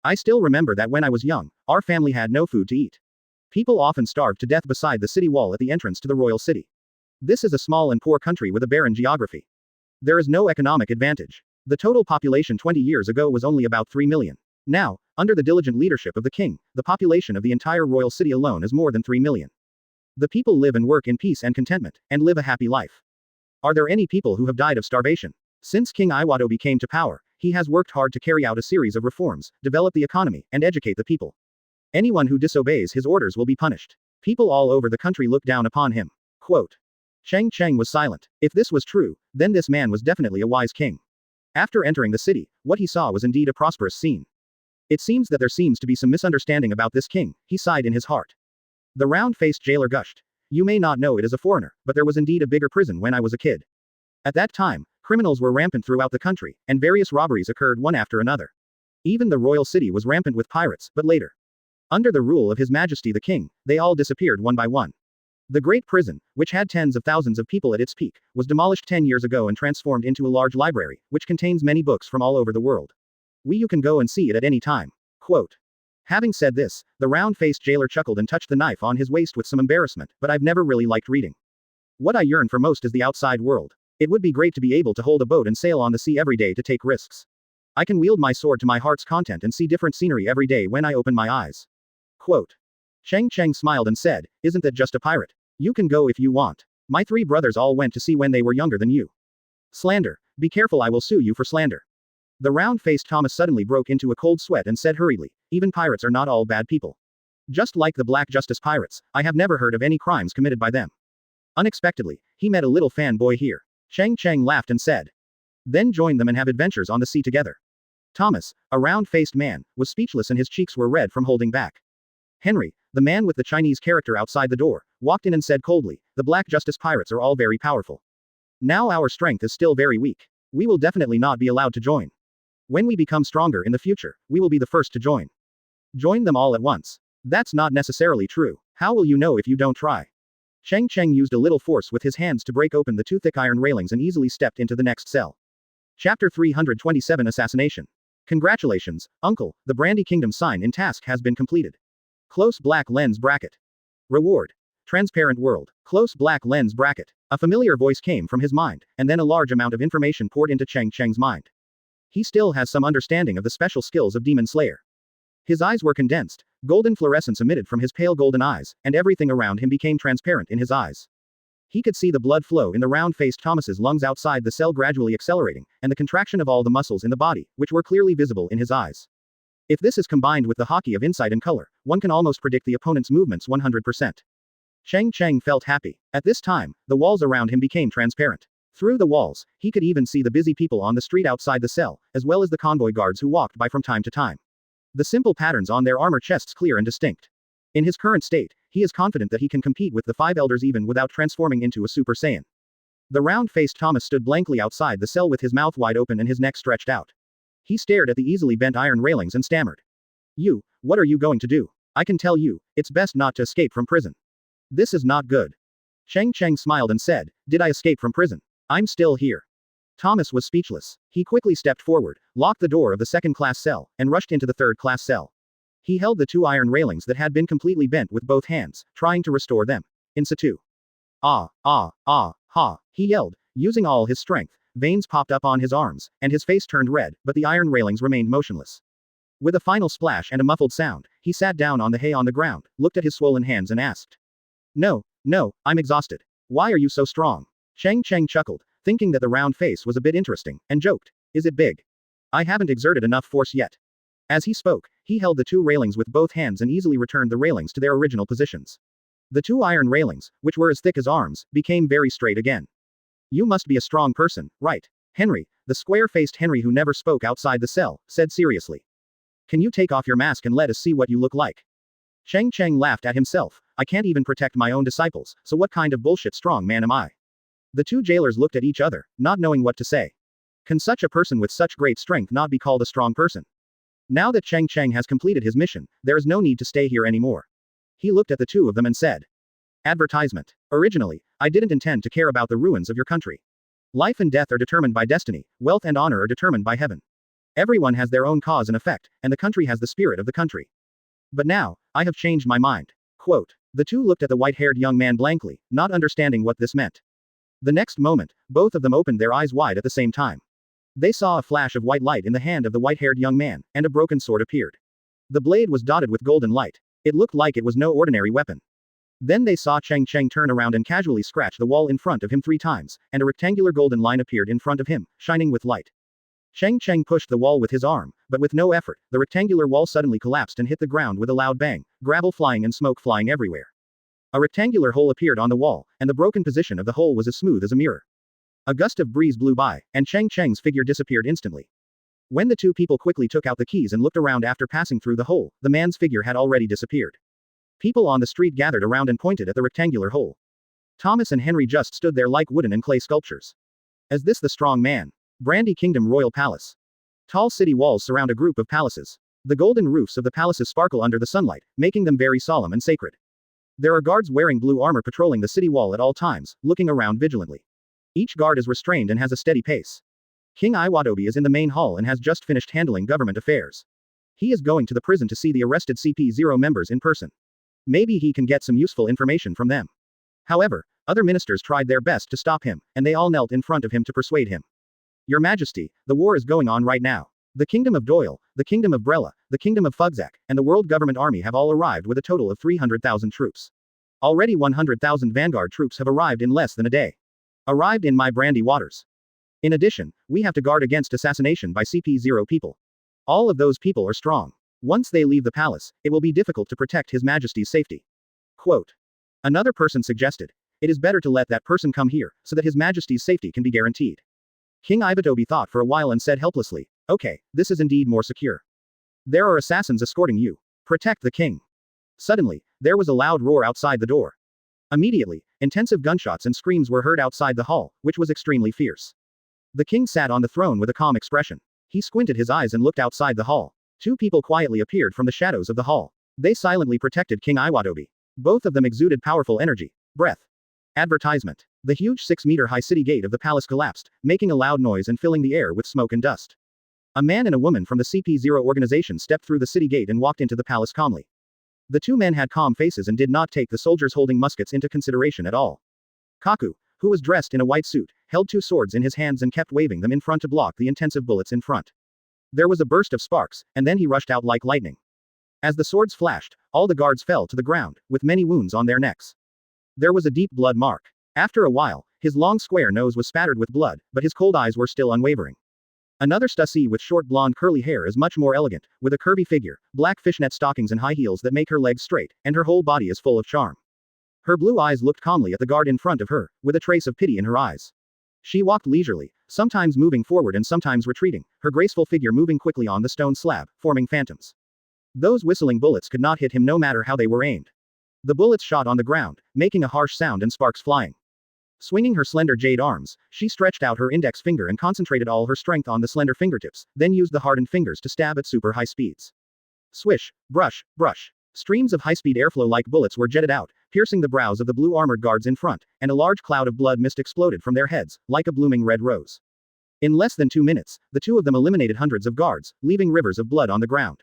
I still remember that when I was young, our family had no food to eat. People often starved to death beside the city wall at the entrance to the royal city. This is a small and poor country with a barren geography. There is no economic advantage. The total population 20 years ago was only about 3 million. Now, under the diligent leadership of the king, the population of the entire royal city alone is more than 3 million. The people live and work in peace and contentment, and live a happy life. Are there any people who have died of starvation? Since King Iwado came to power, he has worked hard to carry out a series of reforms, develop the economy, and educate the people. Anyone who disobeys his orders will be punished. People all over the country look down upon him. Quote. Cheng Cheng was silent. If this was true, then this man was definitely a wise king. After entering the city, what he saw was indeed a prosperous scene. It seems that there seems to be some misunderstanding about this king, he sighed in his heart. The round-faced jailer gushed. You may not know it as a foreigner, but there was indeed a bigger prison when I was a kid. At that time, criminals were rampant throughout the country, and various robberies occurred one after another. Even the royal city was rampant with pirates, but later, under the rule of His Majesty the King, they all disappeared one by one. The great prison, which had tens of thousands of people at its peak, was demolished 10 years ago and transformed into a large library, which contains many books from all over the world. You can go and see it at any time. Quote. Having said this, the round-faced jailer chuckled and touched the knife on his waist with some embarrassment, but I've never really liked reading. What I yearn for most is the outside world. It would be great to be able to hold a boat and sail on the sea every day to take risks. I can wield my sword to my heart's content and see different scenery every day when I open my eyes. Quote. Cheng Cheng smiled and said, Isn't that just a pirate? You can go if you want. My 3 brothers all went to sea when they were younger than you. Slander. Be careful, I will sue you for slander. The round-faced Thomas suddenly broke into a cold sweat and said hurriedly, Even pirates are not all bad people. Just like the Black Justice pirates, I have never heard of any crimes committed by them. Unexpectedly, he met a little fanboy here. Cheng Cheng laughed and said. Then join them and have adventures on the sea together. Thomas, a round-faced man, was speechless and his cheeks were red from holding back. Henry, the man with the Chinese character outside the door, walked in and said coldly, the Black Justice pirates are all very powerful. Now our strength is still very weak. We will definitely not be allowed to join. When we become stronger in the future, we will be the first to join. Join them all at once. That's not necessarily true. How will you know if you don't try? Cheng Cheng used a little force with his hands to break open the two thick iron railings and easily stepped into the next cell. Chapter 327 Assassination. Congratulations, Uncle, the Brandy Kingdom sign in task has been completed. Close black lens bracket. Reward. Transparent world. Close black lens bracket. A familiar voice came from his mind, and then a large amount of information poured into Cheng Cheng's mind. He still has some understanding of the special skills of Demon Slayer. His eyes were condensed, golden fluorescence emitted from his pale golden eyes, and everything around him became transparent in his eyes. He could see the blood flow in the round-faced Thomas's lungs outside the cell gradually accelerating, and the contraction of all the muscles in the body, which were clearly visible in his eyes. If this is combined with the hockey of insight and color, one can almost predict the opponent's movements 100%. Cheng Cheng felt happy. At this time, the walls around him became transparent. Through the walls, he could even see the busy people on the street outside the cell, as well as the convoy guards who walked by from time to time. The simple patterns on their armor chests clear and distinct. In his current state, he is confident that he can compete with the five elders even without transforming into a Super Saiyan. The round-faced Thomas stood blankly outside the cell with his mouth wide open and his neck stretched out. He stared at the easily bent iron railings and stammered. What are you going to do? I can tell you, it's best not to escape from prison. This is not good. Cheng Cheng smiled and said, did I escape from prison? I'm still here. Thomas was speechless. He quickly stepped forward, locked the door of the second-class cell, and rushed into the third-class cell. He held the two iron railings that had been completely bent with both hands, trying to restore them. In situ. Ah, ha, he yelled, using all his strength. Veins popped up on his arms, and his face turned red, but the iron railings remained motionless. With a final splash and a muffled sound, he sat down on the hay on the ground, looked at his swollen hands and asked. No, I'm exhausted. Why are you so strong? Cheng Cheng chuckled, thinking that the round face was a bit interesting, and joked. Is it big? I haven't exerted enough force yet. As he spoke, he held the two railings with both hands and easily returned the railings to their original positions. The two iron railings, which were as thick as arms, became very straight again. You must be a strong person, right? Henry, the square-faced Henry who never spoke outside the cell, said seriously. Can you take off your mask and let us see what you look like? Cheng Cheng laughed at himself. I can't even protect my own disciples, so what kind of bullshit strong man am I? The two jailers looked at each other, not knowing what to say. Can such a person with such great strength not be called a strong person? Now that Cheng Cheng has completed his mission, there is no need to stay here anymore. He looked at the two of them and said. Advertisement. Originally, I didn't intend to care about the ruins of your country. Life and death are determined by destiny, wealth and honor are determined by heaven. Everyone has their own cause and effect, and the country has the spirit of the country. But now, I have changed my mind. Quote. The two looked at the white-haired young man blankly, not understanding what this meant. The next moment, both of them opened their eyes wide at the same time. They saw a flash of white light in the hand of the white-haired young man, and a broken sword appeared. The blade was dotted with golden light. It looked like it was no ordinary weapon. Then they saw Cheng Cheng turn around and casually scratch the wall in front of him 3 times, and a rectangular golden line appeared in front of him, shining with light. Cheng Cheng pushed the wall with his arm, but with no effort, the rectangular wall suddenly collapsed and hit the ground with a loud bang, gravel flying and smoke flying everywhere. A rectangular hole appeared on the wall, and the broken position of the hole was as smooth as a mirror. A gust of breeze blew by, and Cheng Cheng's figure disappeared instantly. When the two people quickly took out the keys and looked around after passing through the hole, the man's figure had already disappeared. People on the street gathered around and pointed at the rectangular hole. Thomas and Henry just stood there like wooden and clay sculptures. Is this the strong man? Brandy Kingdom Royal Palace. Tall city walls surround a group of palaces. The golden roofs of the palaces sparkle under the sunlight, making them very solemn and sacred. There are guards wearing blue armor patrolling the city wall at all times, looking around vigilantly. Each guard is restrained and has a steady pace. King Iwatobi is in the main hall and has just finished handling government affairs. He is going to the prison to see the arrested CP0 members in person. Maybe he can get some useful information from them. However, other ministers tried their best to stop him, and they all knelt in front of him to persuade him. Your Majesty, the war is going on right now. The Kingdom of Doyle, the Kingdom of Brella, the Kingdom of Fugzak, and the World Government Army have all arrived with a total of 300,000 troops. Already 100,000 vanguard troops have arrived in less than a day. Arrived in my brandy waters. In addition, we have to guard against assassination by CP0 people. All of those people are strong. Once they leave the palace, it will be difficult to protect His Majesty's safety. Quote. Another person suggested, it is better to let that person come here, so that His Majesty's safety can be guaranteed. King Ibitobi thought for a while and said helplessly, okay, this is indeed more secure. There are assassins escorting you. Protect the king. Suddenly, there was a loud roar outside the door. Immediately, intensive gunshots and screams were heard outside the hall, which was extremely fierce. The king sat on the throne with a calm expression. He squinted his eyes and looked outside the hall. Two people quietly appeared from the shadows of the hall. They silently protected King Iwatobi. Both of them exuded powerful energy. Breath. Advertisement. The huge 6-meter-high city gate of the palace collapsed, making a loud noise and filling the air with smoke and dust. A man and a woman from the CP0 organization stepped through the city gate and walked into the palace calmly. The two men had calm faces and did not take the soldiers holding muskets into consideration at all. Kaku, who was dressed in a white suit, held two swords in his hands and kept waving them in front to block the intensive bullets in front. There was a burst of sparks, and then he rushed out like lightning. As the swords flashed, all the guards fell to the ground, with many wounds on their necks. There was a deep blood mark. After a while, his long square nose was spattered with blood, but his cold eyes were still unwavering. Another Stussy with short blonde curly hair is much more elegant, with a curvy figure, black fishnet stockings and high heels that make her legs straight, and her whole body is full of charm. Her blue eyes looked calmly at the guard in front of her, with a trace of pity in her eyes. She walked leisurely, sometimes moving forward and sometimes retreating, her graceful figure moving quickly on the stone slab, forming phantoms. Those whistling bullets could not hit him no matter how they were aimed. The bullets shot on the ground, making a harsh sound and sparks flying. Swinging her slender jade arms, she stretched out her index finger and concentrated all her strength on the slender fingertips, then used the hardened fingers to stab at super high speeds. Swish, brush, brush. Streams of high-speed airflow like bullets were jetted out, piercing the brows of the blue armored guards in front, and a large cloud of blood mist exploded from their heads, like a blooming red rose. In less than 2 minutes, the two of them eliminated hundreds of guards, leaving rivers of blood on the ground.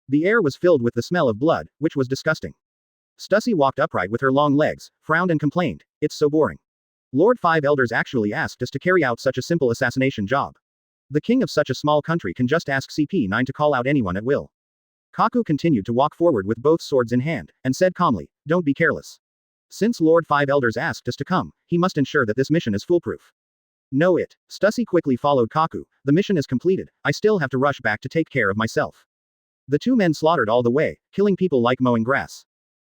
The air was filled with the smell of blood, which was disgusting. Stussy walked upright with her long legs, frowned and complained, it's so boring. Lord Five Elders actually asked us to carry out such a simple assassination job. The king of such a small country can just ask CP9 to call out anyone at will. Kaku continued to walk forward with both swords in hand, and said calmly, don't be careless. Since Lord Five Elders asked us to come, he must ensure that this mission is foolproof. Know it. Stussy quickly followed Kaku, the mission is completed, I still have to rush back to take care of myself. The two men slaughtered all the way, killing people like mowing grass.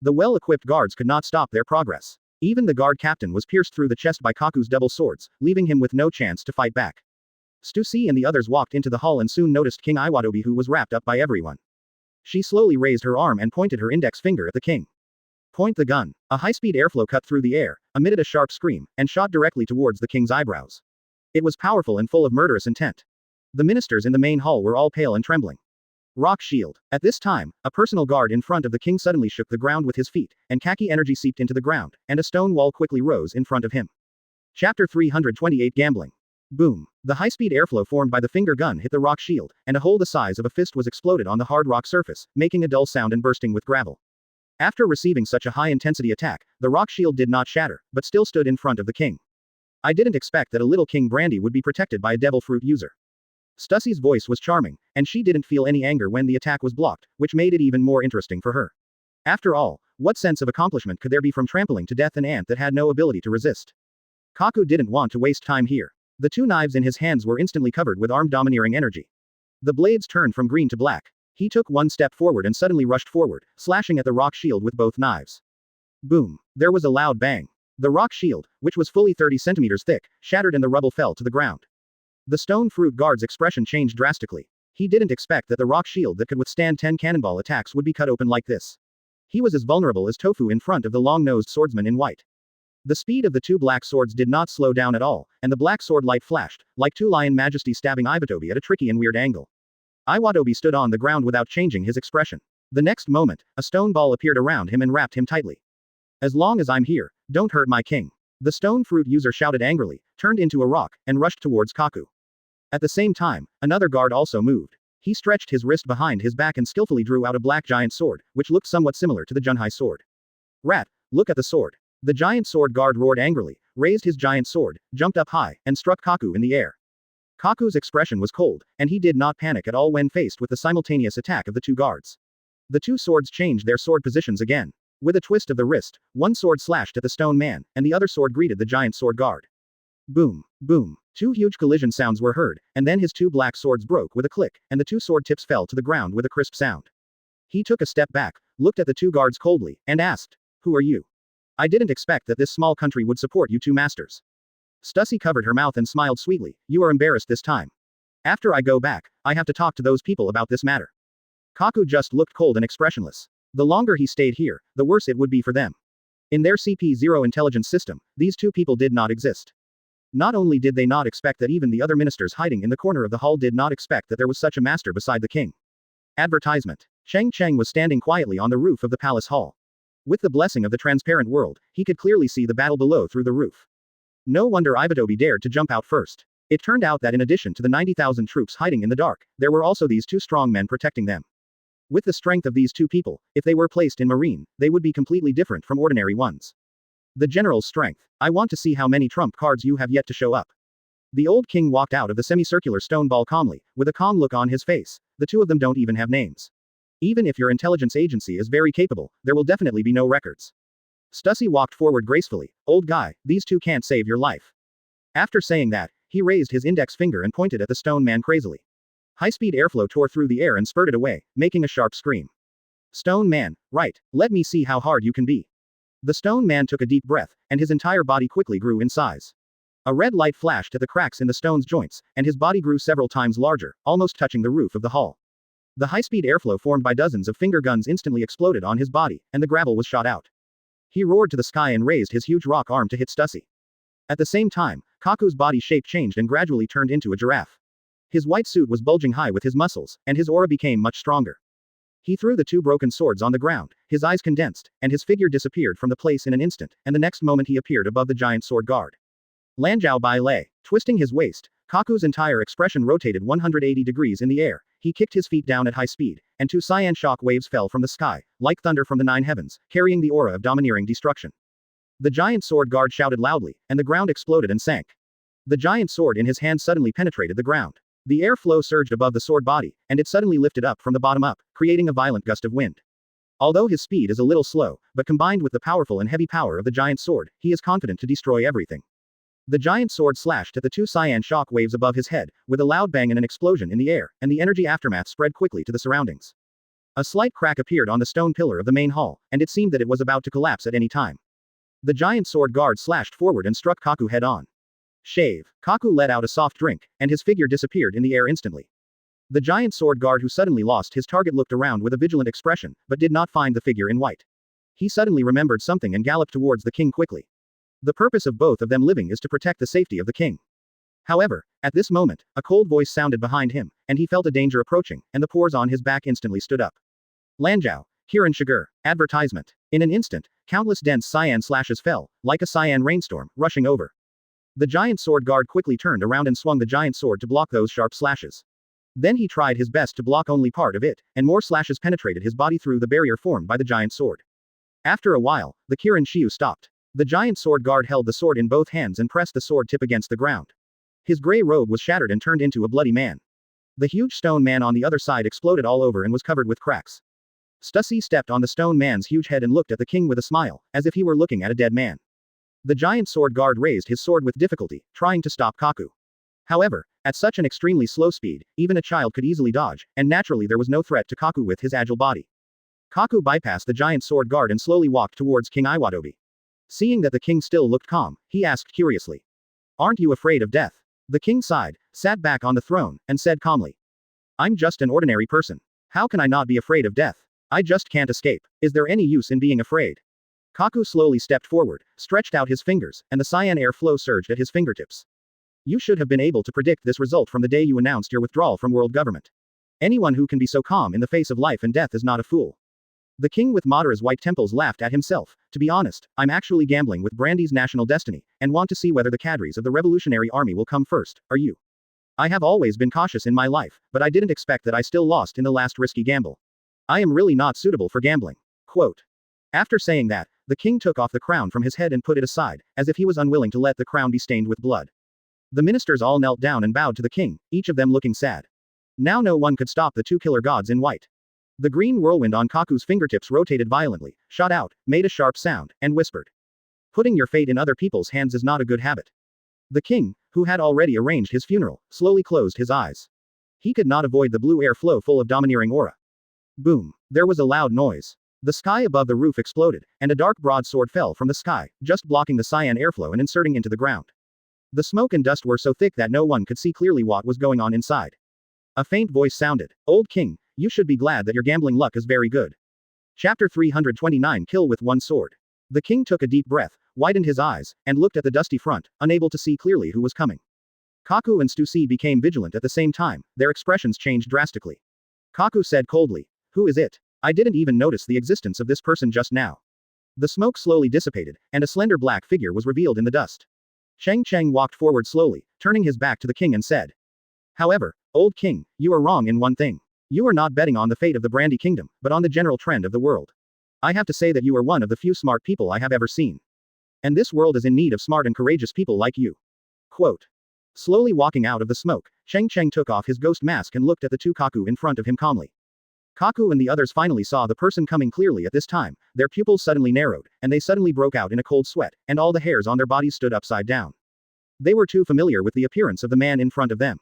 The well-equipped guards could not stop their progress. Even the guard captain was pierced through the chest by Kaku's double swords, leaving him with no chance to fight back. Stussy and the others walked into the hall and soon noticed King Iwatobi, who was wrapped up by everyone. She slowly raised her arm and pointed her index finger at the king. Point the gun. A high-speed airflow cut through the air, emitted a sharp scream, and shot directly towards the king's eyebrows. It was powerful and full of murderous intent. The ministers in the main hall were all pale and trembling. Rock shield. At this time, a personal guard in front of the king suddenly shook the ground with his feet, and khaki energy seeped into the ground, and a stone wall quickly rose in front of him. Chapter 328 Gambling. Boom. The high-speed airflow formed by the finger gun hit the rock shield, and a hole the size of a fist was exploded on the hard rock surface, making a dull sound and bursting with gravel. After receiving such a high-intensity attack, the rock shield did not shatter, but still stood in front of the king. I didn't expect that a little King Brandy would be protected by a devil fruit user. Stussy's voice was charming, and she didn't feel any anger when the attack was blocked, which made it even more interesting for her. After all, what sense of accomplishment could there be from trampling to death an ant that had no ability to resist? Kaku didn't want to waste time here. The two knives in his hands were instantly covered with armed domineering energy. The blades turned from green to black. He took one step forward and suddenly rushed forward, slashing at the rock shield with both knives. Boom. There was a loud bang. The rock shield, which was fully 30 centimeters thick, shattered and the rubble fell to the ground. The stone fruit guard's expression changed drastically. He didn't expect that the rock shield that could withstand 10 cannonball attacks would be cut open like this. He was as vulnerable as Tofu in front of the long-nosed swordsman in white. The speed of the two black swords did not slow down at all, and the black sword light flashed, like two lion majesties stabbing Iwatobi at a tricky and weird angle. Iwatobi stood on the ground without changing his expression. The next moment, a stone ball appeared around him and wrapped him tightly. As long as I'm here, don't hurt my king. The stone fruit user shouted angrily, turned into a rock, and rushed towards Kaku. At the same time, another guard also moved. He stretched his wrist behind his back and skillfully drew out a black giant sword, which looked somewhat similar to the Junhai sword. Rat, look at the sword. The giant sword guard roared angrily, raised his giant sword, jumped up high, and struck Kaku in the air. Kaku's expression was cold, and he did not panic at all when faced with the simultaneous attack of the two guards. The two swords changed their sword positions again. With a twist of the wrist, one sword slashed at the stone man, and the other sword greeted the giant sword guard. Boom, boom. Two huge collision sounds were heard, and then his two black swords broke with a click, and the two sword tips fell to the ground with a crisp sound. He took a step back, looked at the two guards coldly, and asked, "Who are you? I didn't expect that this small country would support you two masters." Stussy covered her mouth and smiled sweetly. "You are embarrassed this time. After I go back, I have to talk to those people about this matter." Kaku just looked cold and expressionless. The longer he stayed here, the worse it would be for them. In their CP0 intelligence system, these two people did not exist. Not only did they not expect that, even the other ministers hiding in the corner of the hall did not expect that there was such a master beside the king. Advertisement. Cheng Cheng was standing quietly on the roof of the palace hall. With the blessing of the transparent world, he could clearly see the battle below through the roof. No wonder Ibatobi dared to jump out first. It turned out that in addition to the 90,000 troops hiding in the dark, there were also these two strong men protecting them. With the strength of these two people, if they were placed in marine, they would be completely different from ordinary ones. The general's strength. I want to see how many trump cards you have yet to show up. The old king walked out of the semicircular stone ball calmly, with a calm look on his face. The two of them don't even have names. Even if your intelligence agency is very capable, there will definitely be no records. Stussy walked forward gracefully. "Old guy, these two can't save your life." After saying that, he raised his index finger and pointed at the stone man crazily. High-speed airflow tore through the air and spurted away, making a sharp scream. "Stone man, right, let me see how hard you can be." The stone man took a deep breath, and his entire body quickly grew in size. A red light flashed at the cracks in the stone's joints, and his body grew several times larger, almost touching the roof of the hall. The high-speed airflow formed by dozens of finger guns instantly exploded on his body, and the gravel was shot out. He roared to the sky and raised his huge rock arm to hit Stussy. At the same time, Kaku's body shape changed and gradually turned into a giraffe. His white suit was bulging high with his muscles, and his aura became much stronger. He threw the two broken swords on the ground, his eyes condensed, and his figure disappeared from the place in an instant, and the next moment he appeared above the giant sword guard. Lanjiao Bai lay. Twisting his waist, Kaku's entire expression rotated 180 degrees in the air. He kicked his feet down at high speed, and two cyan shock waves fell from the sky, like thunder from the nine heavens, carrying the aura of domineering destruction. The giant sword guard shouted loudly, and the ground exploded and sank. The giant sword in his hand suddenly penetrated the ground. The airflow surged above the sword body, and it suddenly lifted up from the bottom up, creating a violent gust of wind. Although his speed is a little slow, but combined with the powerful and heavy power of the giant sword, he is confident to destroy everything. The giant sword slashed at the two cyan shock waves above his head, with a loud bang and an explosion in the air, and the energy aftermath spread quickly to the surroundings. A slight crack appeared on the stone pillar of the main hall, and it seemed that it was about to collapse at any time. The giant sword guard slashed forward and struck Kaku head-on. Shave. Kaku let out a soft drink, and his figure disappeared in the air instantly. The giant sword guard who suddenly lost his target looked around with a vigilant expression, but did not find the figure in white. He suddenly remembered something and galloped towards the king quickly. The purpose of both of them living is to protect the safety of the king. However, at this moment, a cold voice sounded behind him, and he felt a danger approaching, and the pores on his back instantly stood up. Lanjiao, Kirin Shiger, advertisement. In an instant, countless dense cyan slashes fell, like a cyan rainstorm, rushing over. The giant sword guard quickly turned around and swung the giant sword to block those sharp slashes. Then he tried his best to block only part of it, and more slashes penetrated his body through the barrier formed by the giant sword. After a while, the Kirin Shiu stopped. The giant sword guard held the sword in both hands and pressed the sword tip against the ground. His gray robe was shattered and turned into a bloody man. The huge stone man on the other side exploded all over and was covered with cracks. Stussy stepped on the stone man's huge head and looked at the king with a smile, as if he were looking at a dead man. The giant sword guard raised his sword with difficulty, trying to stop Kaku. However, at such an extremely slow speed, even a child could easily dodge, and naturally there was no threat to Kaku with his agile body. Kaku bypassed the giant sword guard and slowly walked towards King Iwadobi. Seeing that the king still looked calm, he asked curiously, "Aren't you afraid of death?" The king sighed, sat back on the throne, and said calmly, "I'm just an ordinary person. How can I not be afraid of death? I just can't escape. Is there any use in being afraid?" Kaku slowly stepped forward, stretched out his fingers, and the cyan air flow surged at his fingertips. You should have been able to predict this result from the day you announced your withdrawal from world government. Anyone who can be so calm in the face of life and death is not a fool. The king with Madara's white temples laughed at himself. To be honest, I'm actually gambling with Brandy's national destiny, and want to see whether the cadres of the Revolutionary Army will come first, are you? I have always been cautious in my life, but I didn't expect that I still lost in the last risky gamble. I am really not suitable for gambling. Quote. After saying that, the king took off the crown from his head and put it aside, as if he was unwilling to let the crown be stained with blood. The ministers all knelt down and bowed to the king, each of them looking sad. Now no one could stop the two killer gods in white. The green whirlwind on Kaku's fingertips rotated violently, shot out, made a sharp sound, and whispered. Putting your fate in other people's hands is not a good habit. The king, who had already arranged his funeral, slowly closed his eyes. He could not avoid the blue air flow full of domineering aura. Boom. There was a loud noise. The sky above the roof exploded, and a dark broadsword fell from the sky, just blocking the cyan airflow and inserting into the ground. The smoke and dust were so thick that no one could see clearly what was going on inside. A faint voice sounded. Old King, you should be glad that your gambling luck is very good. Chapter 329 Kill with One Sword. The king took a deep breath, widened his eyes, and looked at the dusty front, unable to see clearly who was coming. Kaku and Stussy became vigilant at the same time, their expressions changed drastically. Kaku said coldly, "Who is it? I didn't even notice the existence of this person just now." The smoke slowly dissipated, and a slender black figure was revealed in the dust. Cheng Cheng walked forward slowly, turning his back to the king and said, "However, old king, you are wrong in one thing. You are not betting on the fate of the Brandy Kingdom, but on the general trend of the world. I have to say that you are one of the few smart people I have ever seen. And this world is in need of smart and courageous people like you." Quote. Slowly walking out of the smoke, Cheng Cheng took off his ghost mask and looked at the two Kaku in front of him calmly. Kaku and the others finally saw the person coming clearly at this time, their pupils suddenly narrowed, and they suddenly broke out in a cold sweat, and all the hairs on their bodies stood upside down. They were too familiar with the appearance of the man in front of them.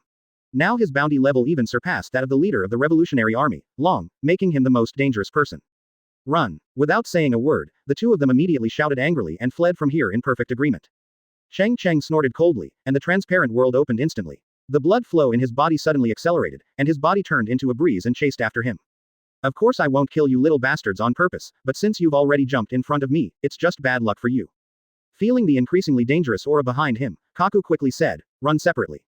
Now his bounty level even surpassed that of the leader of the Revolutionary Army, Long, making him the most dangerous person. Run. Without saying a word, the two of them immediately shouted angrily and fled from here in perfect agreement. Cheng Cheng snorted coldly, and the transparent world opened instantly. The blood flow in his body suddenly accelerated, and his body turned into a breeze and chased after him. Of course I won't kill you little bastards on purpose, but since you've already jumped in front of me, it's just bad luck for you. Feeling the increasingly dangerous aura behind him, Kaku quickly said, "Run separately.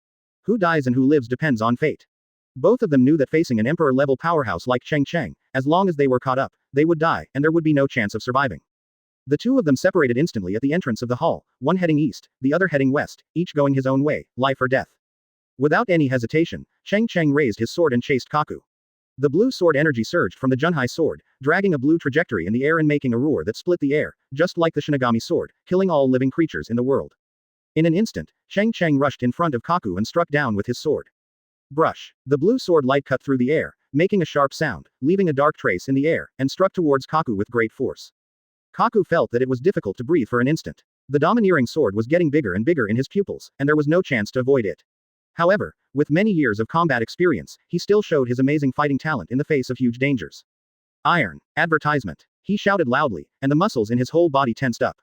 Who dies and who lives depends on fate." Both of them knew that facing an emperor-level powerhouse like Cheng Cheng, as long as they were caught up, they would die, and there would be no chance of surviving. The two of them separated instantly at the entrance of the hall, one heading east, the other heading west, each going his own way, life or death. Without any hesitation, Cheng Cheng raised his sword and chased Kaku. The blue sword energy surged from the Junhai sword, dragging a blue trajectory in the air and making a roar that split the air, just like the Shinigami sword, killing all living creatures in the world. In an instant, Cheng Cheng rushed in front of Kaku and struck down with his sword. Brush. The blue sword light cut through the air, making a sharp sound, leaving a dark trace in the air, and struck towards Kaku with great force. Kaku felt that it was difficult to breathe for an instant. The domineering sword was getting bigger and bigger in his pupils, and there was no chance to avoid it. However, with many years of combat experience, he still showed his amazing fighting talent in the face of huge dangers. Iron. Advertisement. He shouted loudly, and the muscles in his whole body tensed up.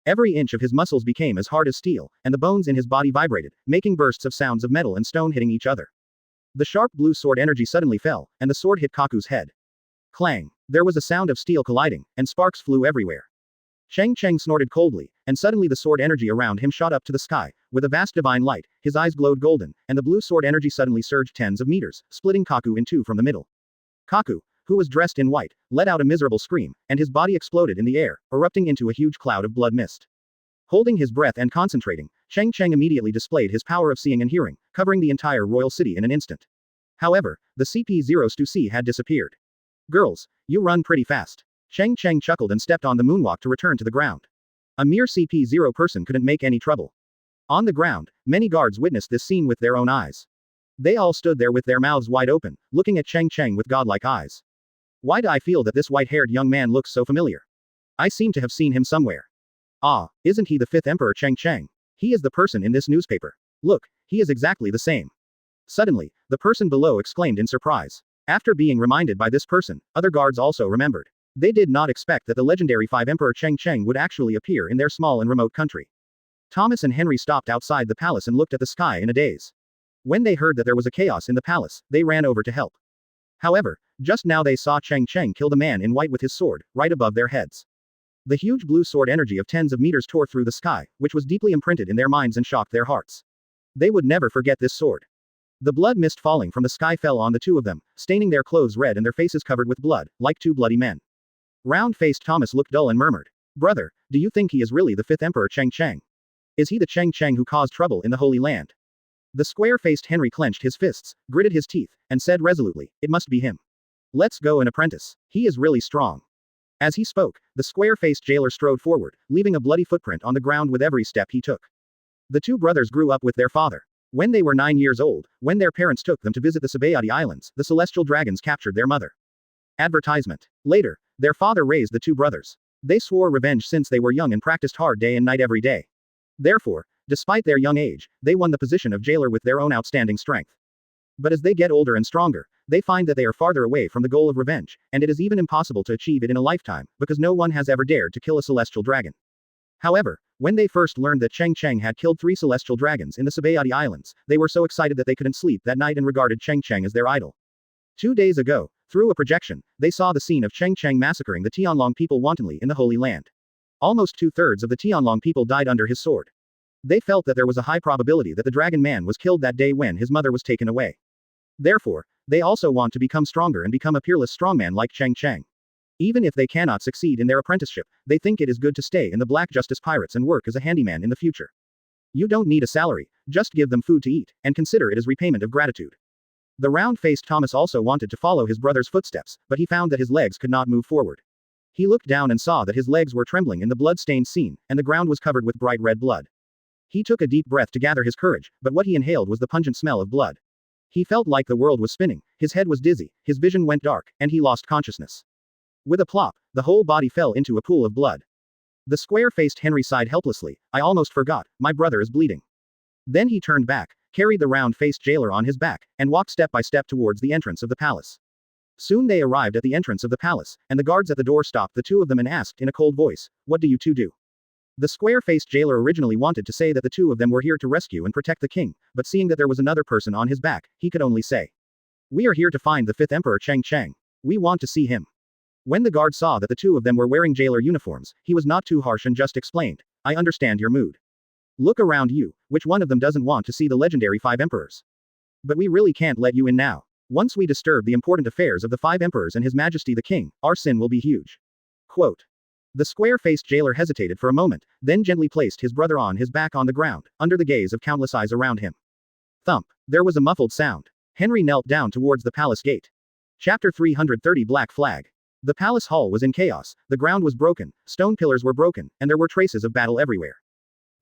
Every inch of his muscles became as hard as steel, and the bones in his body vibrated, making bursts of sounds of metal and stone hitting each other. The sharp blue sword energy suddenly fell, and the sword hit Kaku's head. Clang. There was a sound of steel colliding, and sparks flew everywhere. Cheng Cheng snorted coldly, and suddenly the sword energy around him shot up to the sky, with a vast divine light, his eyes glowed golden, and the blue sword energy suddenly surged tens of meters, splitting Kaku in two from the middle. Kaku, who was dressed in white, let out a miserable scream, and his body exploded in the air, erupting into a huge cloud of blood mist. Holding his breath and concentrating, Cheng Cheng immediately displayed his power of seeing and hearing, covering the entire royal city in an instant. However, the CP0 Stussy had disappeared. "Girls, you run pretty fast." Cheng Cheng chuckled and stepped on the moonwalk to return to the ground. A mere CP0 person couldn't make any trouble. On the ground, many guards witnessed this scene with their own eyes. They all stood there with their mouths wide open, looking at Cheng Cheng with godlike eyes. Why do I feel that this white-haired young man looks so familiar? I seem to have seen him somewhere. Ah, isn't he the 5th Emperor Cheng Cheng? He is the person in this newspaper. Look, he is exactly the same. Suddenly, the person below exclaimed in surprise. After being reminded by this person, other guards also remembered. They did not expect that the legendary 5th Emperor Cheng Cheng would actually appear in their small and remote country. Thomas and Henry stopped outside the palace and looked at the sky in a daze. When they heard that there was a chaos in the palace, they ran over to help. However, just now they saw Cheng Cheng kill the man in white with his sword, right above their heads. The huge blue sword energy of tens of meters tore through the sky, which was deeply imprinted in their minds and shocked their hearts. They would never forget this sword. The blood mist falling from the sky fell on the two of them, staining their clothes red and their faces covered with blood, like two bloody men. Round-faced Thomas looked dull and murmured, "Brother, do you think he is really the 5th Emperor Cheng Cheng? Is he the Cheng Cheng who caused trouble in the Holy Land?" The square-faced Henry clenched his fists, gritted his teeth, and said resolutely, "It must be him. Let's go and apprentice. He is really strong." As he spoke, the square-faced jailer strode forward, leaving a bloody footprint on the ground with every step he took. The two brothers grew up with their father. When they were 9 years old, when their parents took them to visit the Sabayati Islands, the celestial dragons captured their mother. Advertisement. Later, their father raised the two brothers. They swore revenge since they were young and practiced hard day and night every day. Therefore, despite their young age, they won the position of jailer with their own outstanding strength. But as they get older and stronger, they find that they are farther away from the goal of revenge, and it is even impossible to achieve it in a lifetime, because no one has ever dared to kill a celestial dragon. However, when they first learned that Cheng Cheng had killed 3 celestial dragons in the Sabayati Islands, they were so excited that they couldn't sleep that night and regarded Cheng Cheng as their idol. 2 days ago, through a projection, they saw the scene of Cheng Cheng massacring the Tianlong people wantonly in the Holy Land. Almost 2/3 of the Tianlong people died under his sword. They felt that there was a high probability that the Dragon Man was killed that day when his mother was taken away. Therefore, they also want to become stronger and become a peerless strongman like Cheng Cheng. Even if they cannot succeed in their apprenticeship, they think it is good to stay in the Black Justice Pirates and work as a handyman in the future. You don't need a salary, just give them food to eat, and consider it as repayment of gratitude. The round-faced Thomas also wanted to follow his brother's footsteps, but he found that his legs could not move forward. He looked down and saw that his legs were trembling in the blood-stained scene, and the ground was covered with bright red blood. He took a deep breath to gather his courage, but what he inhaled was the pungent smell of blood. He felt like the world was spinning, his head was dizzy, his vision went dark, and he lost consciousness. With a plop, the whole body fell into a pool of blood. The square-faced Henry sighed helplessly, I almost forgot, my brother is bleeding. Then he turned back, carried the round-faced jailer on his back, and walked step by step towards the entrance of the palace. Soon they arrived at the entrance of the palace, and the guards at the door stopped the two of them and asked in a cold voice, what do you two do? The square-faced jailer originally wanted to say that the two of them were here to rescue and protect the king, but seeing that there was another person on his back, he could only say, we are here to find the 5th Emperor Cheng Cheng. We want to see him. When the guard saw that the two of them were wearing jailer uniforms, he was not too harsh and just explained, I understand your mood. Look around you, which one of them doesn't want to see the legendary 5 emperors? But we really can't let you in now. Once we disturb the important affairs of the 5 emperors and His Majesty the King, our sin will be huge. Quote. The square-faced jailer hesitated for a moment, then gently placed his brother on his back on the ground, under the gaze of countless eyes around him. Thump. There was a muffled sound. Henry knelt down towards the palace gate. Chapter 330 Black Flag. The palace hall was in chaos, the ground was broken, stone pillars were broken, and there were traces of battle everywhere.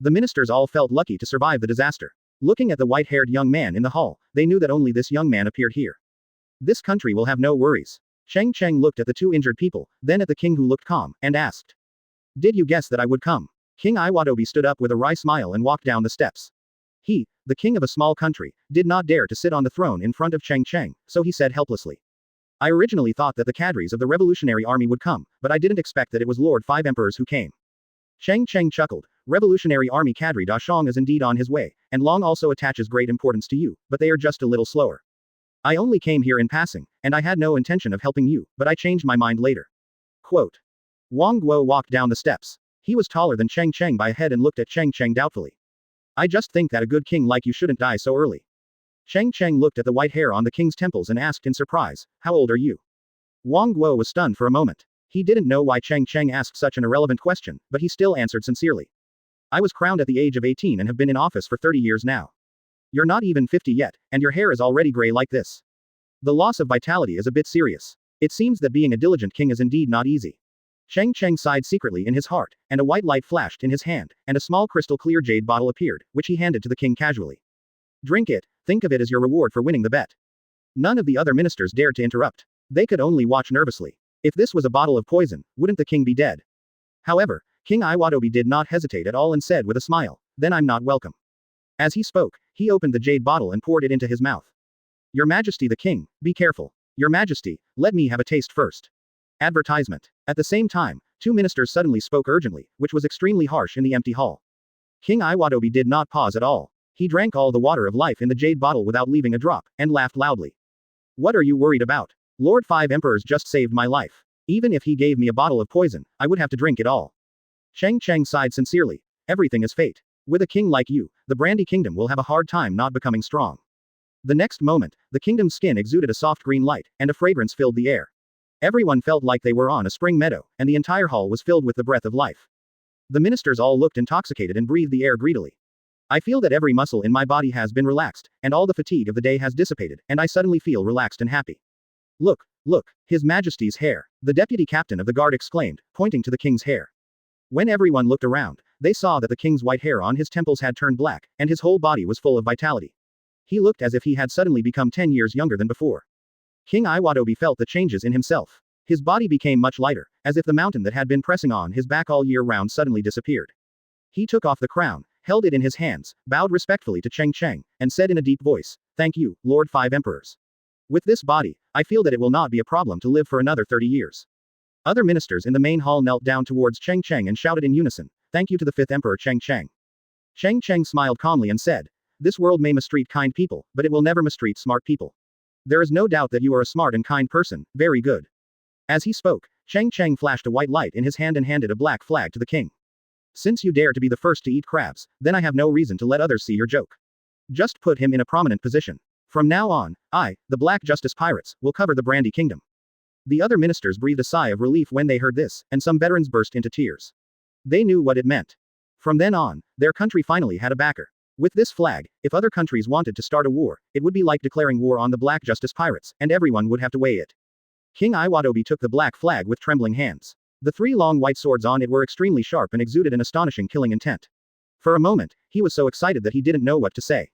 The ministers all felt lucky to survive the disaster. Looking at the white-haired young man in the hall, they knew that only this young man appeared here. This country will have no worries. Cheng Cheng looked at the 2 injured people, then at the king who looked calm, and asked. Did you guess that I would come? King Iwatobi stood up with a wry smile and walked down the steps. He, the king of a small country, did not dare to sit on the throne in front of Cheng Cheng, so he said helplessly. I originally thought that the cadres of the Revolutionary Army would come, but I didn't expect that it was Lord 5 Emperors who came. Cheng Cheng chuckled. Revolutionary Army cadre Da Shang is indeed on his way, and Long also attaches great importance to you, but they are just a little slower. I only came here in passing, and I had no intention of helping you, but I changed my mind later. Quote. Wang Guo walked down the steps. He was taller than Cheng Cheng by a head and looked at Cheng Cheng doubtfully. I just think that a good king like you shouldn't die so early. Cheng Cheng looked at the white hair on the king's temples and asked in surprise, how old are you? Wang Guo was stunned for a moment. He didn't know why Cheng Cheng asked such an irrelevant question, but he still answered sincerely. I was crowned at the age of 18 and have been in office for 30 years now. You're not even 50 yet, and your hair is already gray like this. The loss of vitality is a bit serious. It seems that being a diligent king is indeed not easy. Cheng Cheng sighed secretly in his heart, and a white light flashed in his hand, and a small crystal-clear jade bottle appeared, which he handed to the king casually. Drink it, think of it as your reward for winning the bet. None of the other ministers dared to interrupt. They could only watch nervously. If this was a bottle of poison, wouldn't the king be dead? However, King Iwatobi did not hesitate at all and said with a smile, then I'm not welcome. As he spoke, he opened the jade bottle and poured it into his mouth. Your Majesty the King, be careful. Your Majesty, let me have a taste first. Advertisement. At the same time, 2 ministers suddenly spoke urgently, which was extremely harsh in the empty hall. King Iwatobi did not pause at all. He drank all the water of life in the jade bottle without leaving a drop, and laughed loudly. What are you worried about? Lord 5 Emperors just saved my life. Even if he gave me a bottle of poison, I would have to drink it all. Cheng Cheng sighed sincerely. Everything is fate. With a king like you, the Brandy Kingdom will have a hard time not becoming strong. The next moment, the kingdom's skin exuded a soft green light, and a fragrance filled the air. Everyone felt like they were on a spring meadow, and the entire hall was filled with the breath of life. The ministers all looked intoxicated and breathed the air greedily. I feel that every muscle in my body has been relaxed, and all the fatigue of the day has dissipated, and I suddenly feel relaxed and happy. Look, look, His Majesty's hair, the deputy captain of the guard exclaimed, pointing to the king's hair. When everyone looked around, they saw that the king's white hair on his temples had turned black, and his whole body was full of vitality. He looked as if he had suddenly become 10 years younger than before. King Iwatobi felt the changes in himself. His body became much lighter, as if the mountain that had been pressing on his back all year round suddenly disappeared. He took off the crown, held it in his hands, bowed respectfully to Cheng Cheng, and said in a deep voice, Thank you, Lord 5 Emperors. With this body, I feel that it will not be a problem to live for another 30 years. Other ministers in the main hall knelt down towards Cheng Cheng and shouted in unison, "Thank you to the 5th Emperor Cheng Cheng." Cheng Cheng smiled calmly and said, "This world may mistreat kind people, but it will never mistreat smart people. There is no doubt that you are a smart and kind person, very good." As he spoke, Cheng Cheng flashed a white light in his hand and handed a black flag to the king. "Since you dare to be the first to eat crabs, then I have no reason to let others see your joke. Just put him in a prominent position. From now on, I, the Black Justice Pirates, will cover the Brandy Kingdom." The other ministers breathed a sigh of relief when they heard this, and some veterans burst into tears. They knew what it meant. From then on, their country finally had a backer. With this flag, if other countries wanted to start a war, it would be like declaring war on the Black Justice Pirates, and everyone would have to weigh it. King Iwatobi took the black flag with trembling hands. The 3 long white swords on it were extremely sharp and exuded an astonishing killing intent. For a moment, he was so excited that he didn't know what to say.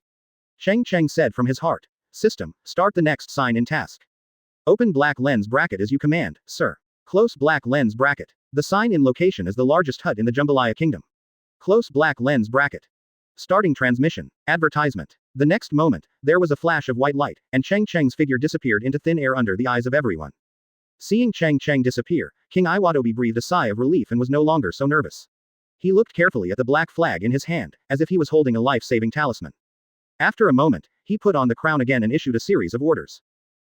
Cheng Cheng said from his heart, "System, start the next sign in task. Open black lens bracket as you command, sir. Close black lens bracket. The sign in location is the largest hut in the Jambalaya Kingdom. Close black lens bracket. Starting transmission. Advertisement." The next moment, there was a flash of white light, and Cheng Cheng's figure disappeared into thin air under the eyes of everyone. Seeing Cheng Cheng disappear, King Iwatobi breathed a sigh of relief and was no longer so nervous. He looked carefully at the black flag in his hand, as if he was holding a life-saving talisman. After a moment, he put on the crown again and issued a series of orders.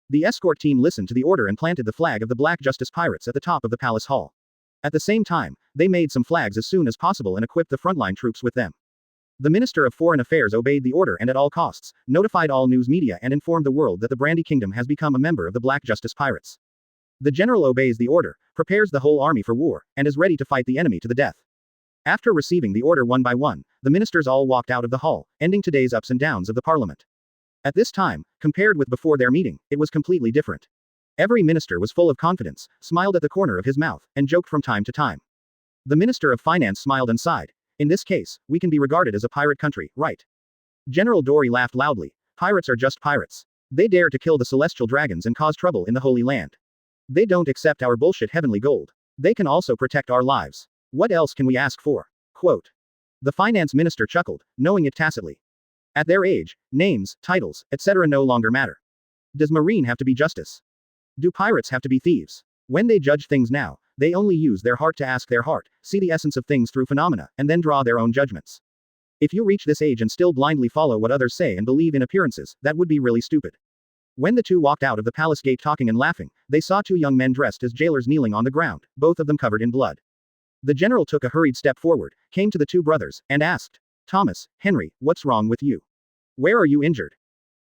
The escort team listened to the order and planted the flag of the Black Justice Pirates at the top of the palace hall. At the same time, they made some flags as soon as possible and equipped the frontline troops with them. The Minister of Foreign Affairs obeyed the order and at all costs, notified all news media and informed the world that the Brandy Kingdom has become a member of the Black Justice Pirates. The general obeys the order, prepares the whole army for war, and is ready to fight the enemy to the death. After receiving the order one by one, the ministers all walked out of the hall, ending today's ups and downs of the parliament. At this time, compared with before their meeting, it was completely different. Every minister was full of confidence, smiled at the corner of his mouth, and joked from time to time. The Minister of Finance smiled and sighed. "In this case, we can be regarded as a pirate country, right?" General Dory laughed loudly. "Pirates are just pirates. They dare to kill the celestial dragons and cause trouble in the Holy Land. They don't accept our bullshit heavenly gold. They can also protect our lives. What else can we ask for?" Quote. The finance minister chuckled, knowing it tacitly. At their age, names, titles, etc. no longer matter. Does Marine have to be justice? Do pirates have to be thieves? When they judge things now, they only use their heart to ask their heart, see the essence of things through phenomena, and then draw their own judgments. If you reach this age and still blindly follow what others say and believe in appearances, that would be really stupid. When the two walked out of the palace gate talking and laughing, they saw 2 young men dressed as jailers kneeling on the ground, both of them covered in blood. The general took a hurried step forward, came to the 2 brothers, and asked, "Thomas, Henry, what's wrong with you? Where are you injured?"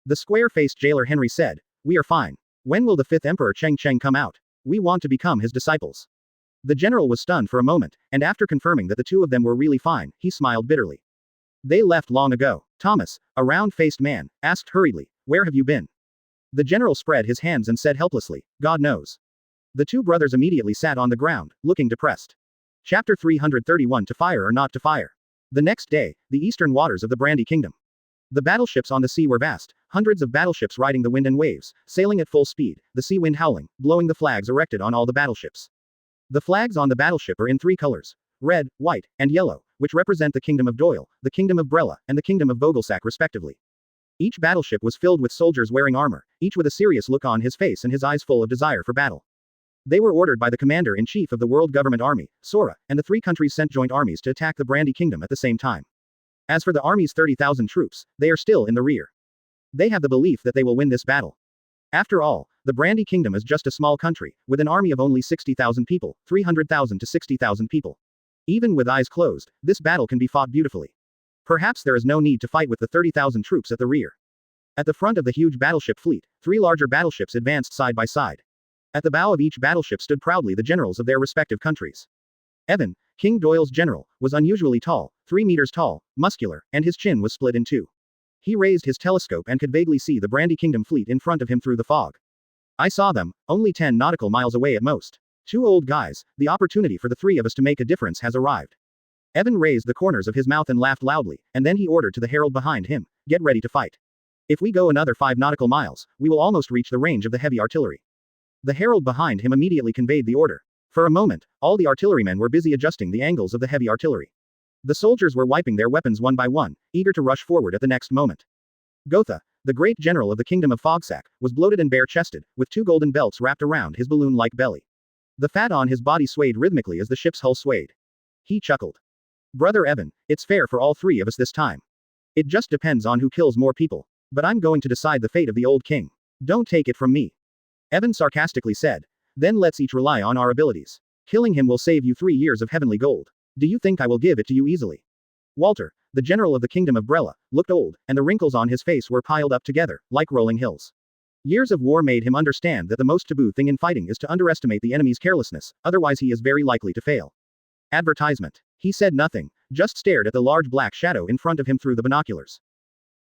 The square-faced jailer Henry said, "We are fine. When will the 5th Emperor Cheng Cheng come out? We want to become his disciples." The general was stunned for a moment, and after confirming that the 2 of them were really fine, he smiled bitterly. "They left long ago." Thomas, a round-faced man, asked hurriedly, "Where have you been?" The general spread his hands and said helplessly, "God knows." The 2 brothers immediately sat on the ground, looking depressed. Chapter 331 To Fire or Not to Fire. The next day, the eastern waters of the Brandy Kingdom. The battleships on the sea were vast, hundreds of battleships riding the wind and waves, sailing at full speed, the sea wind howling, blowing the flags erected on all the battleships. The flags on the battleship are in 3 colors, red, white, and yellow, which represent the Kingdom of Doyle, the Kingdom of Brella, and the Kingdom of Vogelsack respectively. Each battleship was filled with soldiers wearing armor, each with a serious look on his face and his eyes full of desire for battle. They were ordered by the Commander-in-Chief of the World Government Army, Sora, and the 3 countries sent joint armies to attack the Brandy Kingdom at the same time. As for the army's 30,000 troops, they are still in the rear. They have the belief that they will win this battle. After all, the Brandy Kingdom is just a small country, with an army of only 60,000 people, 300,000 to 60,000 people. Even with eyes closed, this battle can be fought beautifully. Perhaps there is no need to fight with the 30,000 troops at the rear. At the front of the huge battleship fleet, 3 larger battleships advanced side by side. At the bow of each battleship stood proudly the generals of their respective countries. Evan, King Doyle's general, was unusually tall, 3 meters tall, muscular, and his chin was split in 2. He raised his telescope and could vaguely see the Brandy Kingdom fleet in front of him through the fog. "I saw them, only 10 nautical miles away at most. 2 old guys, the opportunity for the 3 of us to make a difference has arrived." Evan raised the corners of his mouth and laughed loudly, and then he ordered to the herald behind him, "Get ready to fight. If we go another 5 nautical miles, we will almost reach the range of the heavy artillery." The herald behind him immediately conveyed the order. For a moment, all the artillerymen were busy adjusting the angles of the heavy artillery. The soldiers were wiping their weapons one by one, eager to rush forward at the next moment. "Gotha, The great general of the kingdom of Fogsack was bloated and bare-chested, with 2 golden belts wrapped around his balloon-like belly. The fat on his body swayed rhythmically as the ship's hull swayed. He chuckled. Brother Evan, it's fair for all 3 of us this time. It just depends on who kills more people. But I'm going to decide the fate of the old king. Don't take it from me. Evan sarcastically said. Then let's each rely on our abilities. Killing him will save you 3 years of heavenly gold. Do you think I will give it to you easily? Walter, the general of the kingdom of Brella, looked old, and the wrinkles on his face were piled up together, like rolling hills. Years of war made him understand that the most taboo thing in fighting is to underestimate the enemy's carelessness, otherwise he is very likely to fail. Advertisement. He said nothing, just stared at the large black shadow in front of him through the binoculars.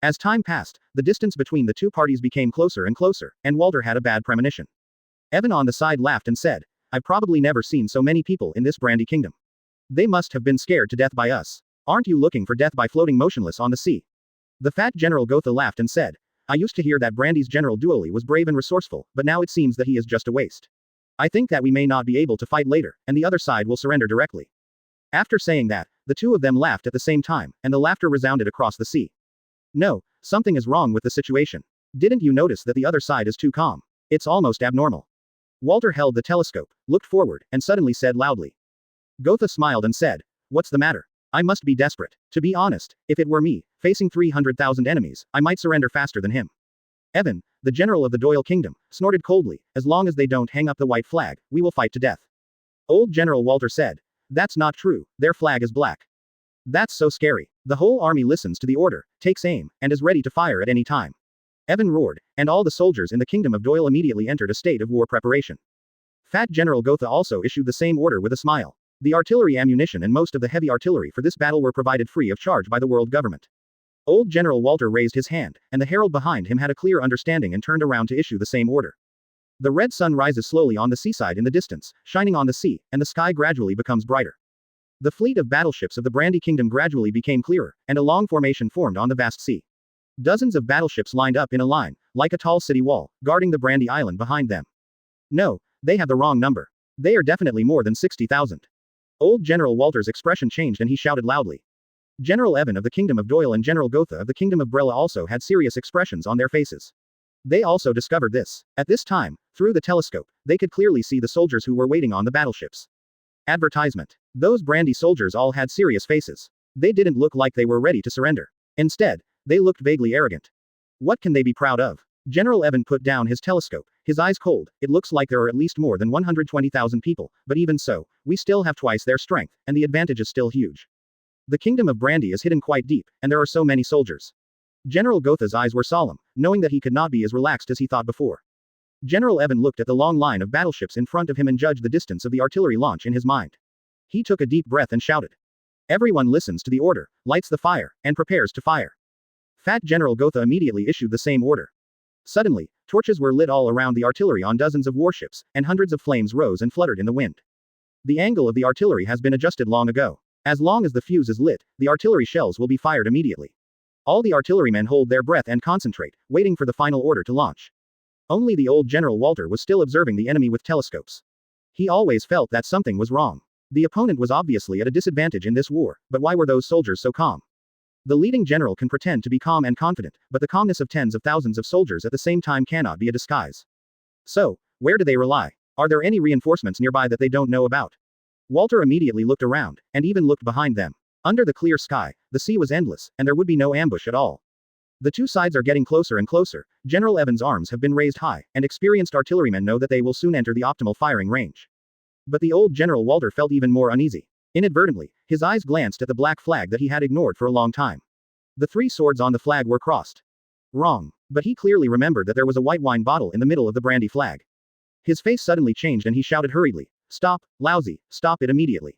As time passed, the distance between the 2 parties became closer and closer, and Walter had a bad premonition. Evan on the side laughed and said, I've probably never seen so many people in this brandy kingdom. They must have been scared to death by us. Aren't you looking for death by floating motionless on the sea? The fat General Gotha laughed and said, I used to hear that Brandy's General Duoli was brave and resourceful, but now it seems that he is just a waste. I think that we may not be able to fight later, and the other side will surrender directly. After saying that, the 2 of them laughed at the same time, and the laughter resounded across the sea. No, something is wrong with the situation. Didn't you notice that the other side is too calm? It's almost abnormal. Walter held the telescope, looked forward, and suddenly said loudly. Gotha smiled and said, What's the matter? I must be desperate. To be honest, if it were me, facing 300,000 enemies, I might surrender faster than him. Evan, the general of the Doyle kingdom, snorted coldly, as long as they don't hang up the white flag, we will fight to death. Old General Walter said. That's not true, their flag is black. That's so scary. The whole army listens to the order, takes aim, and is ready to fire at any time. Evan roared, and all the soldiers in the kingdom of Doyle immediately entered a state of war preparation. Fat General Gotha also issued the same order with a smile. The artillery ammunition and most of the heavy artillery for this battle were provided free of charge by the world government. Old General Walter raised his hand, and the herald behind him had a clear understanding and turned around to issue the same order. The red sun rises slowly on the seaside in the distance, shining on the sea, and the sky gradually becomes brighter. The fleet of battleships of the Brandy Kingdom gradually became clearer, and a long formation formed on the vast sea. Dozens of battleships lined up in a line, like a tall city wall, guarding the Brandy Island behind them. No, they have the wrong number. They are definitely more than 60,000. Old General Walter's expression changed and he shouted loudly. General Evan of the Kingdom of Doyle and General Gotha of the Kingdom of Brella also had serious expressions on their faces. They also discovered this. At this time, through the telescope, they could clearly see the soldiers who were waiting on the battleships. Advertisement. Those Brandy soldiers all had serious faces. They didn't look like they were ready to surrender. Instead, they looked vaguely arrogant. What can they be proud of? General Evan put down his telescope, his eyes cold. It looks like there are at least more than 120,000 people, but even so, we still have twice their strength, and the advantage is still huge. The kingdom of Brandy is hidden quite deep, and there are so many soldiers. General Gotha's eyes were solemn, knowing that he could not be as relaxed as he thought before. General Evan looked at the long line of battleships in front of him and judged the distance of the artillery launch in his mind. He took a deep breath and shouted. Everyone listens to the order, lights the fire, and prepares to fire. Fat General Gotha immediately issued the same order. Suddenly, torches were lit all around the artillery on dozens of warships, and hundreds of flames rose and fluttered in the wind. The angle of the artillery has been adjusted long ago. As long as the fuse is lit, the artillery shells will be fired immediately. All the artillerymen hold their breath and concentrate, waiting for the final order to launch. Only the old General Walter was still observing the enemy with telescopes. He always felt that something was wrong. The opponent was obviously at a disadvantage in this war, but why were those soldiers so calm? The leading general can pretend to be calm and confident, but the calmness of tens of thousands of soldiers at the same time cannot be a disguise. So, where do they rely? Are there any reinforcements nearby that they don't know about? Walter immediately looked around, and even looked behind them. Under the clear sky, the sea was endless, and there would be no ambush at all. The two sides are getting closer and closer. General Evan's arms have been raised high, and experienced artillerymen know that they will soon enter the optimal firing range. But the old General Walter felt even more uneasy. Inadvertently, his eyes glanced at the black flag that he had ignored for a long time. The three swords on the flag were crossed. Wrong. But he clearly remembered that there was a white wine bottle in the middle of the brandy flag. His face suddenly changed and he shouted hurriedly, "Stop, lousy, stop it immediately.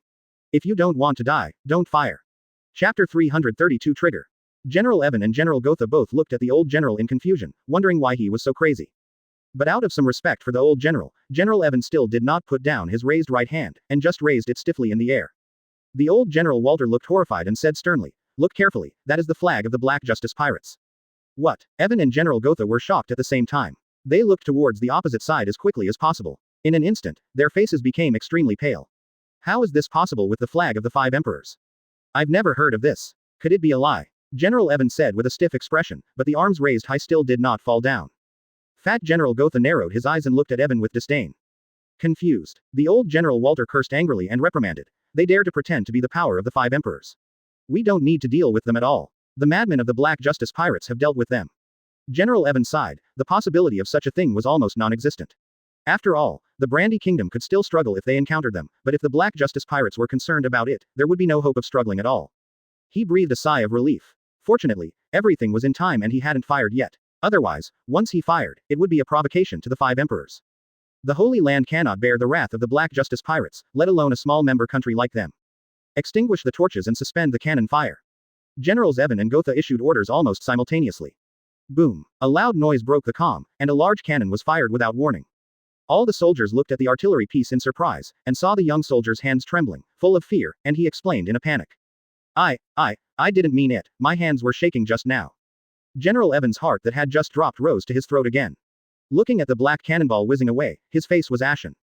If you don't want to die, don't fire." Chapter 332 Trigger. General Evan and General Gotha both looked at the old general in confusion, wondering why he was so crazy. But out of some respect for the old general, General Evan still did not put down his raised right hand, and just raised it stiffly in the air. The old General Walter looked horrified and said sternly, "Look carefully, that is the flag of the Black Justice Pirates." What? Evan and General Gotha were shocked at the same time. They looked towards the opposite side as quickly as possible. In an instant, their faces became extremely pale. How is this possible with the flag of the 5 emperors? I've never heard of this. Could it be a lie? General Evan said with a stiff expression, but the arms raised high still did not fall down. Fat General Gotha narrowed his eyes and looked at Evan with disdain. Confused, the old General Walter cursed angrily and reprimanded. They dare to pretend to be the power of the 5 emperors. We don't need to deal with them at all. The madmen of the Black Justice Pirates have dealt with them. General Evan sighed. The possibility of such a thing was almost non-existent. After all, the Brandy Kingdom could still struggle if they encountered them, but if the Black Justice Pirates were concerned about it, there would be no hope of struggling at all. He breathed a sigh of relief. Fortunately, everything was in time and he hadn't fired yet. Otherwise, once he fired, it would be a provocation to the 5 emperors. The Holy Land cannot bear the wrath of the Black Justice Pirates, let alone a small member country like them. Extinguish the torches and suspend the cannon fire. Generals Evan and Gotha issued orders almost simultaneously. Boom. A loud noise broke the calm, and a large cannon was fired without warning. All the soldiers looked at the artillery piece in surprise, and saw the young soldier's hands trembling, full of fear, and he explained in a panic. I didn't mean it, my hands were shaking just now. General Evan's heart that had just dropped rose to his throat again. Looking at the black cannonball whizzing away, his face was ashen.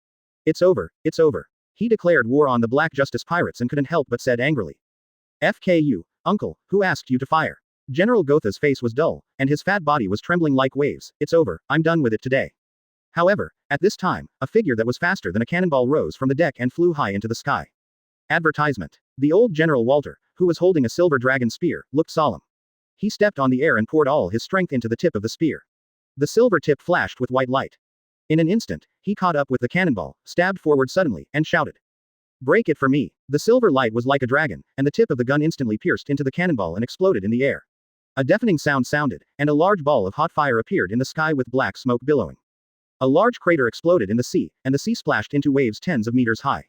It's over, it's over. He declared war on the Black Justice Pirates and couldn't help but said angrily. FKU, uncle, who asked you to fire? General Gotha's face was dull, and his fat body was trembling like waves. It's over, I'm done with it today. However, at this time, a figure that was faster than a cannonball rose from the deck and flew high into the sky. Advertisement. The old General Walter, who was holding a silver dragon spear, looked solemn. He stepped on the air and poured all his strength into the tip of the spear. The silver tip flashed with white light. In an instant, he caught up with the cannonball, stabbed forward suddenly, and shouted. Break it for me. The silver light was like a dragon, and the tip of the gun instantly pierced into the cannonball and exploded in the air. A deafening sound sounded, and a large ball of hot fire appeared in the sky with black smoke billowing. A large crater exploded in the sea, and the sea splashed into waves tens of meters high.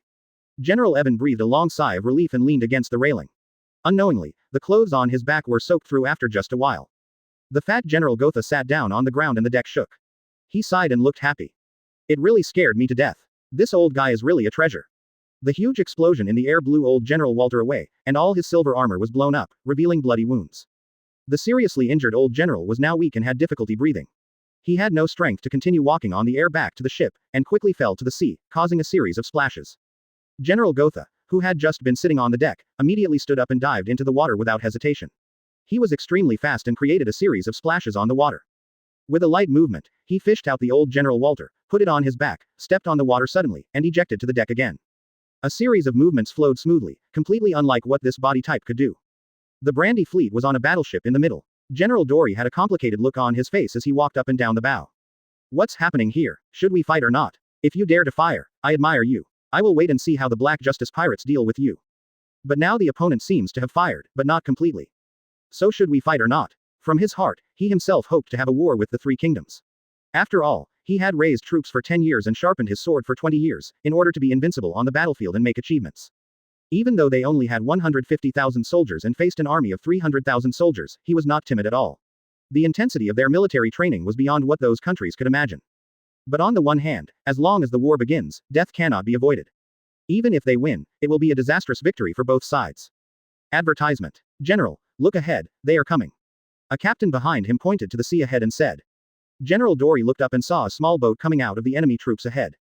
General Evan breathed a long sigh of relief and leaned against the railing. Unknowingly, the clothes on his back were soaked through after just a while. The fat General Gotha sat down on the ground and the deck shook. He sighed and looked happy. It really scared me to death. This old guy is really a treasure. The huge explosion in the air blew old General Walter away, and all his silver armor was blown up, revealing bloody wounds. The seriously injured old general was now weak and had difficulty breathing. He had no strength to continue walking on the air back to the ship, and quickly fell to the sea, causing a series of splashes. General Gotha, who had just been sitting on the deck, immediately stood up and dived into the water without hesitation. He was extremely fast and created a series of splashes on the water. With a light movement, he fished out the old General Walter, put it on his back, stepped on the water suddenly, and ejected to the deck again. A series of movements flowed smoothly, completely unlike what this body type could do. The Brandy fleet was on a battleship in the middle. General Dory had a complicated look on his face as he walked up and down the bow. What's happening here? Should we fight or not? If you dare to fire, I admire you. I will wait and see how the Black Justice Pirates deal with you. But now the opponent seems to have fired, but not completely. So should we fight or not? From his heart, he himself hoped to have a war with the 3 kingdoms. After all, he had raised troops for 10 years and sharpened his sword for 20 years, in order to be invincible on the battlefield and make achievements. Even though they only had 150,000 soldiers and faced an army of 300,000 soldiers, he was not timid at all. The intensity of their military training was beyond what those countries could imagine. But on the one hand, as long as the war begins, death cannot be avoided. Even if they win, it will be a disastrous victory for both sides. Advertisement. General, look ahead, they are coming. A captain behind him pointed to the sea ahead and said. General Dory looked up and saw a small boat coming out of the enemy troops ahead.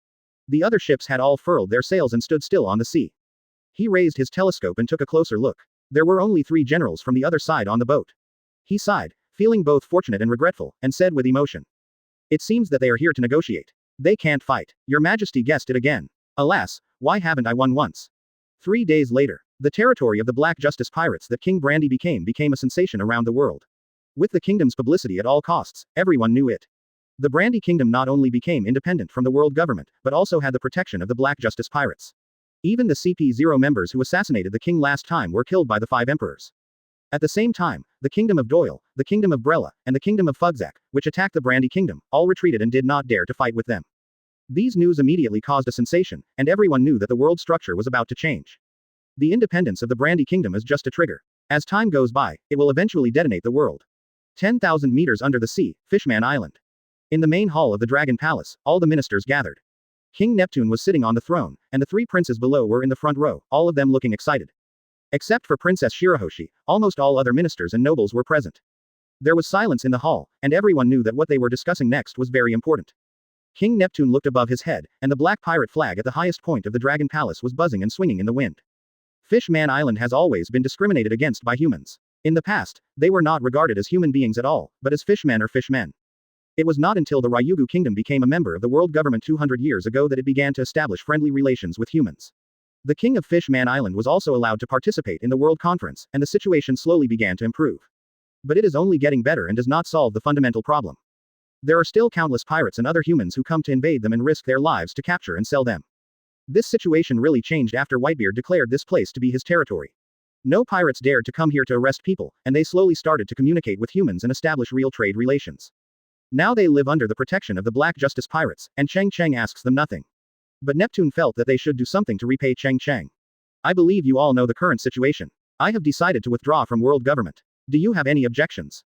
The other ships had all furled their sails and stood still on the sea. He raised his telescope and took a closer look. There were only 3 generals from the other side on the boat. He sighed, feeling both fortunate and regretful, and said with emotion. It seems that they are here to negotiate. They can't fight. Your Majesty guessed it again. Alas, why haven't I won once? 3 days later, the territory of the Black Justice Pirates that King Brandy became a sensation around the world. With the kingdom's publicity at all costs, everyone knew it. The Brandy Kingdom not only became independent from the world government, but also had the protection of the Black Justice Pirates. Even the CP0 members who assassinated the king last time were killed by the 5 emperors. At the same time, the Kingdom of Doyle, the Kingdom of Brella, and the Kingdom of Fugzak, which attacked the Brandy Kingdom, all retreated and did not dare to fight with them. These news immediately caused a sensation, and everyone knew that the world structure was about to change. The independence of the Brandy Kingdom is just a trigger. As time goes by, it will eventually detonate the world. 10,000 meters under the sea, Fishman Island. In the main hall of the Dragon Palace, all the ministers gathered. King Neptune was sitting on the throne, and the 3 princes below were in the front row, all of them looking excited. Except for Princess Shirahoshi, almost all other ministers and nobles were present. There was silence in the hall, and everyone knew that what they were discussing next was very important. King Neptune looked above his head, and the black pirate flag at the highest point of the Dragon Palace was buzzing and swinging in the wind. Fishman Island has always been discriminated against by humans. In the past, they were not regarded as human beings at all, but as fishmen or fishmen. It was not until the Ryugu kingdom became a member of the world government 200 years ago that it began to establish friendly relations with humans. The king of Fishman Island was also allowed to participate in the World Conference, and the situation slowly began to improve. But it is only getting better and does not solve the fundamental problem. There are still countless pirates and other humans who come to invade them and risk their lives to capture and sell them. This situation really changed after Whitebeard declared this place to be his territory. No pirates dared to come here to arrest people, and they slowly started to communicate with humans and establish real trade relations. Now they live under the protection of the Black Justice Pirates, and Cheng Cheng asks them nothing. But Neptune felt that they should do something to repay Cheng Cheng. I believe you all know the current situation. I have decided to withdraw from world government. Do you have any objections?